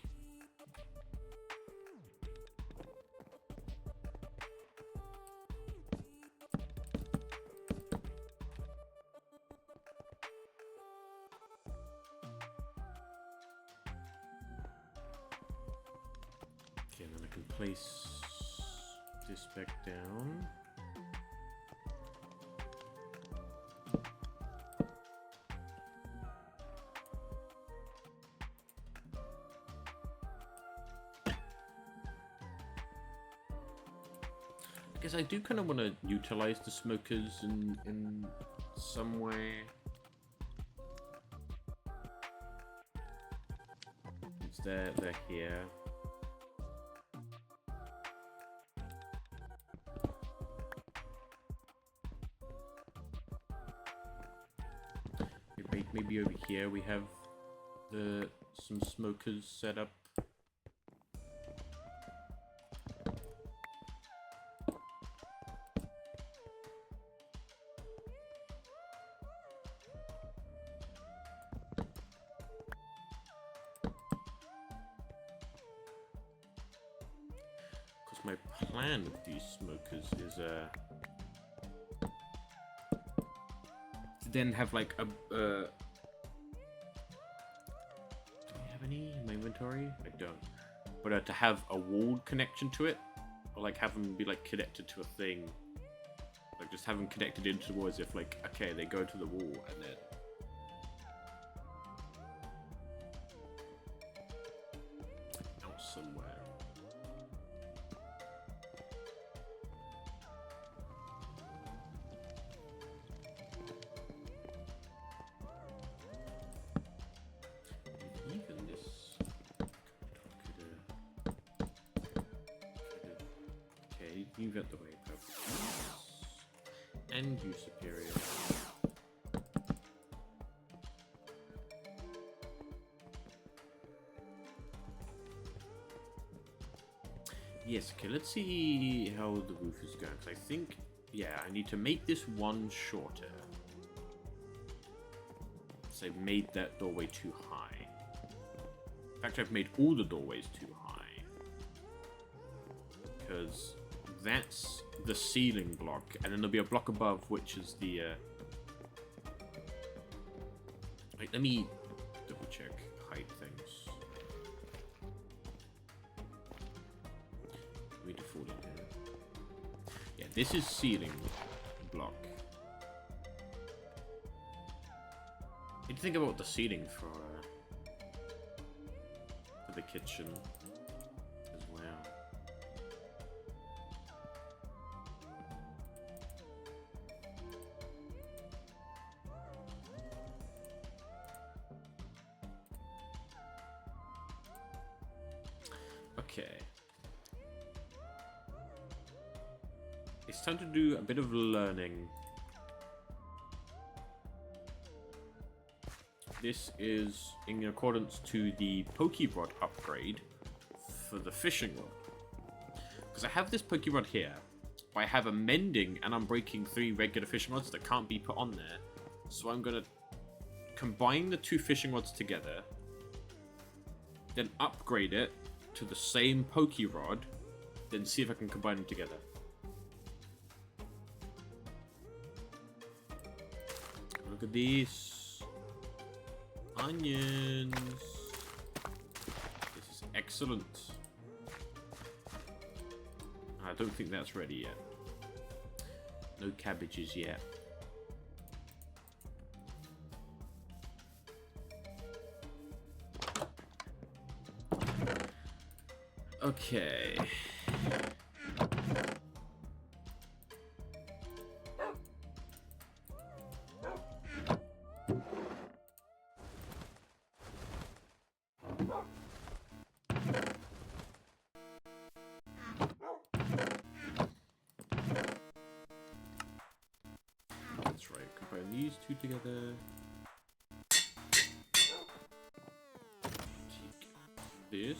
I can place this back down. I guess I do kind of want to utilize the smokers in some way. They're here. Maybe over here we have some smokers set up. My plan with these smokers is to then have like a do I have any in my inventory? I don't. But to have a walled connection to it, or like have them be like connected to a thing, like just have them connected into the wall as if like, okay, they go to the wall and then out somewhere. You've got the way perfect. And you superior. Yes, okay, let's see how the roof is going. Because I think, yeah, I need to make this one shorter. So I've made that doorway too high. In fact, I've made all the doorways too high. Because that's the ceiling block, and then there'll be a block above, which is the wait, let me double check height things. We default in here. Yeah, this is ceiling block. Need to think about the ceiling for the kitchen as well. Okay. It's time to do a bit of learning. This is in accordance to the Pokerod upgrade for the fishing rod. Because I have this Pokerod here, but I have a mending and I'm breaking 3 regular fishing rods that can't be put on there. So I'm going to combine the 2 fishing rods together, then upgrade it to the same Pokerod, then see if I can combine them together. Look at these onions. This is excellent. I don't think that's ready yet. No cabbages yet. Okay. That's right. Combine these 2 together. Take this.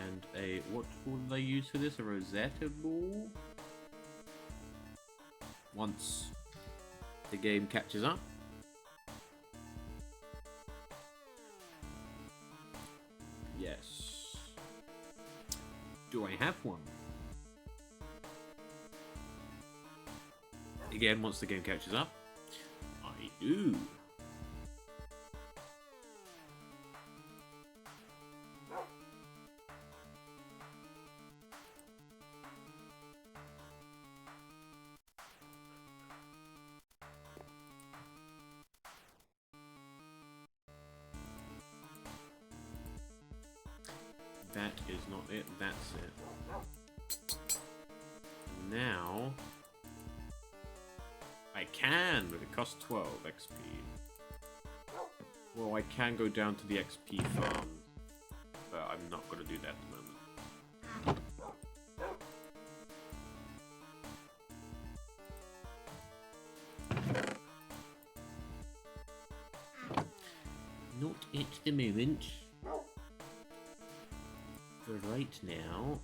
And a, what will they use for this? A Rosetta ball? Once the game catches up. Yes. Do I have one? Again, once the game catches up. I do. That is not it, that's it. Now... I can, but it costs 12 XP. Well, I can go down to the XP farm, but I'm not going to do that at the moment. Not at the moment. For right now.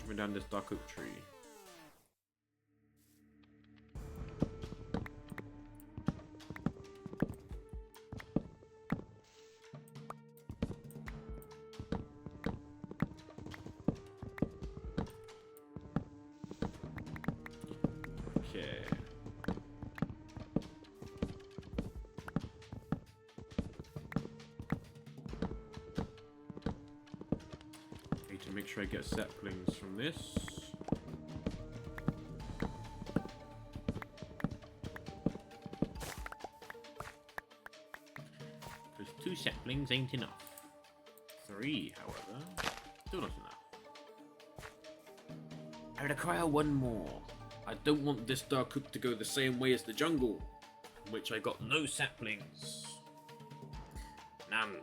Coming down this dark oak tree. Okay. Need to make sure I get saplings from this. Because 2 saplings ain't enough. 3, however, still not enough. I require 1 more. I don't want this dark oak to go the same way as the jungle, in which I got no saplings. None.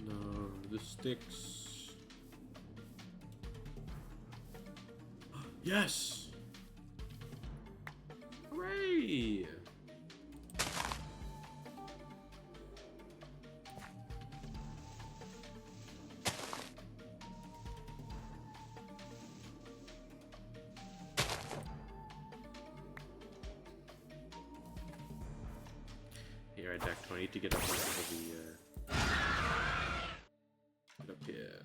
No, the sticks. Yes! Hooray! Here, I need to get up onto the get up here.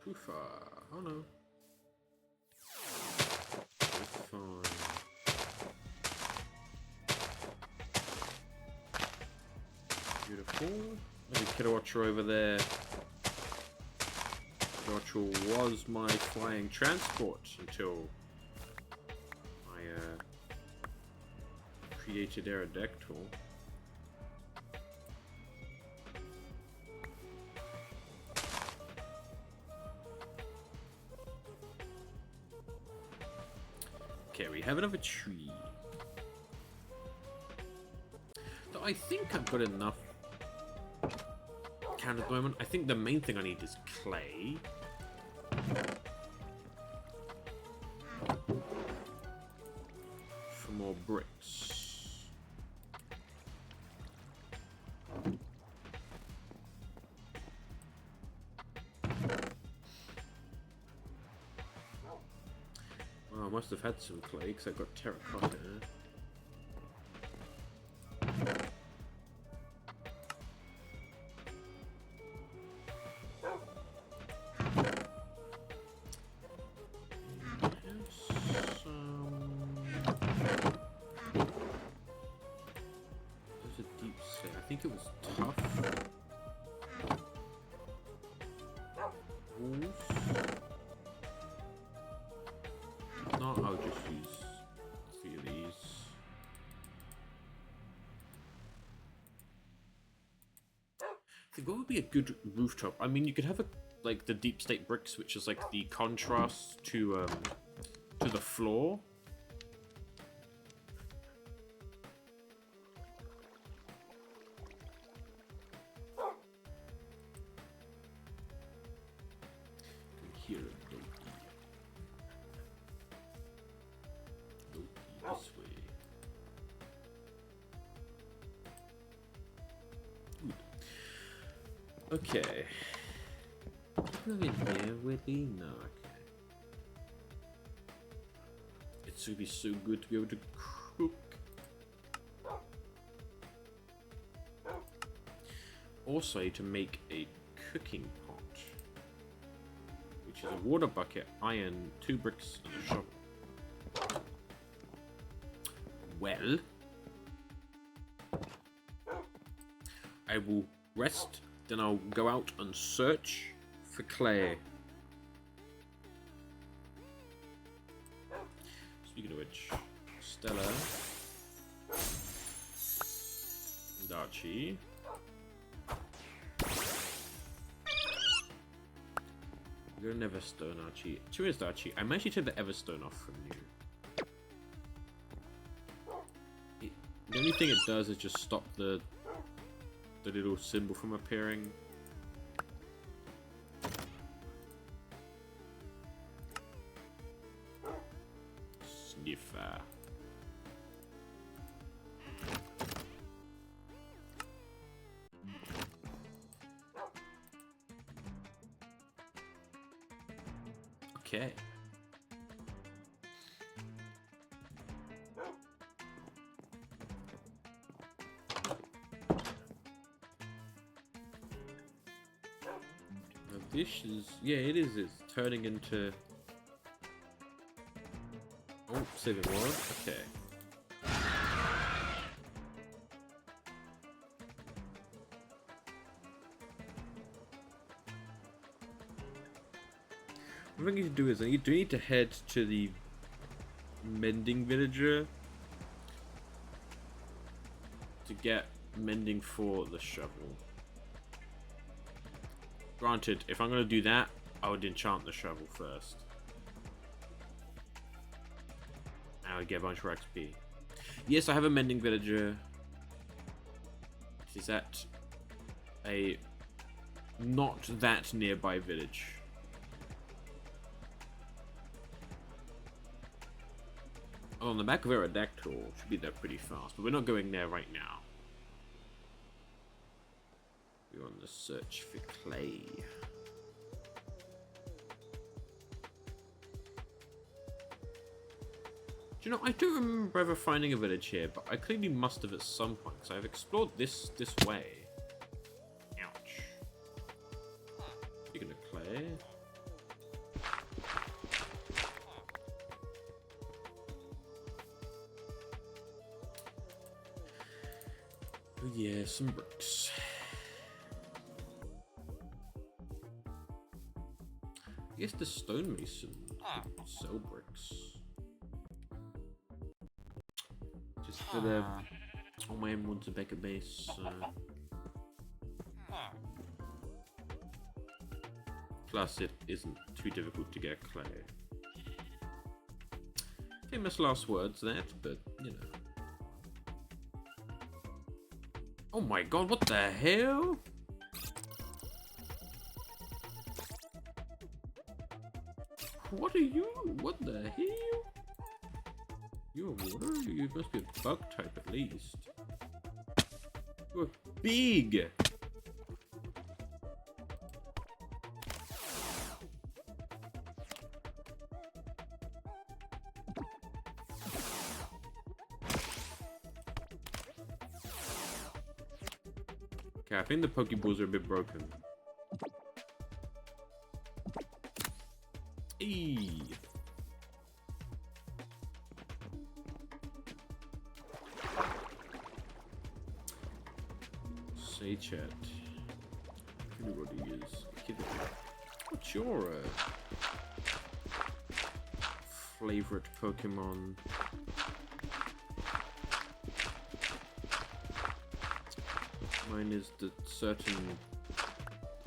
Too far. Oh no. It's fine. Beautiful. There's a Killer Watcher over there. Killer Watcher was my flying transport until I created Aerodactyl. Okay, we have another tree. So I think I've got enough can at the moment. I think the main thing I need is clay. For more bricks. Well, I must have had some clay because I got terracotta. I think it was tough. Wolves. No, I'll just use 3 of these. I think what would be a good rooftop? I mean, you could have a like the deep state bricks, which is like the contrast to the floor. Here, Loki. Loki, this way. Okay. Go in here with the no. Okay. It's gonna be so good to be able to cook. Also, to make a cooking pot, which is a water bucket, iron, 2 bricks, and a shovel. Well, I will rest, then I'll go out and search for clay. Speaking of which, Stella and Archie. You're an Everstone, Archie. To be honest, Archie, I'm actually take the Everstone off from you. The only thing it does is just stop the little symbol from appearing. Sniffer. Okay. Now this is, yeah, it is. It's turning into. Oh, saving word. Okay. What I need to do is I do need to head to the mending villager to get mending for the shovel. Granted, if I'm going to do that, I would enchant the shovel first. And I would get a bunch more XP. Yes, I have a mending villager. Is at a not that nearby village. On the back of Aerodactyl should be there pretty fast, but we're not going there right now. We're on the search for clay. Do you know, I don't remember ever finding a village here, but I clearly must have at some point, because I've explored this way. Ouch. Speaking of clay. Oh yeah, some bricks. I guess the stonemason could sell bricks. Just for the... Oh, my M wants a Becca base. Plus, it isn't too difficult to get clay. Famous last words, that, but, you know. Oh my god, what the hell? What are you? What the hell? You're water? You must be a bug type at least. You're big! Okay, I think the Pokeballs are a bit broken. Eee. Say chat. Everybody is kidding. What's your favorite Pokemon? Mine is the certain...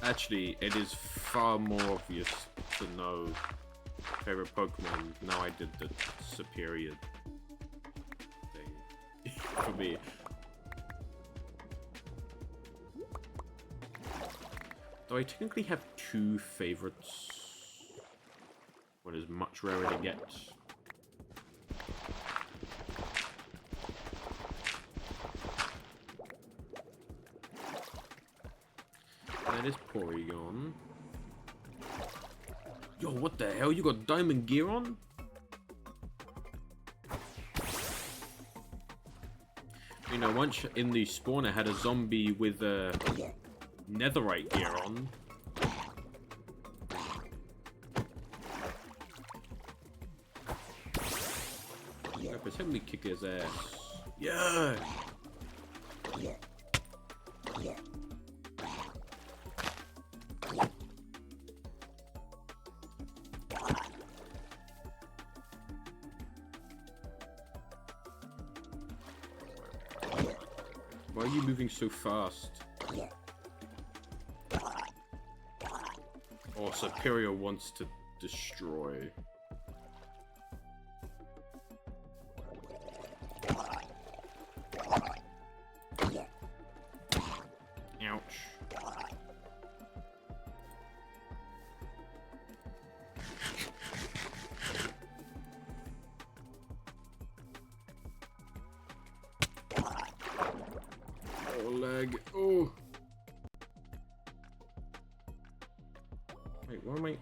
Actually, it is far more obvious to know favorite Pokemon. Now I did the superior thing for me. Though I technically have 2 favorites. One is much rarer to get. That is Porygon. Yo, what the hell? You got diamond gear on? You know, once in the spawn I had a zombie with netherite gear on. Help me kick his ass. Yeah! Why are you moving so fast? Oh, Superior wants to destroy. Ouch. Oh, lag. Oh. Wait, where am I?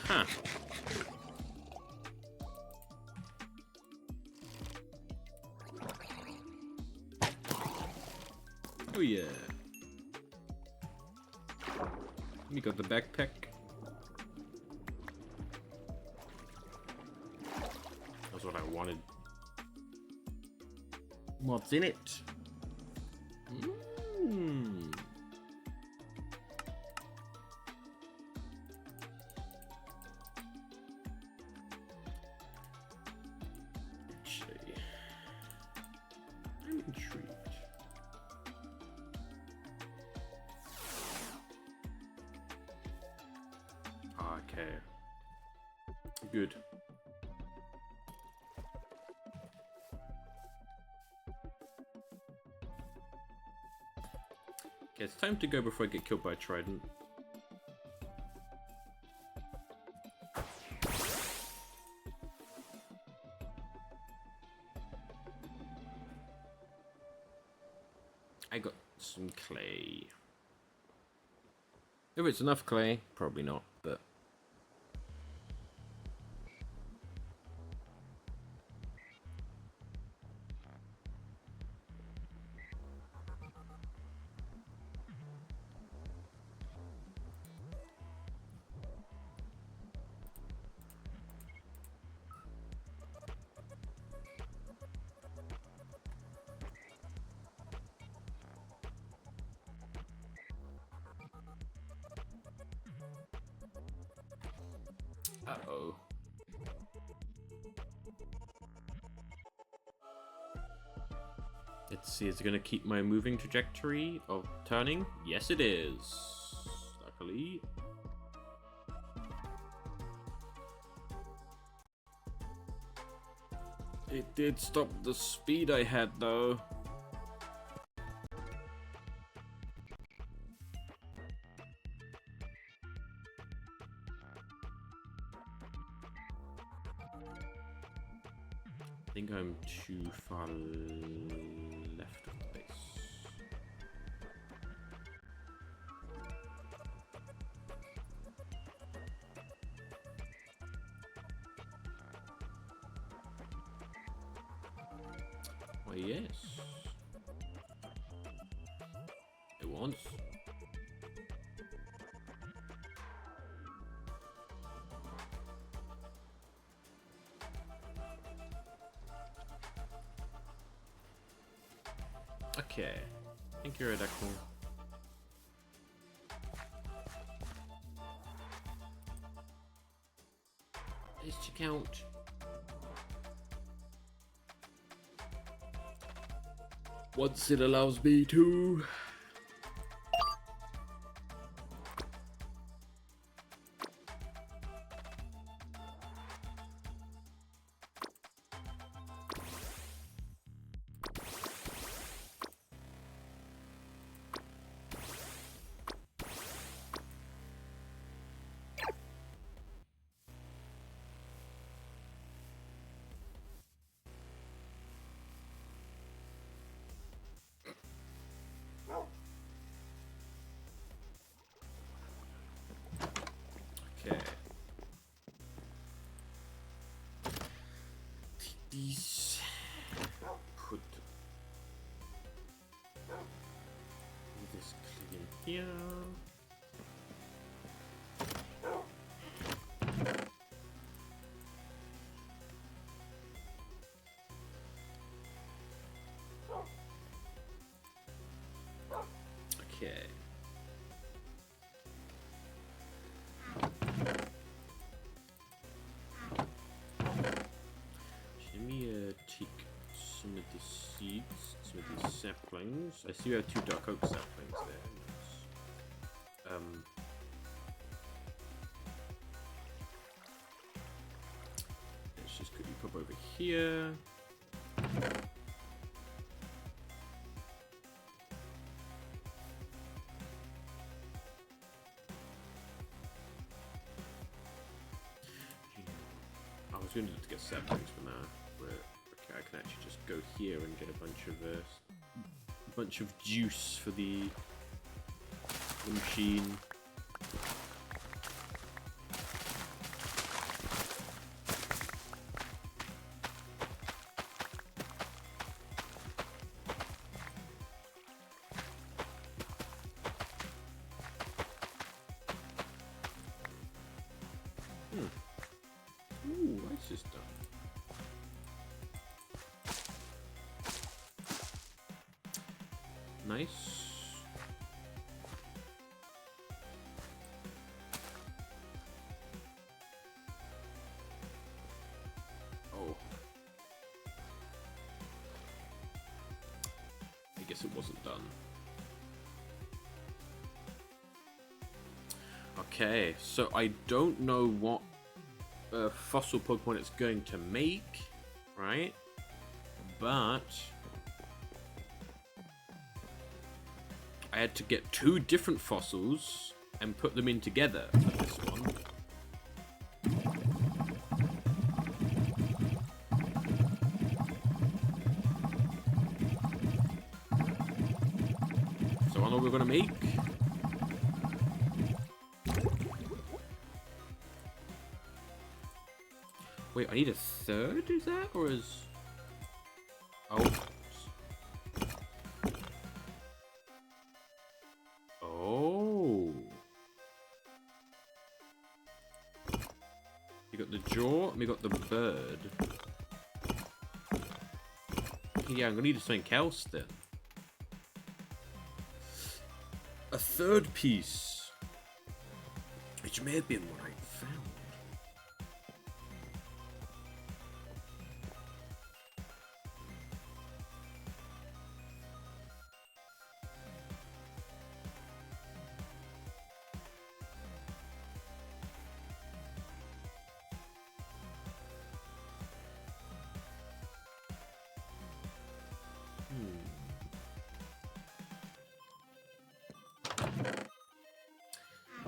Huh. Oh yeah. We got the backpack. That's what I wanted. What's in it? Mm. I'm intrigued. Okay. Good. Okay, it's time to go before I get killed by a trident. I got some clay. If it's enough clay, probably not, but... Uh-oh. Let's see, is it going to keep my moving trajectory of turning? Yes, it is. Luckily. It did stop the speed I had, though. I think I'm too far left of the base. Why, yes. It wants. Okay. Thank you, Redactyl. Let's check out. Once it allows me to. these. Put this click in here. Okay. Let me take some of the seeds, some of these saplings. I see we have 2 dark oak saplings there. Nice. Let's just quickly pop over here. I was going to get saplings for now, but okay, I can actually just go here and get a bunch of juice for the machine. Ooh, ice is done. Nice. Oh. I guess it wasn't done. Okay, so I don't know what fossil Pokemon it's going to make, right? But I had to get 2 different fossils and put them in together for this one. So I know what we're gonna make. Wait, I need a 3rd, is that? Or is... Oh. Oh. You got the jaw, and we got the bird. Yeah, I'm gonna need something else then. A 3rd piece. Which may have been what I found.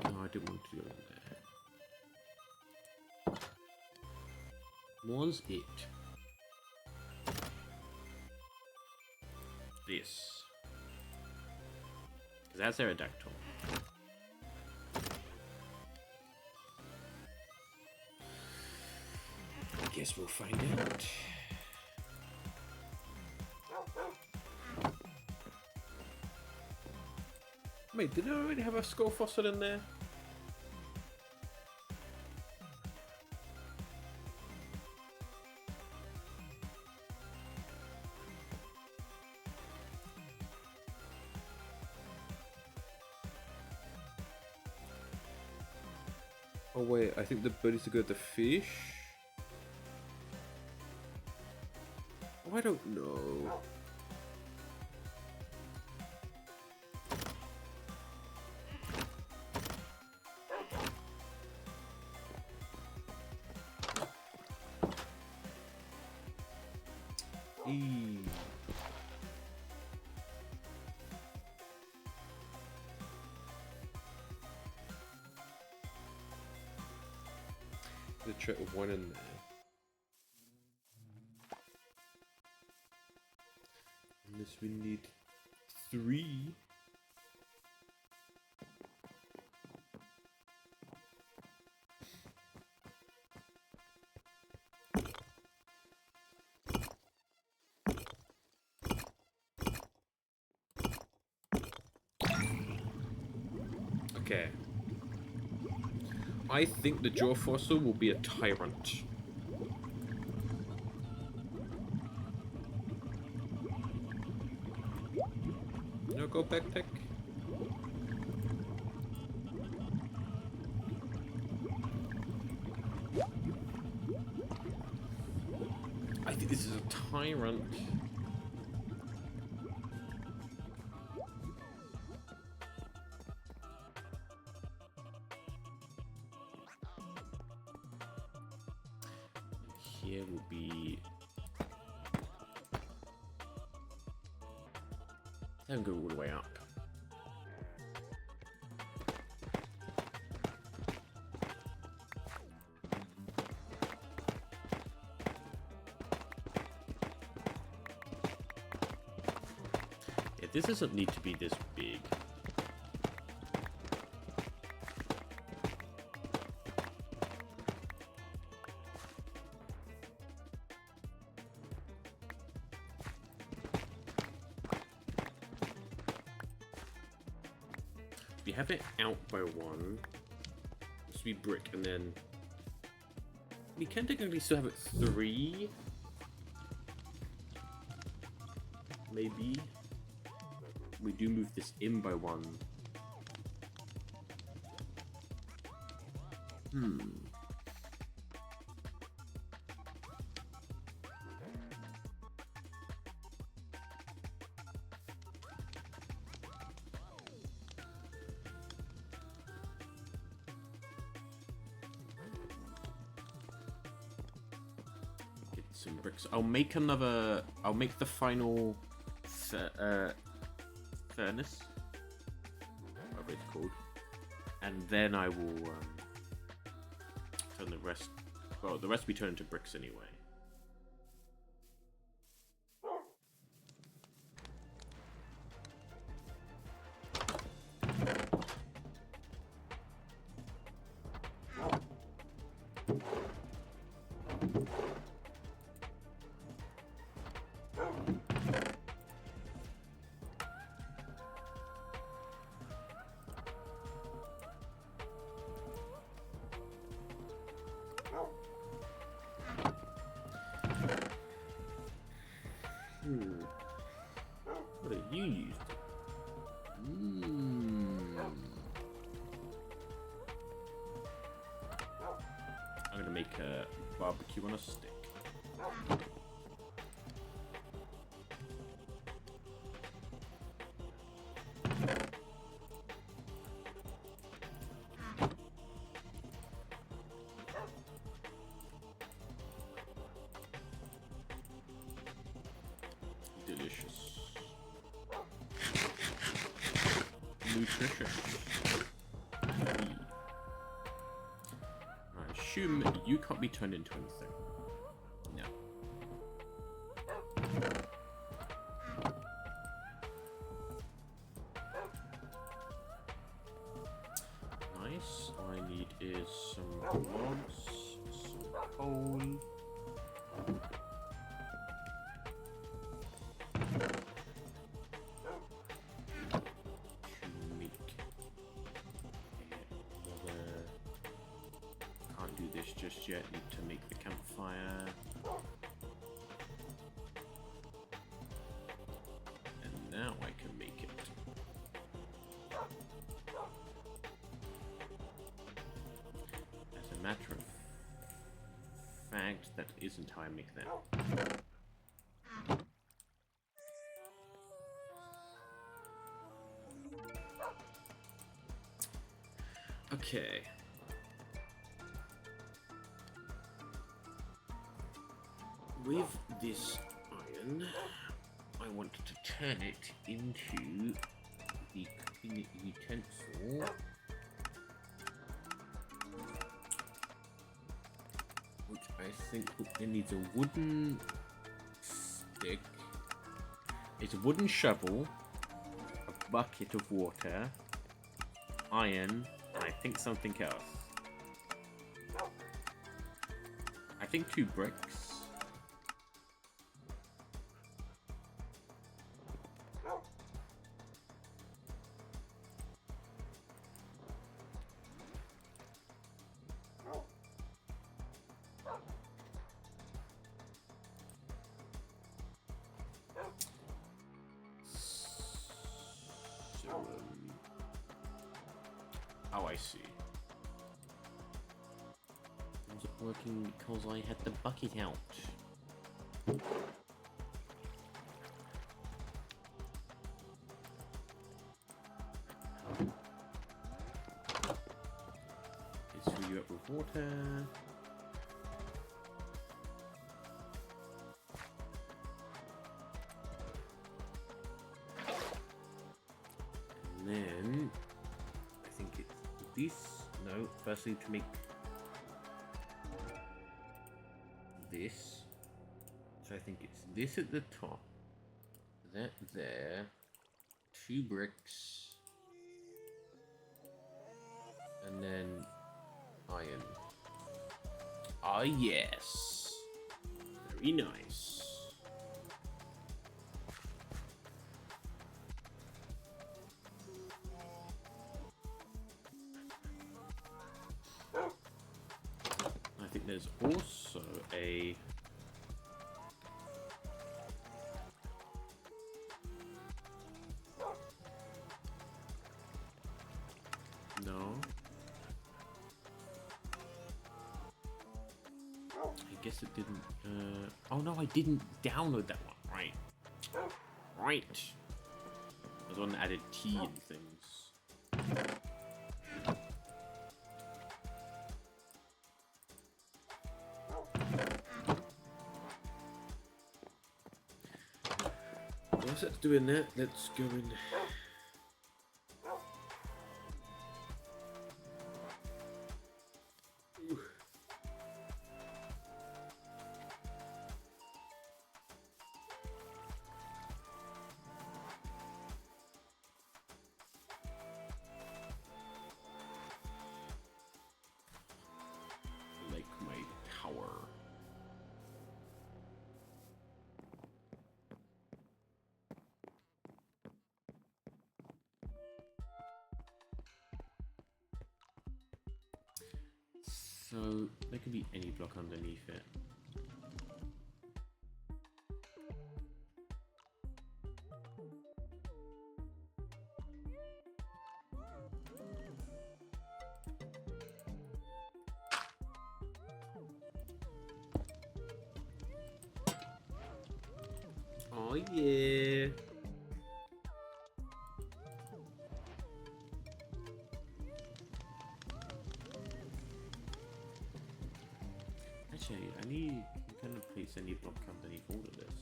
No, I didn't want to go in there. Was it this? Because that's Aerodactyl. I guess we'll find out. Wait, did I already have a skull fossil in there? Oh wait, I think the birdies are good at the fish. Oh, I don't know. The trick of 1 in there. Unless we need 3. Okay. I think the jaw fossil will be a tyrant. No go backpack. I think this is a tyrant. Here will be. Don't go all the way up. Yeah, this doesn't need to be this big. We have it out by one. This will be brick, and then we can technically still have it 3. Maybe we do move this in by 1. Some bricks. I'll make another. I'll make the final furnace, whatever it's called, and then I will turn the rest. Well, the rest we turn into bricks anyway. What are you used? I'm gonna make a barbecue on a stick. Delicious. Nutritious. I assume you can't be turned into anything. No. Nice. All I need is some logs, some coal. Just yet, need to make the campfire. And now I can make it. As a matter of fact, that isn't how I make that. Okay. With this iron, I want to turn it into the cooking utensil. Which I think it needs a wooden stick. It's a wooden shovel, a bucket of water, iron, and I think something else. I think 2 bricks. see. Was it working because I had the bucket out? Let's fill you up with water. And then I think it's this. No, firstly to make this. So I think it's this at the top, that there, 2 bricks, and then iron. Ah, yes. Very nice. I think there's also a no. I guess it didn't. Oh no, I didn't download that one. Right. Right. I was on added tea and things. Whilst that's doing that, let's go in. Like my tower. So there could be any block underneath it. Oh yeah. Actually, I need to kind of place any block underneath all of this.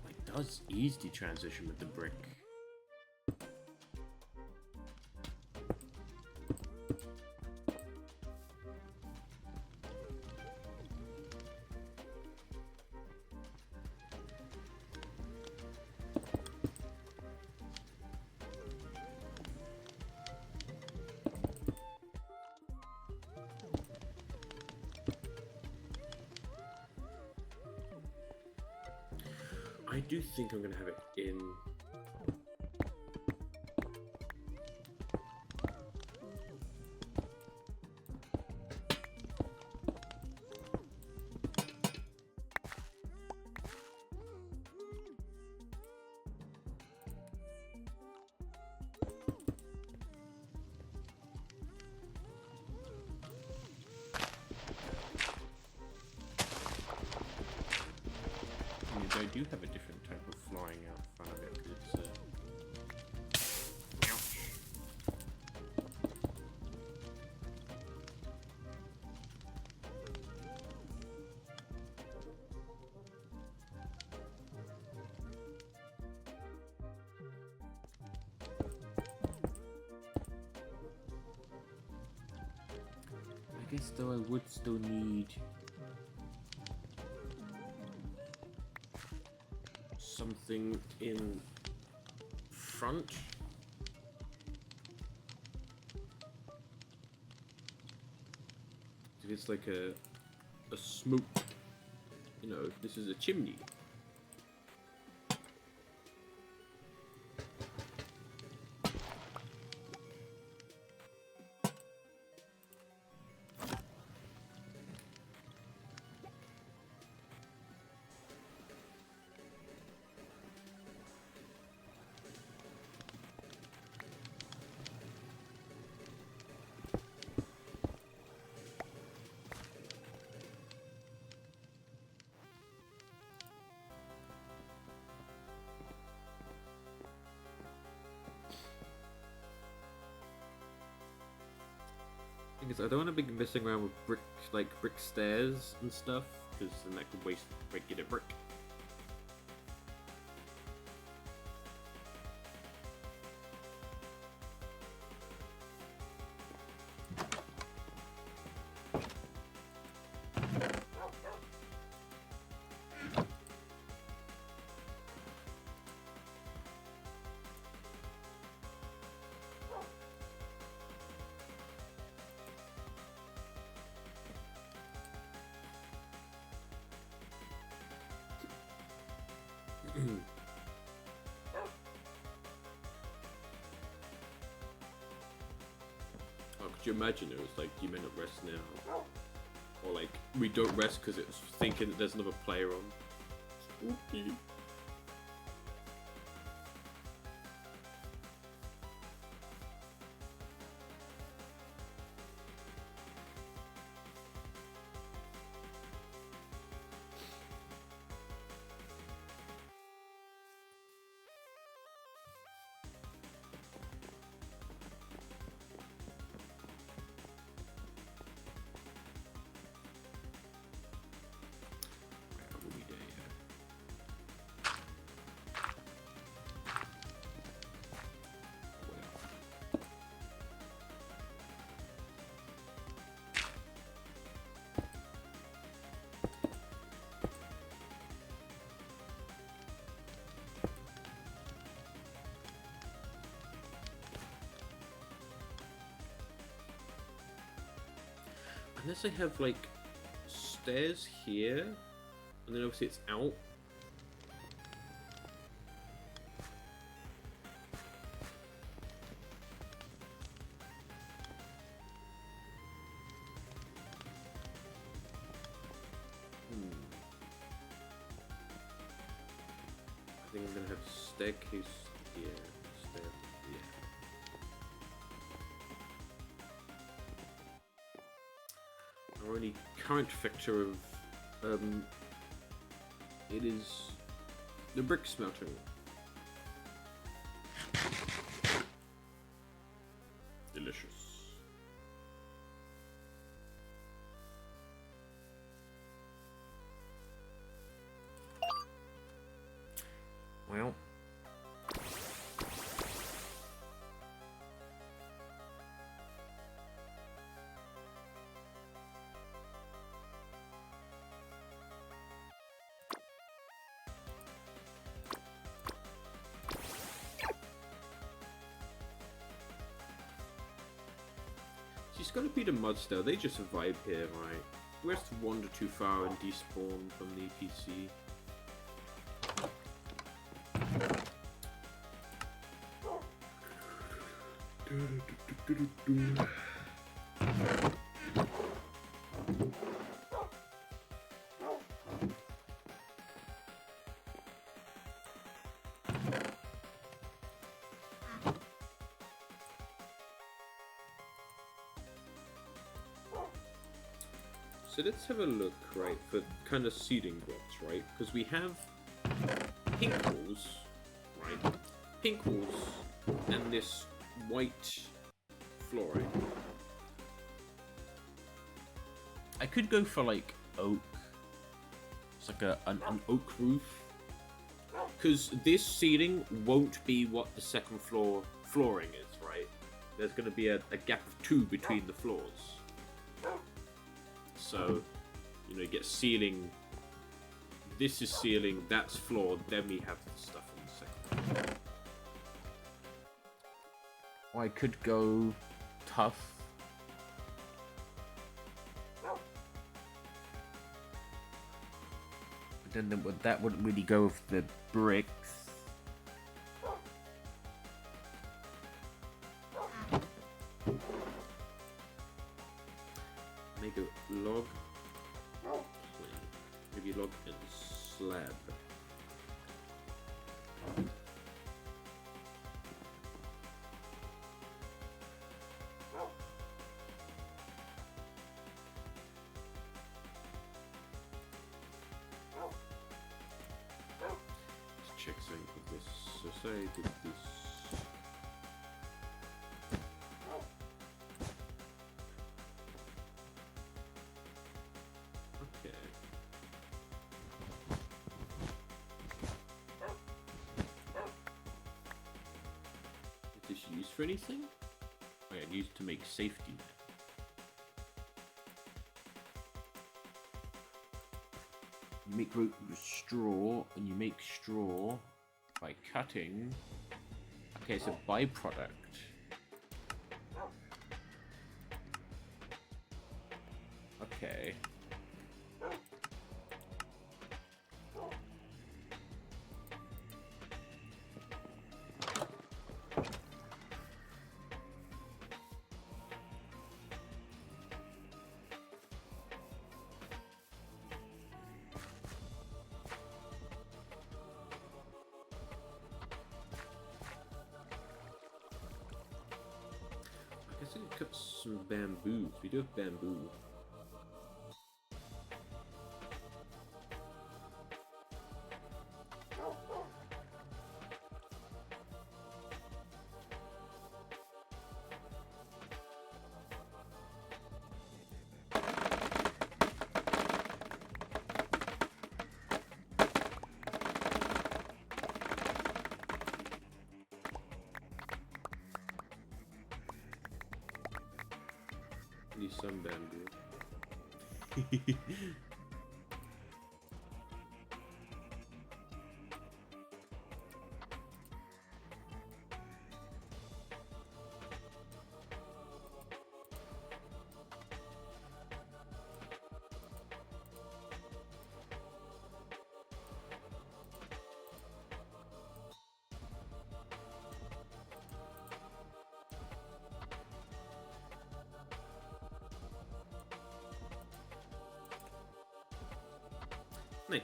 It does ease the transition with the brick. I do think I'm gonna have it in. I do have a different type of flying out front of it because it's ouch. I guess though I would still need something in front. If it's like a smoke, you know, if this is a chimney. Thing is, I don't want to be messing around with brick stairs and stuff, because then that could waste regular brick. Oh, could you imagine it was like, you may not rest now? Or like, we don't rest because it's thinking that there's another player on. Spooky. Unless I have like stairs here, and then obviously it's out. I think I'm gonna have staircase here. Stair, yeah. Our only current fixture of it is the brick smelting. Delicious. Well. She's gotta be the Mudstail, they just survive here, right? We have to wander too far and despawn from the PC. So let's have a look, right, for kind of seeding blocks, right? Because we have pink walls, right? Pink walls and this white flooring. I could go for like oak. It's like an oak roof. Because this seeding won't be what the second floor flooring is, right? There's going to be a gap of 2 between the floors. So, you know, you get ceiling. This is ceiling, that's floor, then we have the stuff on the second floor. Or I could go tough. But then that wouldn't really go with the bricks. Make a log. Maybe log and slab. Let's check something with this. So say I did this. for anything? Oh, yeah, used to make safety net. You make rope with straw, and you make straw by cutting. Okay, it's a byproduct. Okay. I guess I could cut some bamboos. We do have bamboo. Need some bamboo. Nice.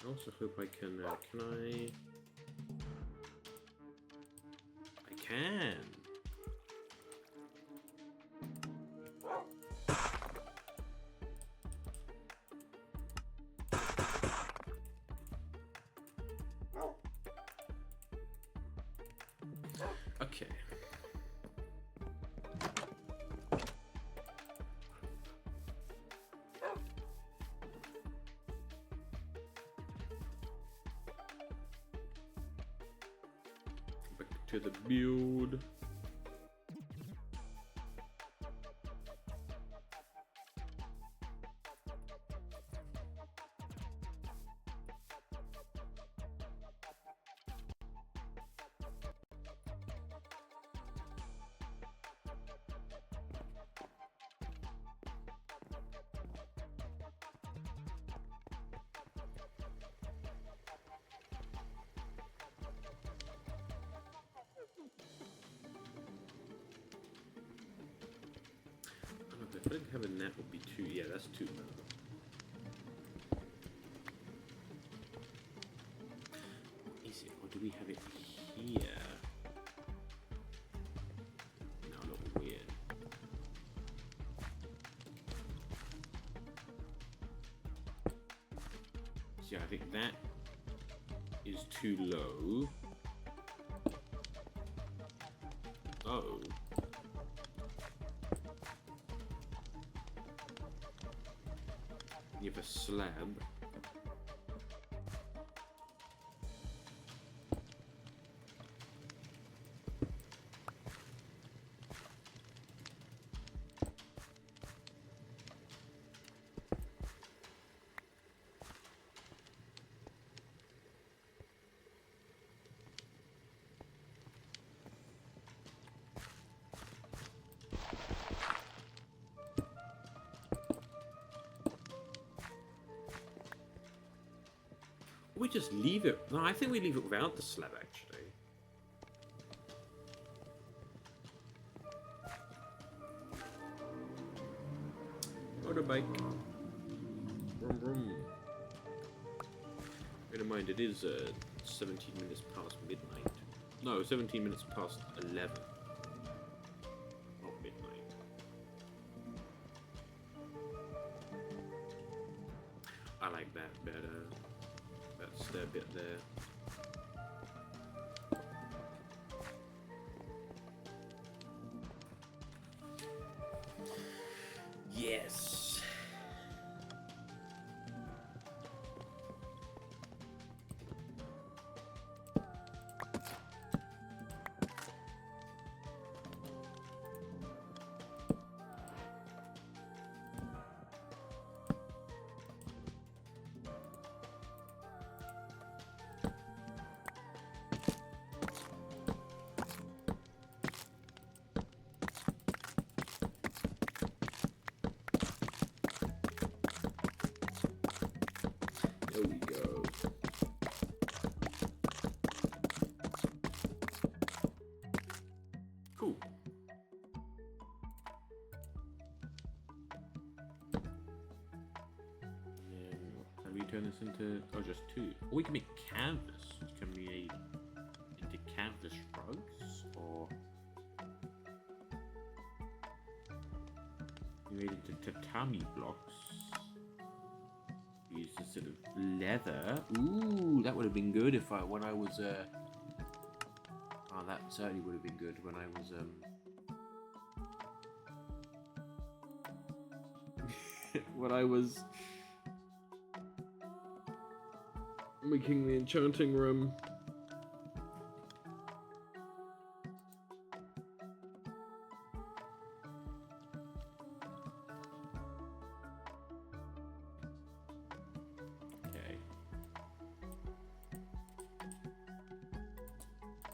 I also hope I can I? I can. Okay. Back to the build. I think having that would be too. Yeah, that's too low. Is it, or do we have it here? No, a little weird. See, I think that is too low. Oh. You have a slab. We just leave it. No, I think we leave it without the slab, actually. Motorbike. Vroom vroom. Bear in mind, it is 17 minutes past midnight. No, 17 minutes past 11. Not midnight. that better. That's their bit there. Yes. There we go. Cool. And then can we turn this into just two? Or we can make canvas. Can we make into canvas rugs or we made it into tatami blocks? Use a sort of leather. Ooh, that would have been good if when I was oh, that certainly would have been good when I was when I was making the enchanting room.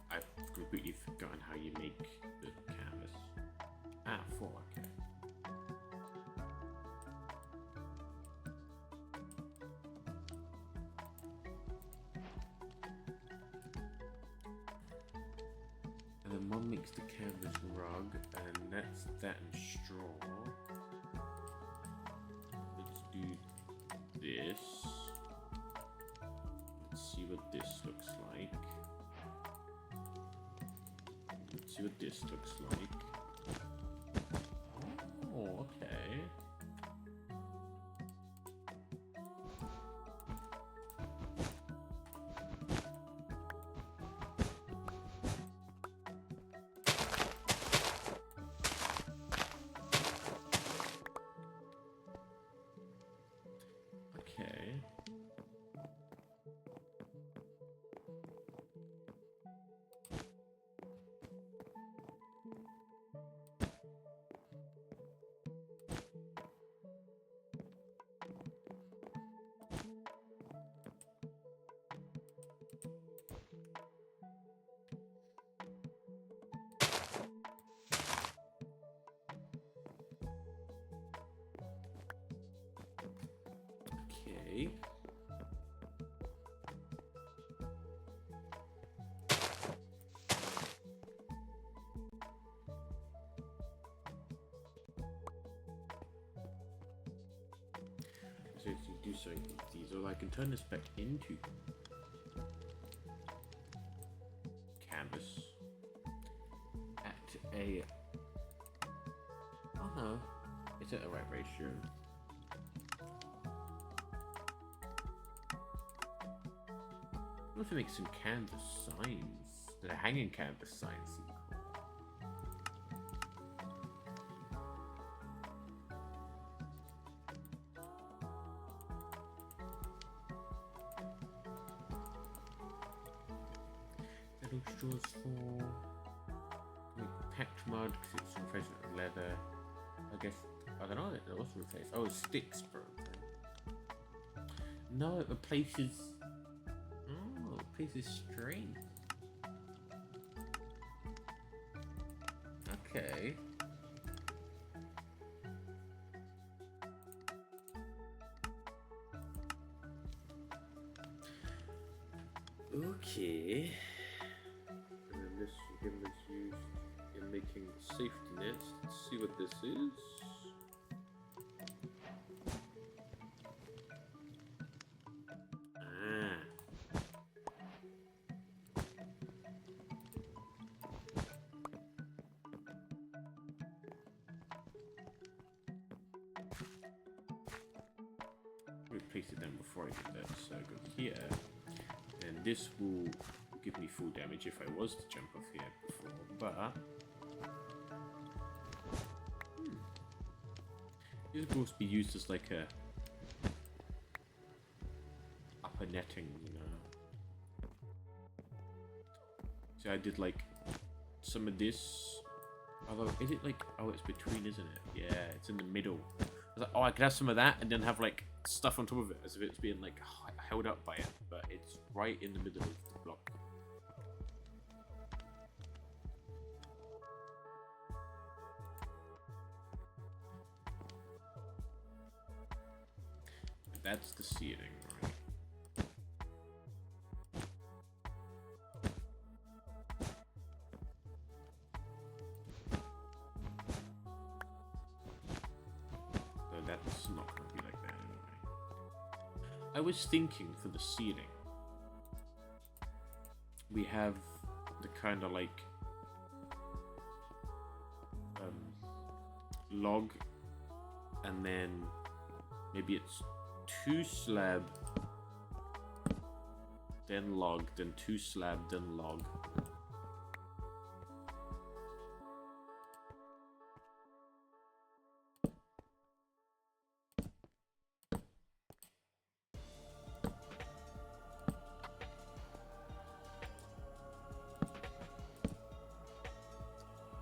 I've completely forgotten how you make the canvas. Ah, 4, okay. And then Mom makes the canvas rug, and that's that in straw. Let's do this. Let's see what this looks like. Let's see what this looks like. Oh, okay. Okay. Okay. So if you do something with these, or I can turn this back into canvas at a. Oh no, it's at the right ratio. What if I make some canvas signs? The hanging canvas signs seem cool. Little straws for packed mud because it's replaced with leather. I guess I don't know. It also replaced. Oh, sticks, bro. No, it replaces. Oh, it replaces string. Okay. Okay. And then this again was used in making safety nets. Let's see what this is. Ah. place it down before I did that. So I go here, and this will give me full damage if I was to jump off here before, but this will also be used as like a upper netting, you know. So I did like some of this. Although, is it like, oh, it's between, isn't it? Yeah, it's in the middle. I was like, oh, I could have some of that and then have like stuff on top of it as if it's being like held up by it, but it's right in the middle of the block. That's the ceiling, right? So that's not going to be like that anyway. I was thinking for the ceiling, we have the kind of like log, and then maybe it's 2 slab, then log, then 2 slab, then log.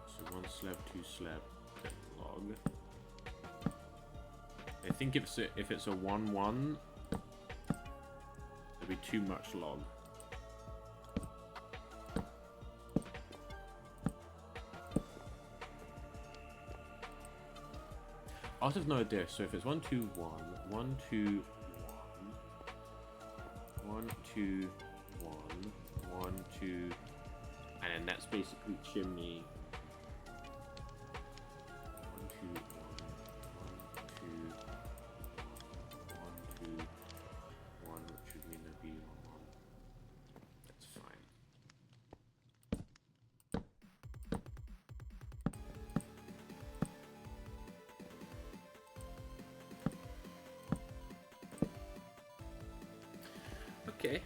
So 1 slab, 2 slab, then log. I think if it's a 1-1, there'll be too much log. Out of no idea. So if it's 1, 2, 1, 1, 2, 1, 1, 2, 1, 1, 2, and then that's basically chimney. 1, 2, 1, 1, 2, 1, 2, 1, which should mean there'll be 1, 1. That's fine. Okay.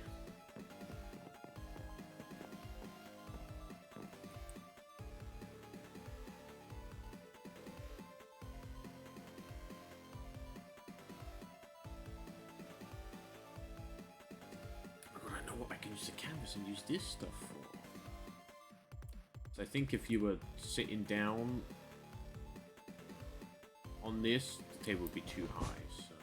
I know what I can use the canvas and use this stuff for. So I think if you were sitting down on this, the table would be too high. So.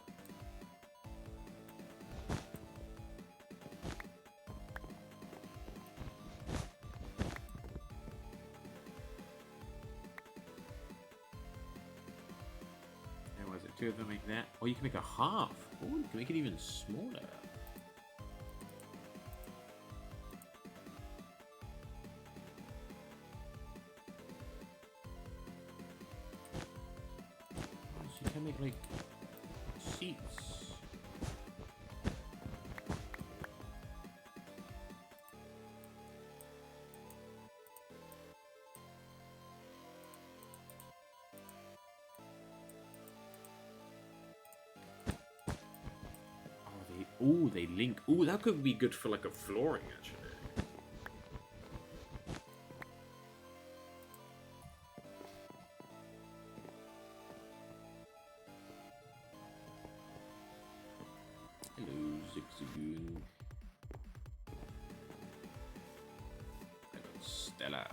Was it 2 of them like that? Or you can make a half. Oh, you can make it even smaller. So you can make like seats. Oh, they link. Oh, that could be good for like a flooring, actually. Hello, Zigzagoon. I got Stella.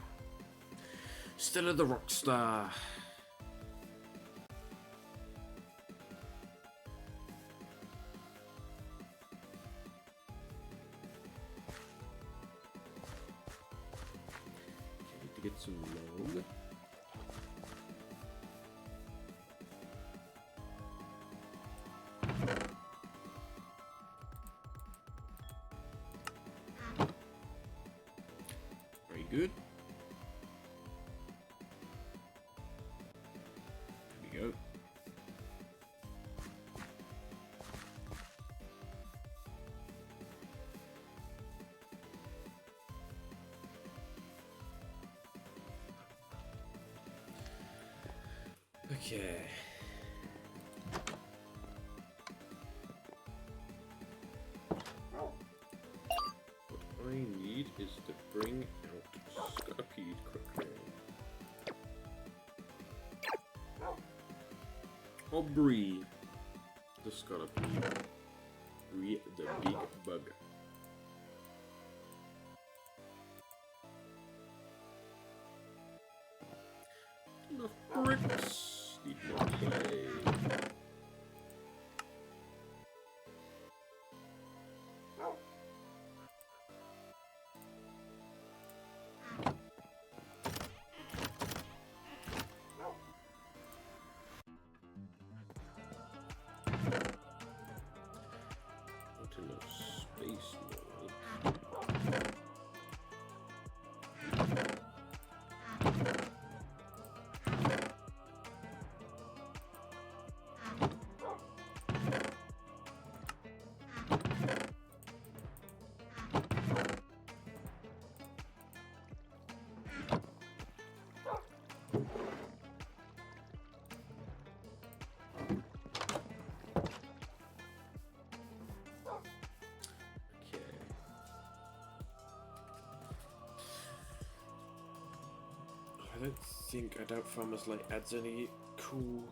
Stella the Rockstar. Get some log. Very good. There we go. Okay. I need is to bring out Scutapede quickly. Aubrey, the Scutapede. Bree, the big bug. Enough bricks. Need more clay. Not enough space, really. I doubt Farmer's Light adds any cool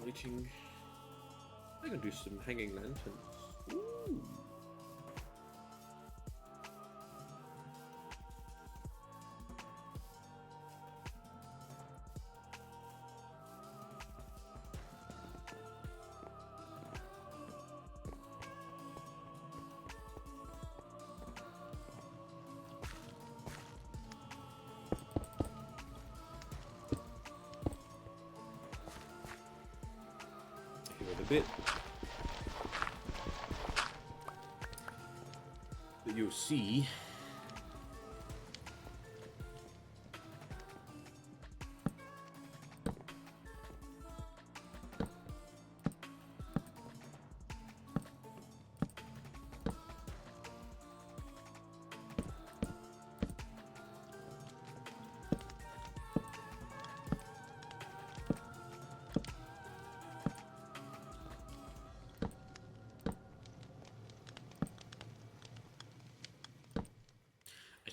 lighting. I can do some hanging lanterns. Ooh. Bit that you'll see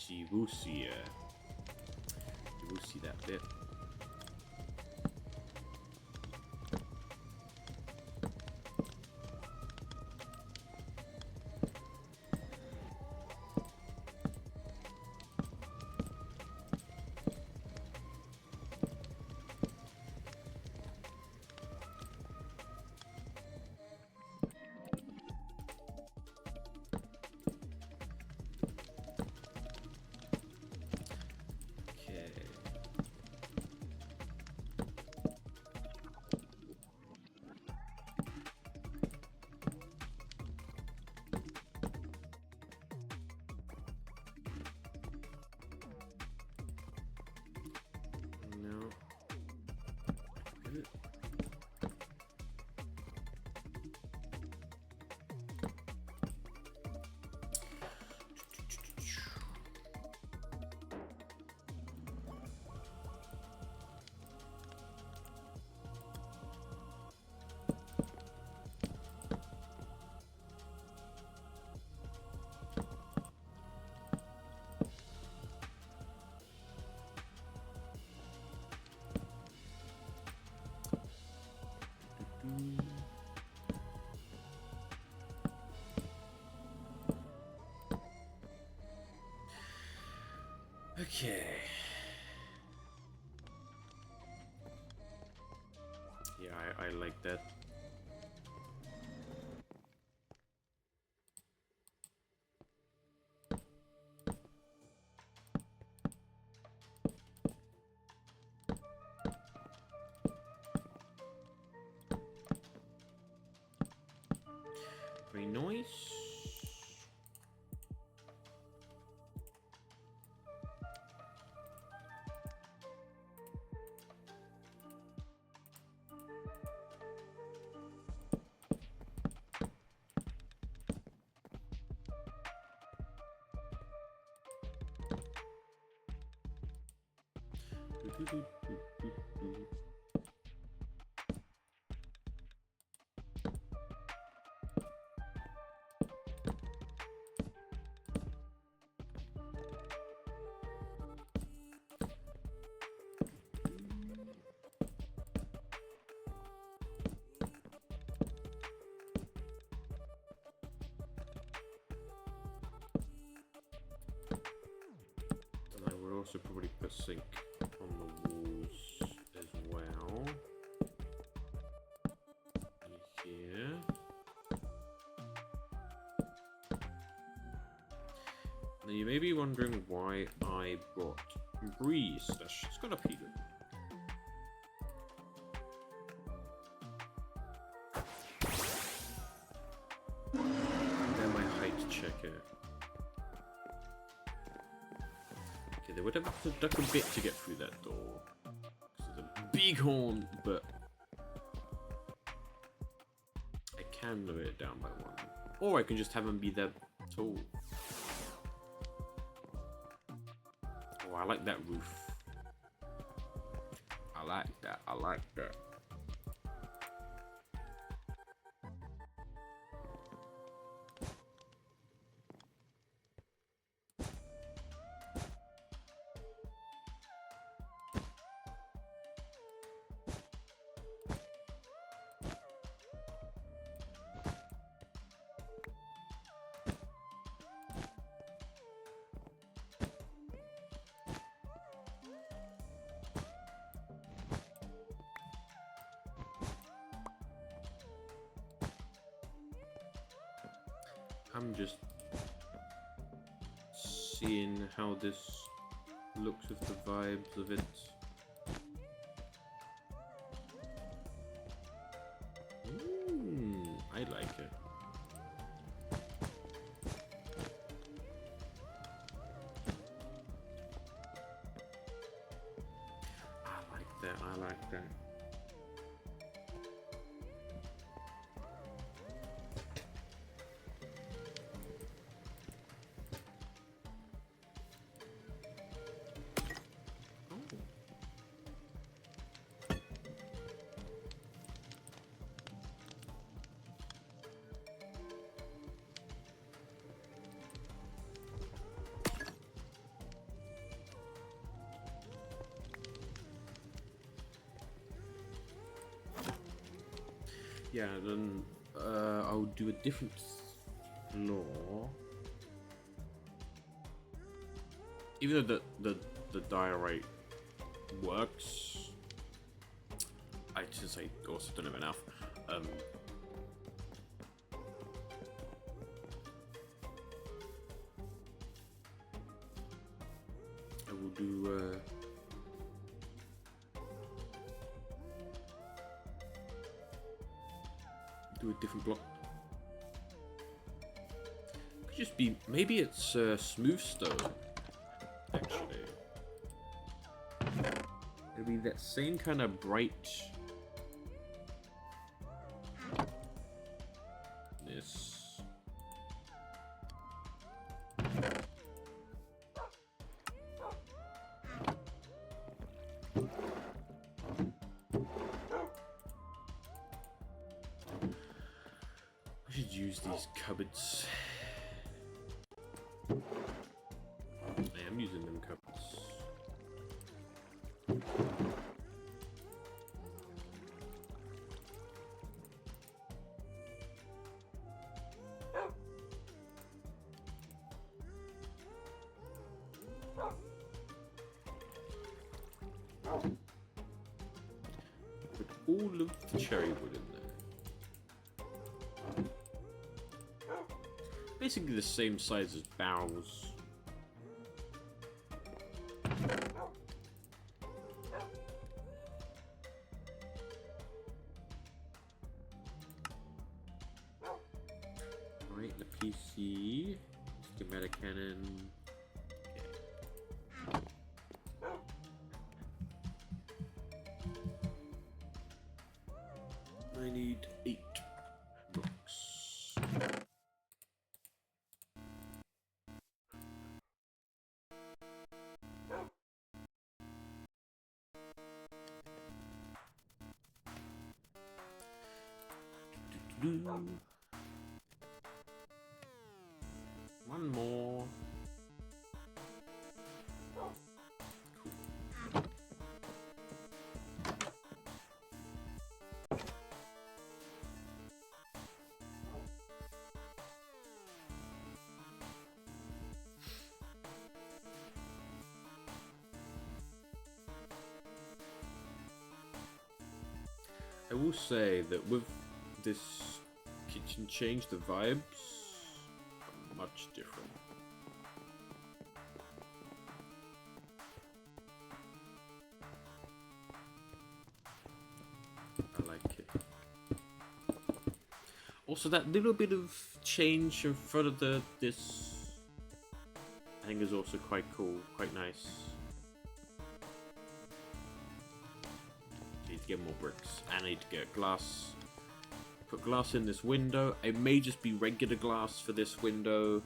you will see that bit. Okay. Yeah, I like that. Very nice. also probably put sink on the walls as well. Here. Now you may be wondering why I brought Breeze. She's got a Peter. Then my height checker. Okay, they would have to duck a bit to get through that door. It's a big horn, but I can lower it down by one. Or I can just have them be that tall. Oh, I like that roof. I like that. I like that. I'm just seeing how this looks with the vibes of it. I like it. I like that. I like that. Yeah, then I'll do a different floor. Even though the diorite works, since I also don't have enough. I will do. Do a different block. Could just be, maybe it's smooth stone. Actually, it'll be that same kind of bright. This. I should use these cupboards. I am using them cupboards. Put all of the cherry wood in there. Basically the same size as barrels. Right, the PC, schematic cannon. I need 8 books. One more. I will say that with this kitchen change, the vibes are much different. I like it. Also, that little bit of change in front of this, I think, is also quite cool, quite nice. Need to get more bricks. I need to get glass. Put glass in this window. It may just be regular glass for this window.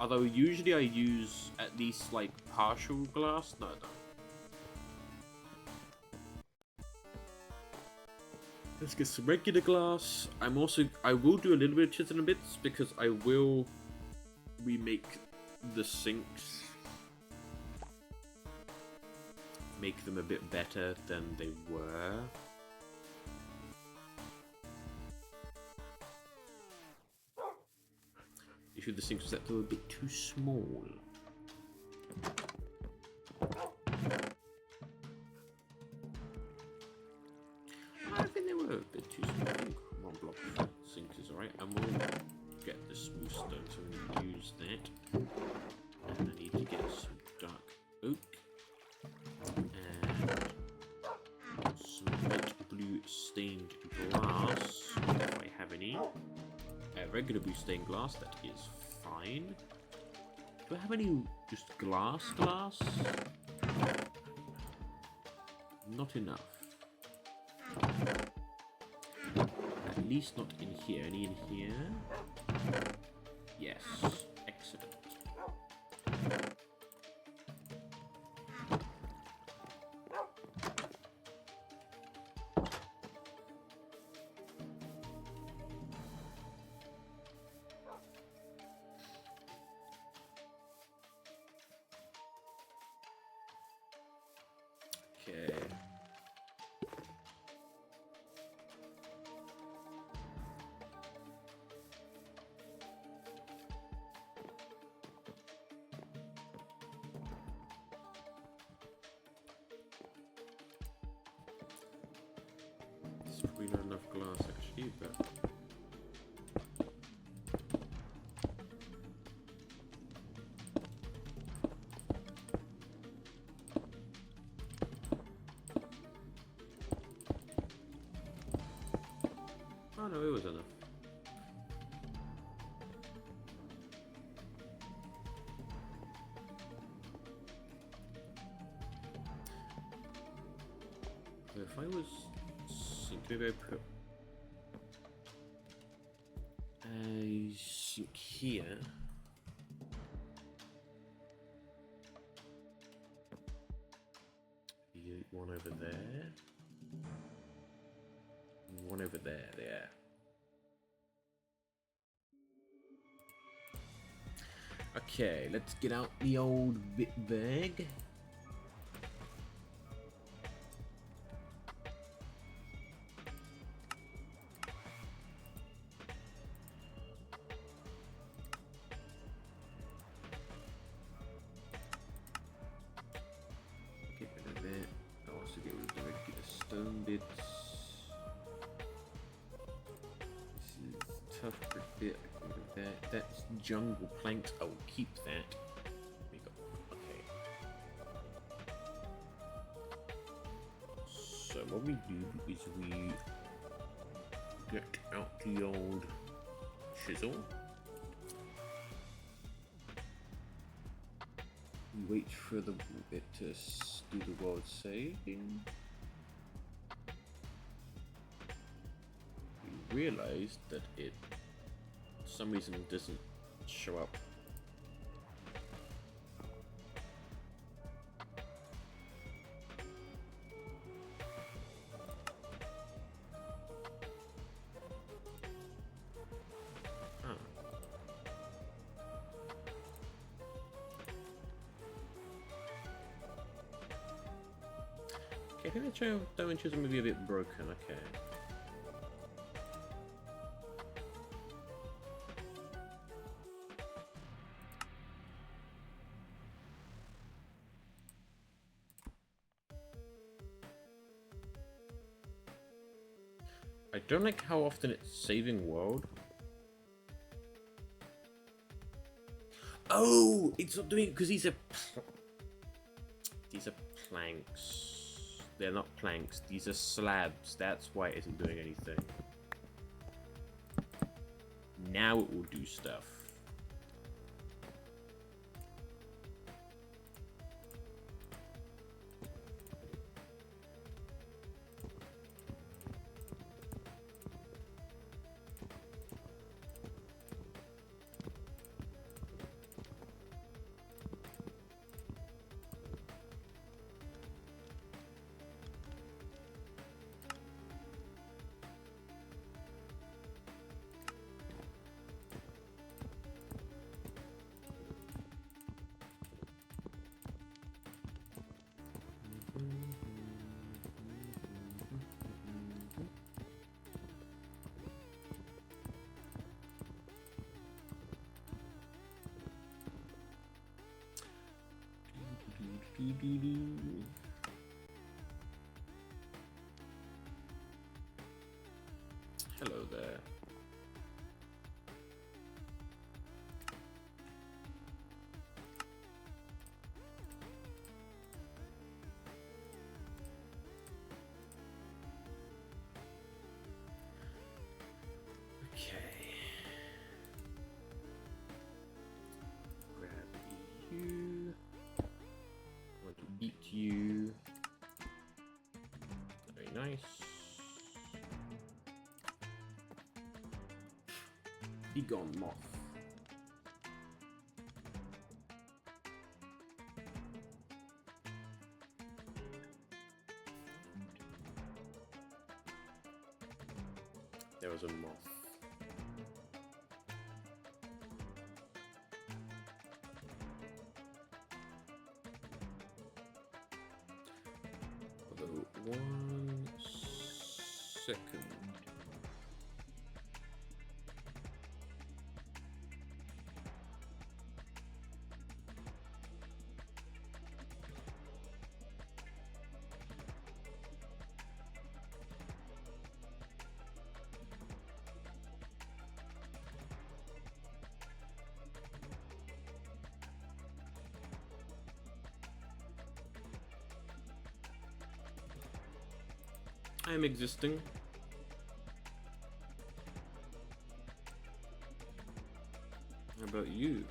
Although usually I use at least like partial glass. No, I don't. Let's get some regular glass. I will do a little bit of chiseling bits because I will remake the sinks. Make them a bit better than they were. The issue with the sinks was that they were a bit too small. I think they were a bit too small. I think one block sink is alright. And we'll get the smooth stone, so I'm going to use that. And I need to get some dark oak. And some light blue stained glass, if I have any. Regular blue stained glass, that is fine. Do I have any just glass? Not enough. At least not in here. Any in here? Yes. Excellent. Okay. There's probably not enough glass actually, but oh no, it was enough. If I was maybe I put a sink here. One over there. One over there, there. Okay, let's get out the old bit bag. Get rid of that. I'll also get rid of the regular stone bits. This is tough brick bit. Get rid of that. That's jungle planks. I will keep that. There we go. Okay. So what we do is we get out the old chisel. We wait for the bit to do the world saving. We realized that it, for some reason, doesn't show up. Okay, I think the trail dimensions are maybe a bit broken, okay. I don't like how often it's saving world. Oh, it's not doing it because these are planks. They're not planks. These are slabs. That's why it isn't doing anything. Now it will do stuff. Hello there. Okay. Grab you. I want to eat you. Very nice. Be gone, moth. There was a moth. Although, 1 second. I am existing. How about you?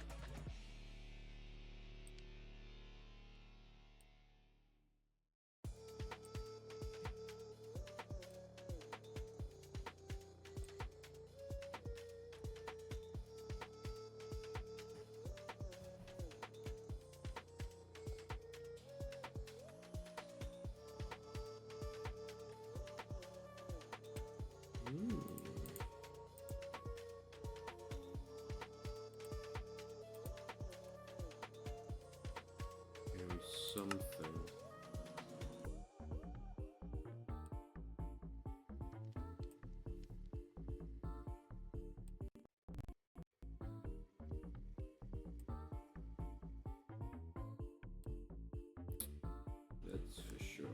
Something. That's for sure.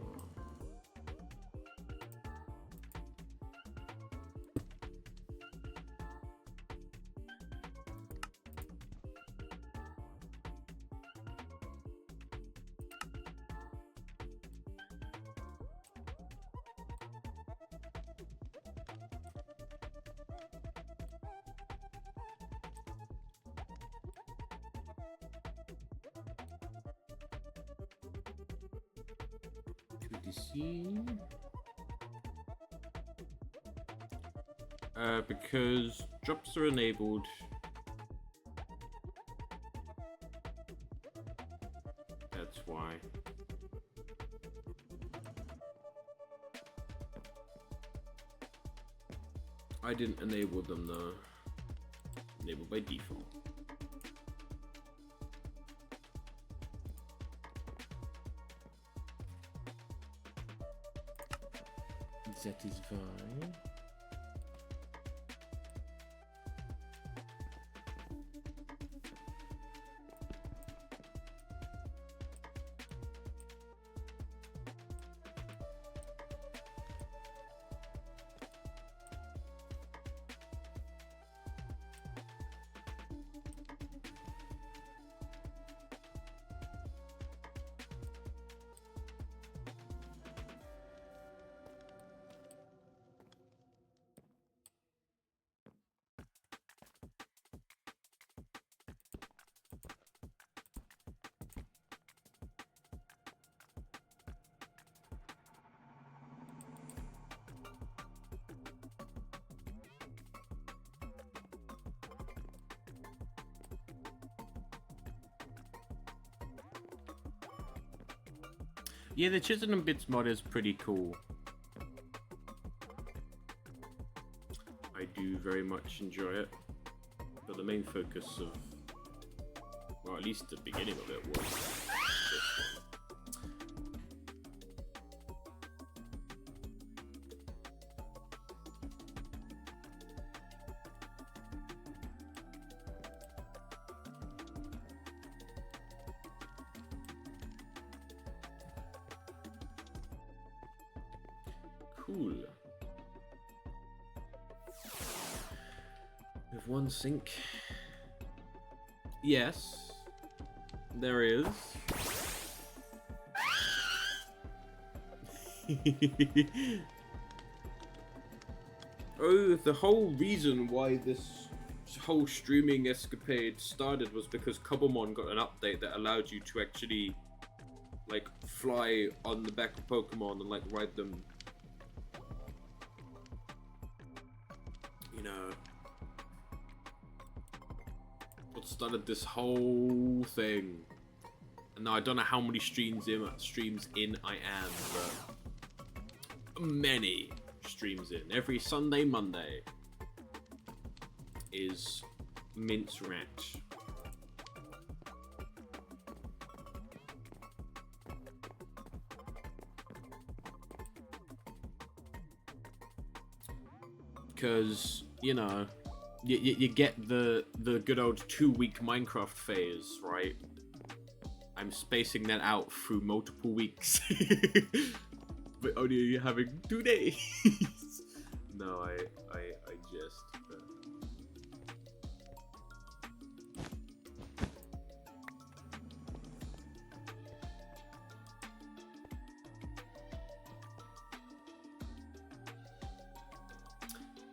Because drops are enabled. That's why. I didn't enable them though. Enabled by default. That is fine. Yeah, the Chiseled Bits mod is pretty cool. I do very much enjoy it. But the main focus of, well, at least the beginning of it was this one. Cool. We have one sink. Yes, there is. Oh, the whole reason why this whole streaming escapade started was because Cobblemon got an update that allowed you to actually, like, fly on the back of Pokemon and, like, ride them. You know, what started this whole thing. And now I don't know how many streams in I am, but many streams in. Every Sunday, Monday is Mince Rat. Because, you know, you get the good old 2-week Minecraft phase, right? I'm spacing that out through multiple weeks. But only having 2 days. No, I just...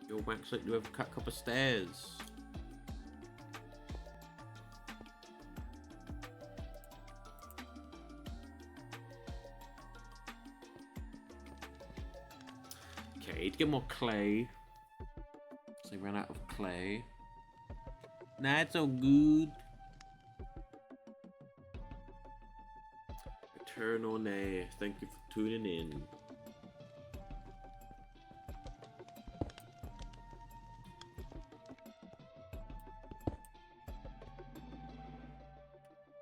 Yo, Max, like you ever cut a couple stairs? Okay, to get more clay. So I ran out of clay. Nah, it's all good. Eternal Nay, thank you for tuning in.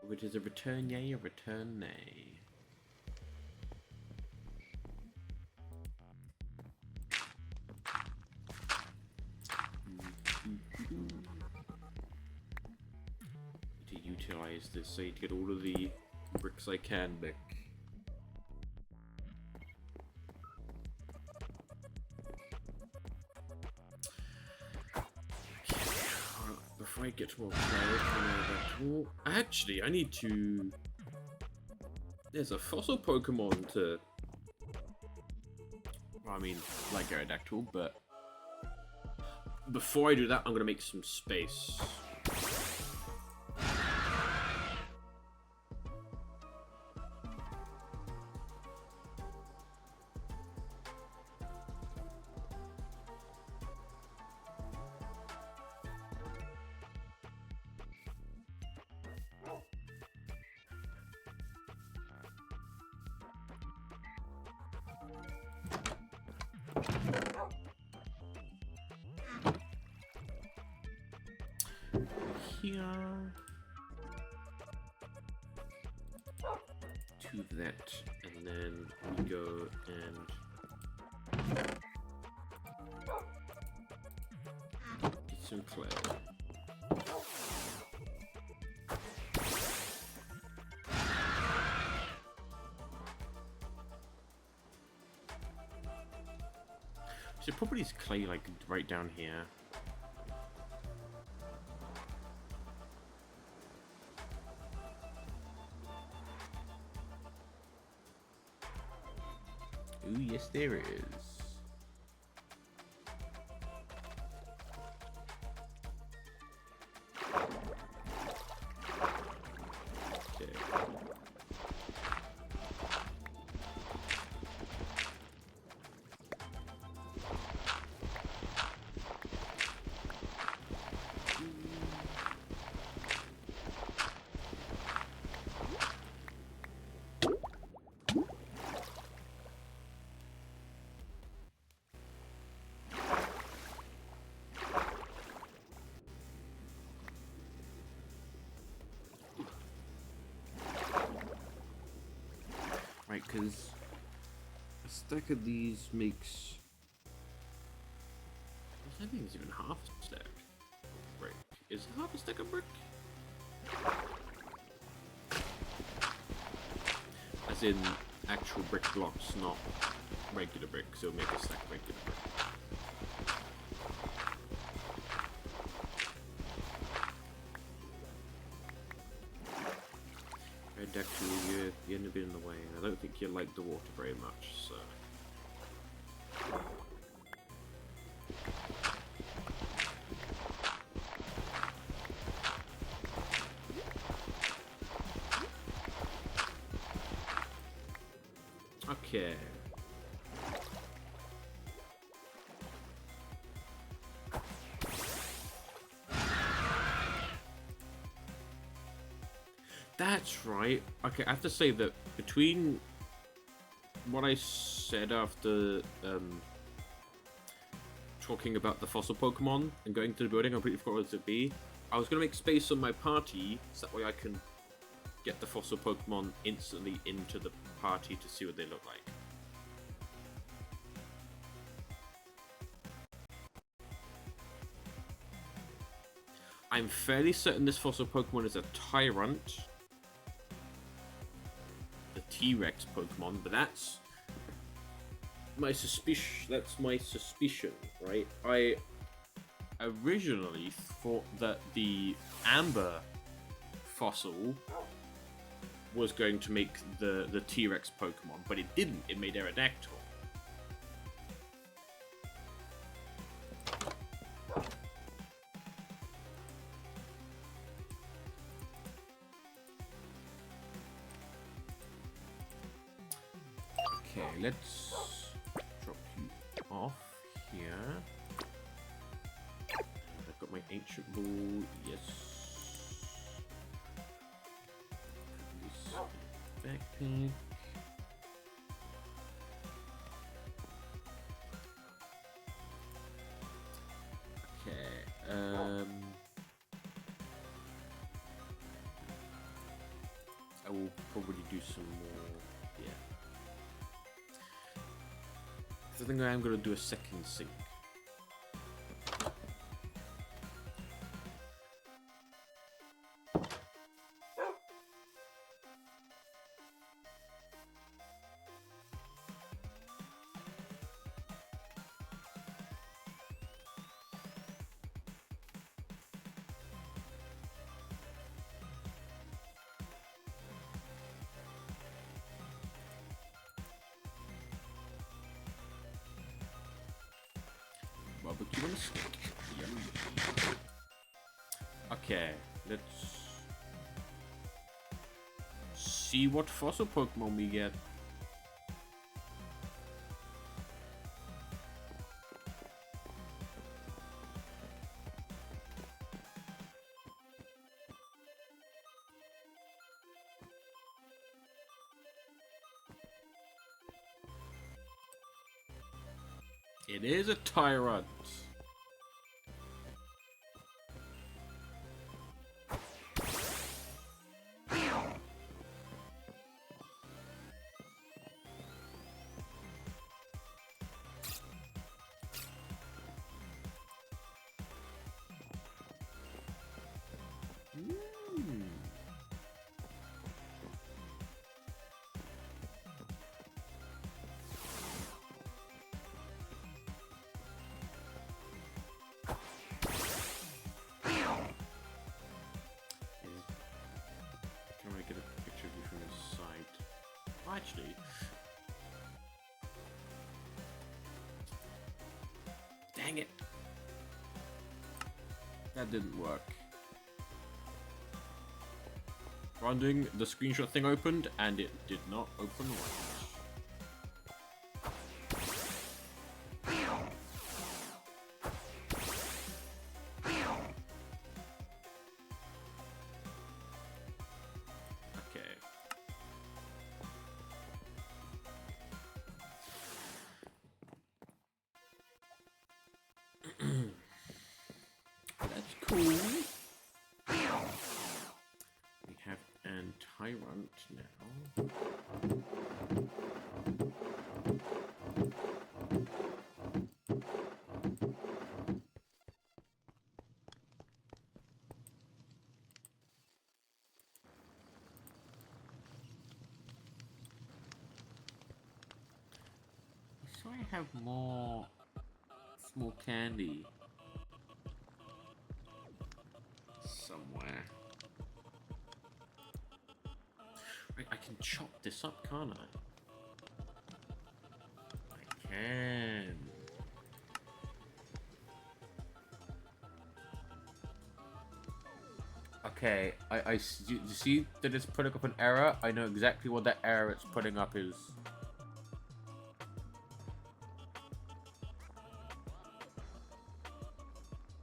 Which is a return yay or return nay? To utilize this so to get all of the bricks I can back. Before I get more clarity, actually, I need to. There's a fossil Pokemon to. Well, I mean, like Aerodactyl, but before I do that, I'm gonna make some space. Here to that, and then we go and get some clay. So probably is clay like right down here. Ooh, yes there is. Okay. Right, because a stack of these makes... I don't think it's even half a stack of brick. Is it half a stack of brick? As in actual brick blocks, not regular brick, so make a stack of regular brick. Red, actually, you're a bit in the way, and I don't think you like the water very much, so... Okay. That's right. Okay, I have to say that between what I said after talking about the fossil Pokemon and going to the building, I completely forgot what it would be. I was going to make space on my party so that way I can get the fossil Pokemon instantly into the party to see what they look like. I'm fairly certain this fossil Pokemon is a Tyrant. The T-Rex Pokemon, but that's my suspicion, right? I originally thought that the Amber fossil was going to make the T-Rex Pokemon, but it didn't. It made Aerodactyl. Okay, let's drop you off here. I've got my ancient ball. Yes. Backpack. Okay, I will probably do some more, yeah. I think I am going to do a second sink. Barbecue on a stick. Yum. Okay, let's see what fossil Pokemon we get. It is a Tyrant. Actually, dang it, that didn't work. Running the screenshot thing opened and it did not open right. That's cool. We have an Tyrant now. I have more small candy somewhere? Right, I can chop this up, can't I? I can. Okay, you see that it's putting up an error? I know exactly what that error it's putting up is.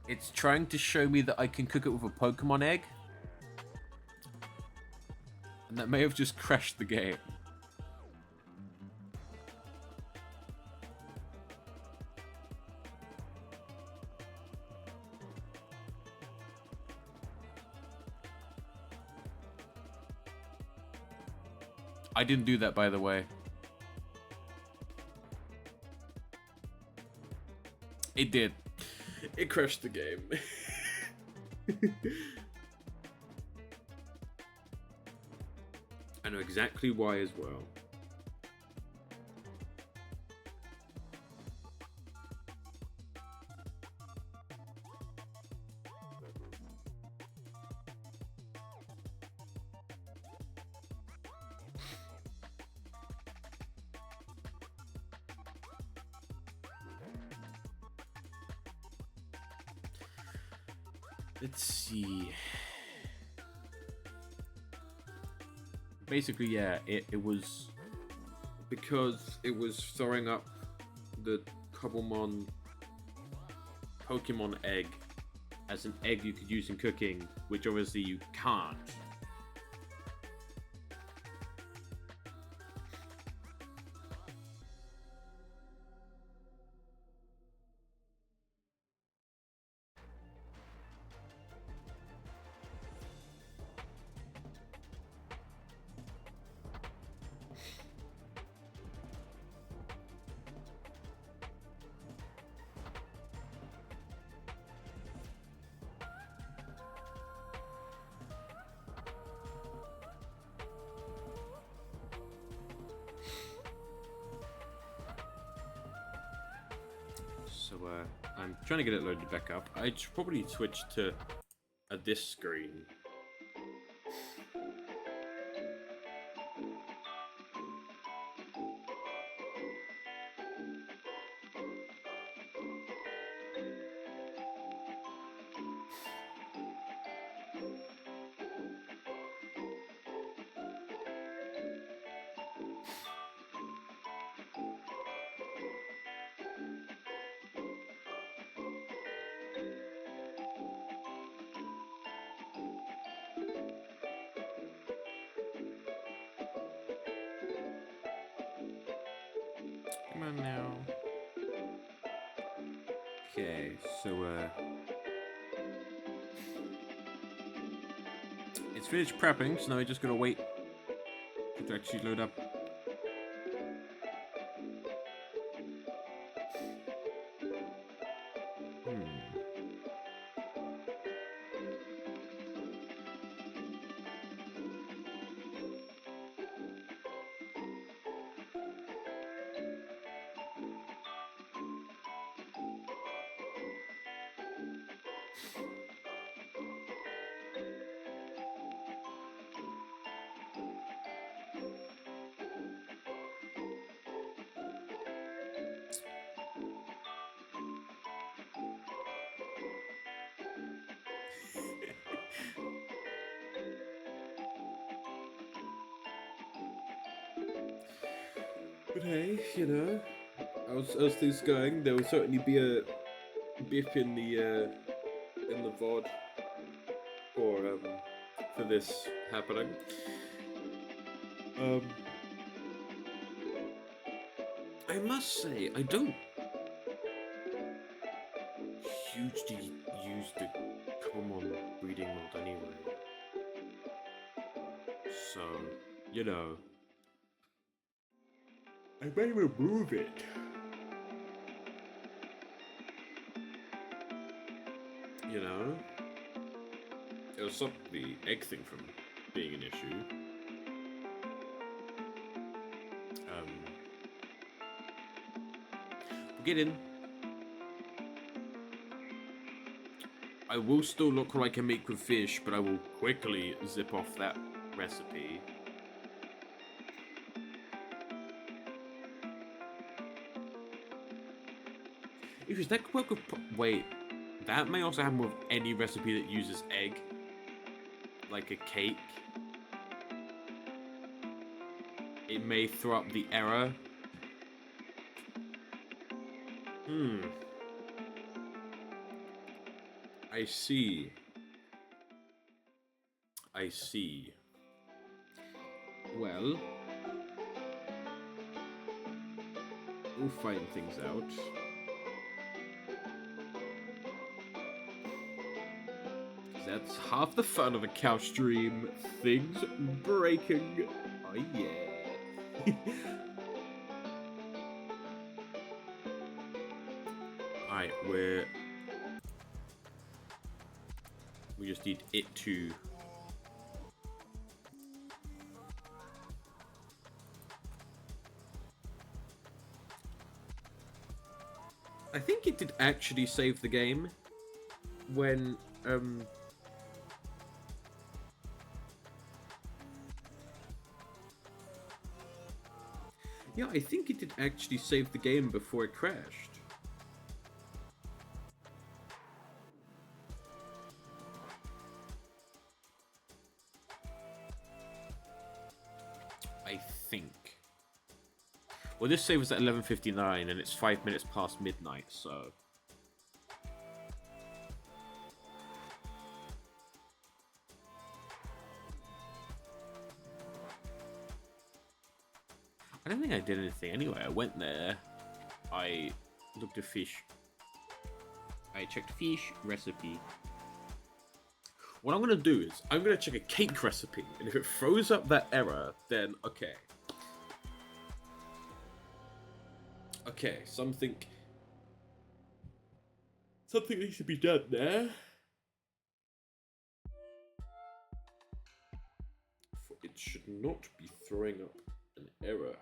It's trying to show me that I can cook it with a Pokemon egg. And that may have just crashed the game. I didn't do that, by the way. It did. It crashed the game. I know exactly why as well. Let's see. Basically, yeah, it was because it was throwing up the Cobblemon Pokemon egg as an egg you could use in cooking, which obviously you can't. So I'm trying to get it loaded back up. I should probably switch to this screen. Come on now. Okay, so it's finished prepping, so now I just gotta wait for it to actually load up. But hey, you know, as things going, there will certainly be a bip in the VOD for this happening. I must say, I don't hugely use the common breeding mode anyway. So, you know, I may remove it. You know? It'll stop the egg thing from being an issue. Get in. I will still look like a meat with fish, but I will quickly zip off that recipe. If that could work with... Wait, that may also happen with any recipe that uses egg. Like a cake. It may throw up the error. I see. I see. Well, we'll find things out. That's half the fun of a cow stream. Things breaking. Oh yeah. Alright, we just need it to... I think it did actually save the game when, yeah, I think it did actually save the game before it crashed. I think. Well, this save was at 11:59 and it's 5 minutes past midnight, so... I don't think I did anything anyway. I went there, I looked at fish, I checked fish recipe. What I'm gonna do is, I'm gonna check a cake recipe, and if it throws up that error, then okay. Okay, something needs to be done there. For it should not be throwing up an error.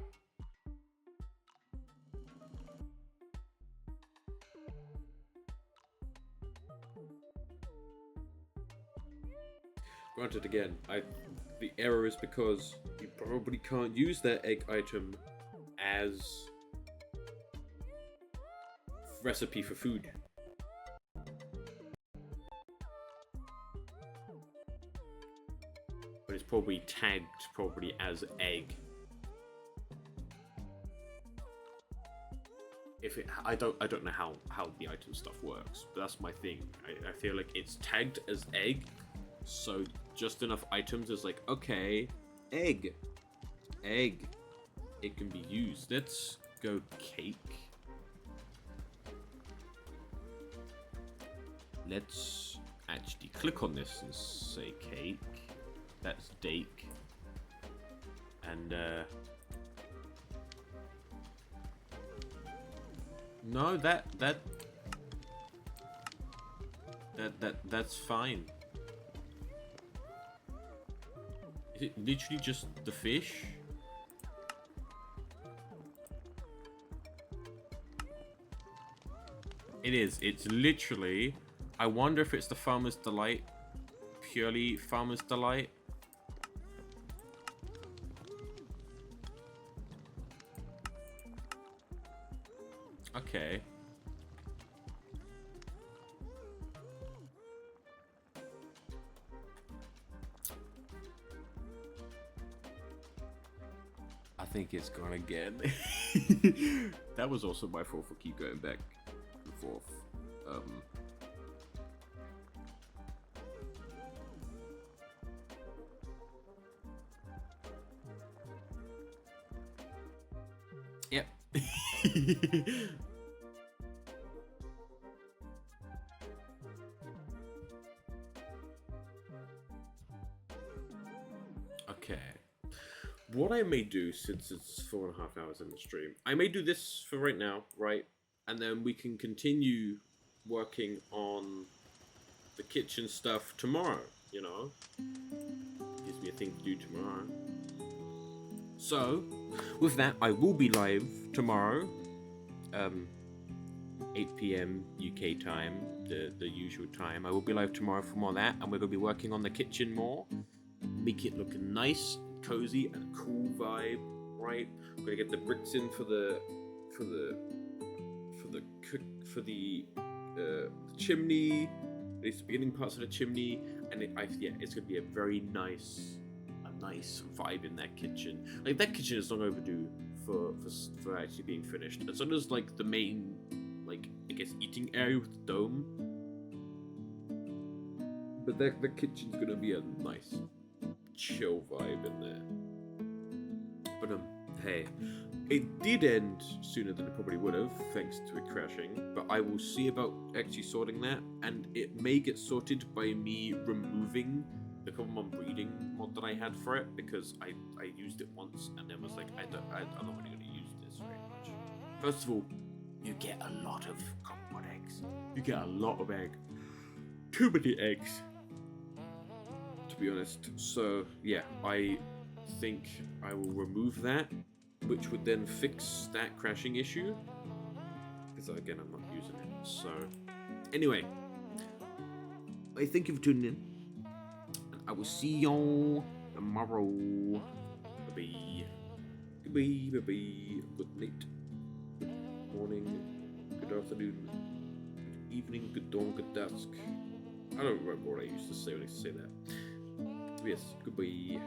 Granted, again, the error is because you probably can't use that egg item as recipe for food. But it's probably tagged as egg. I don't know how the item stuff works, but that's my thing. I feel like it's tagged as egg, so just enough items is like, okay, egg, it can be used. Let's go cake. Let's actually click on this and say cake. That's dake. And no, that's fine. Is it literally just the fish? It is. It's literally... I wonder if it's the Farmer's Delight. Purely Farmer's Delight. Okay. I think it's gone again. That was also my fault for keep going back and forth. Yep. Okay. What I may do, since it's 4.5 hours in the stream, I may do this for right now, right? And then we can continue working on the kitchen stuff tomorrow, you know? Gives me a thing to do tomorrow. So, with that, I will be live tomorrow. 8 p.m. UK time, the usual time. I will be live tomorrow for more of that, and we're going to be working on the kitchen more. Make it look nice, cozy, and cool vibe, right? We're going to get the bricks in for the chimney, at least the beginning parts of the chimney, and it's going to be a very nice vibe in that kitchen. Like, that kitchen is long overdue for actually being finished. As long as like the main, like, I guess, eating area with the dome, but the kitchen's gonna be a nice chill vibe in there. But hey, it did end sooner than it probably would have, thanks to it crashing. But I will see about actually sorting that, and it may get sorted by me removing the common breeding mod that I had for it, because I used it once and then was like, I'm not really going to use this very much. First of all, you get a lot of common eggs. You get a lot of egg. Too many eggs, to be honest. So yeah, I think I will remove that, which would then fix that crashing issue, because again, I'm not using it. So anyway, I thank you for tuning in. I will see y'all tomorrow. Bye-bye. Goodbye, bye-bye. Good night. Good morning. Good afternoon. Good evening. Good dawn. Good dusk. I don't remember what I used to say when I used to say that. Yes. Goodbye.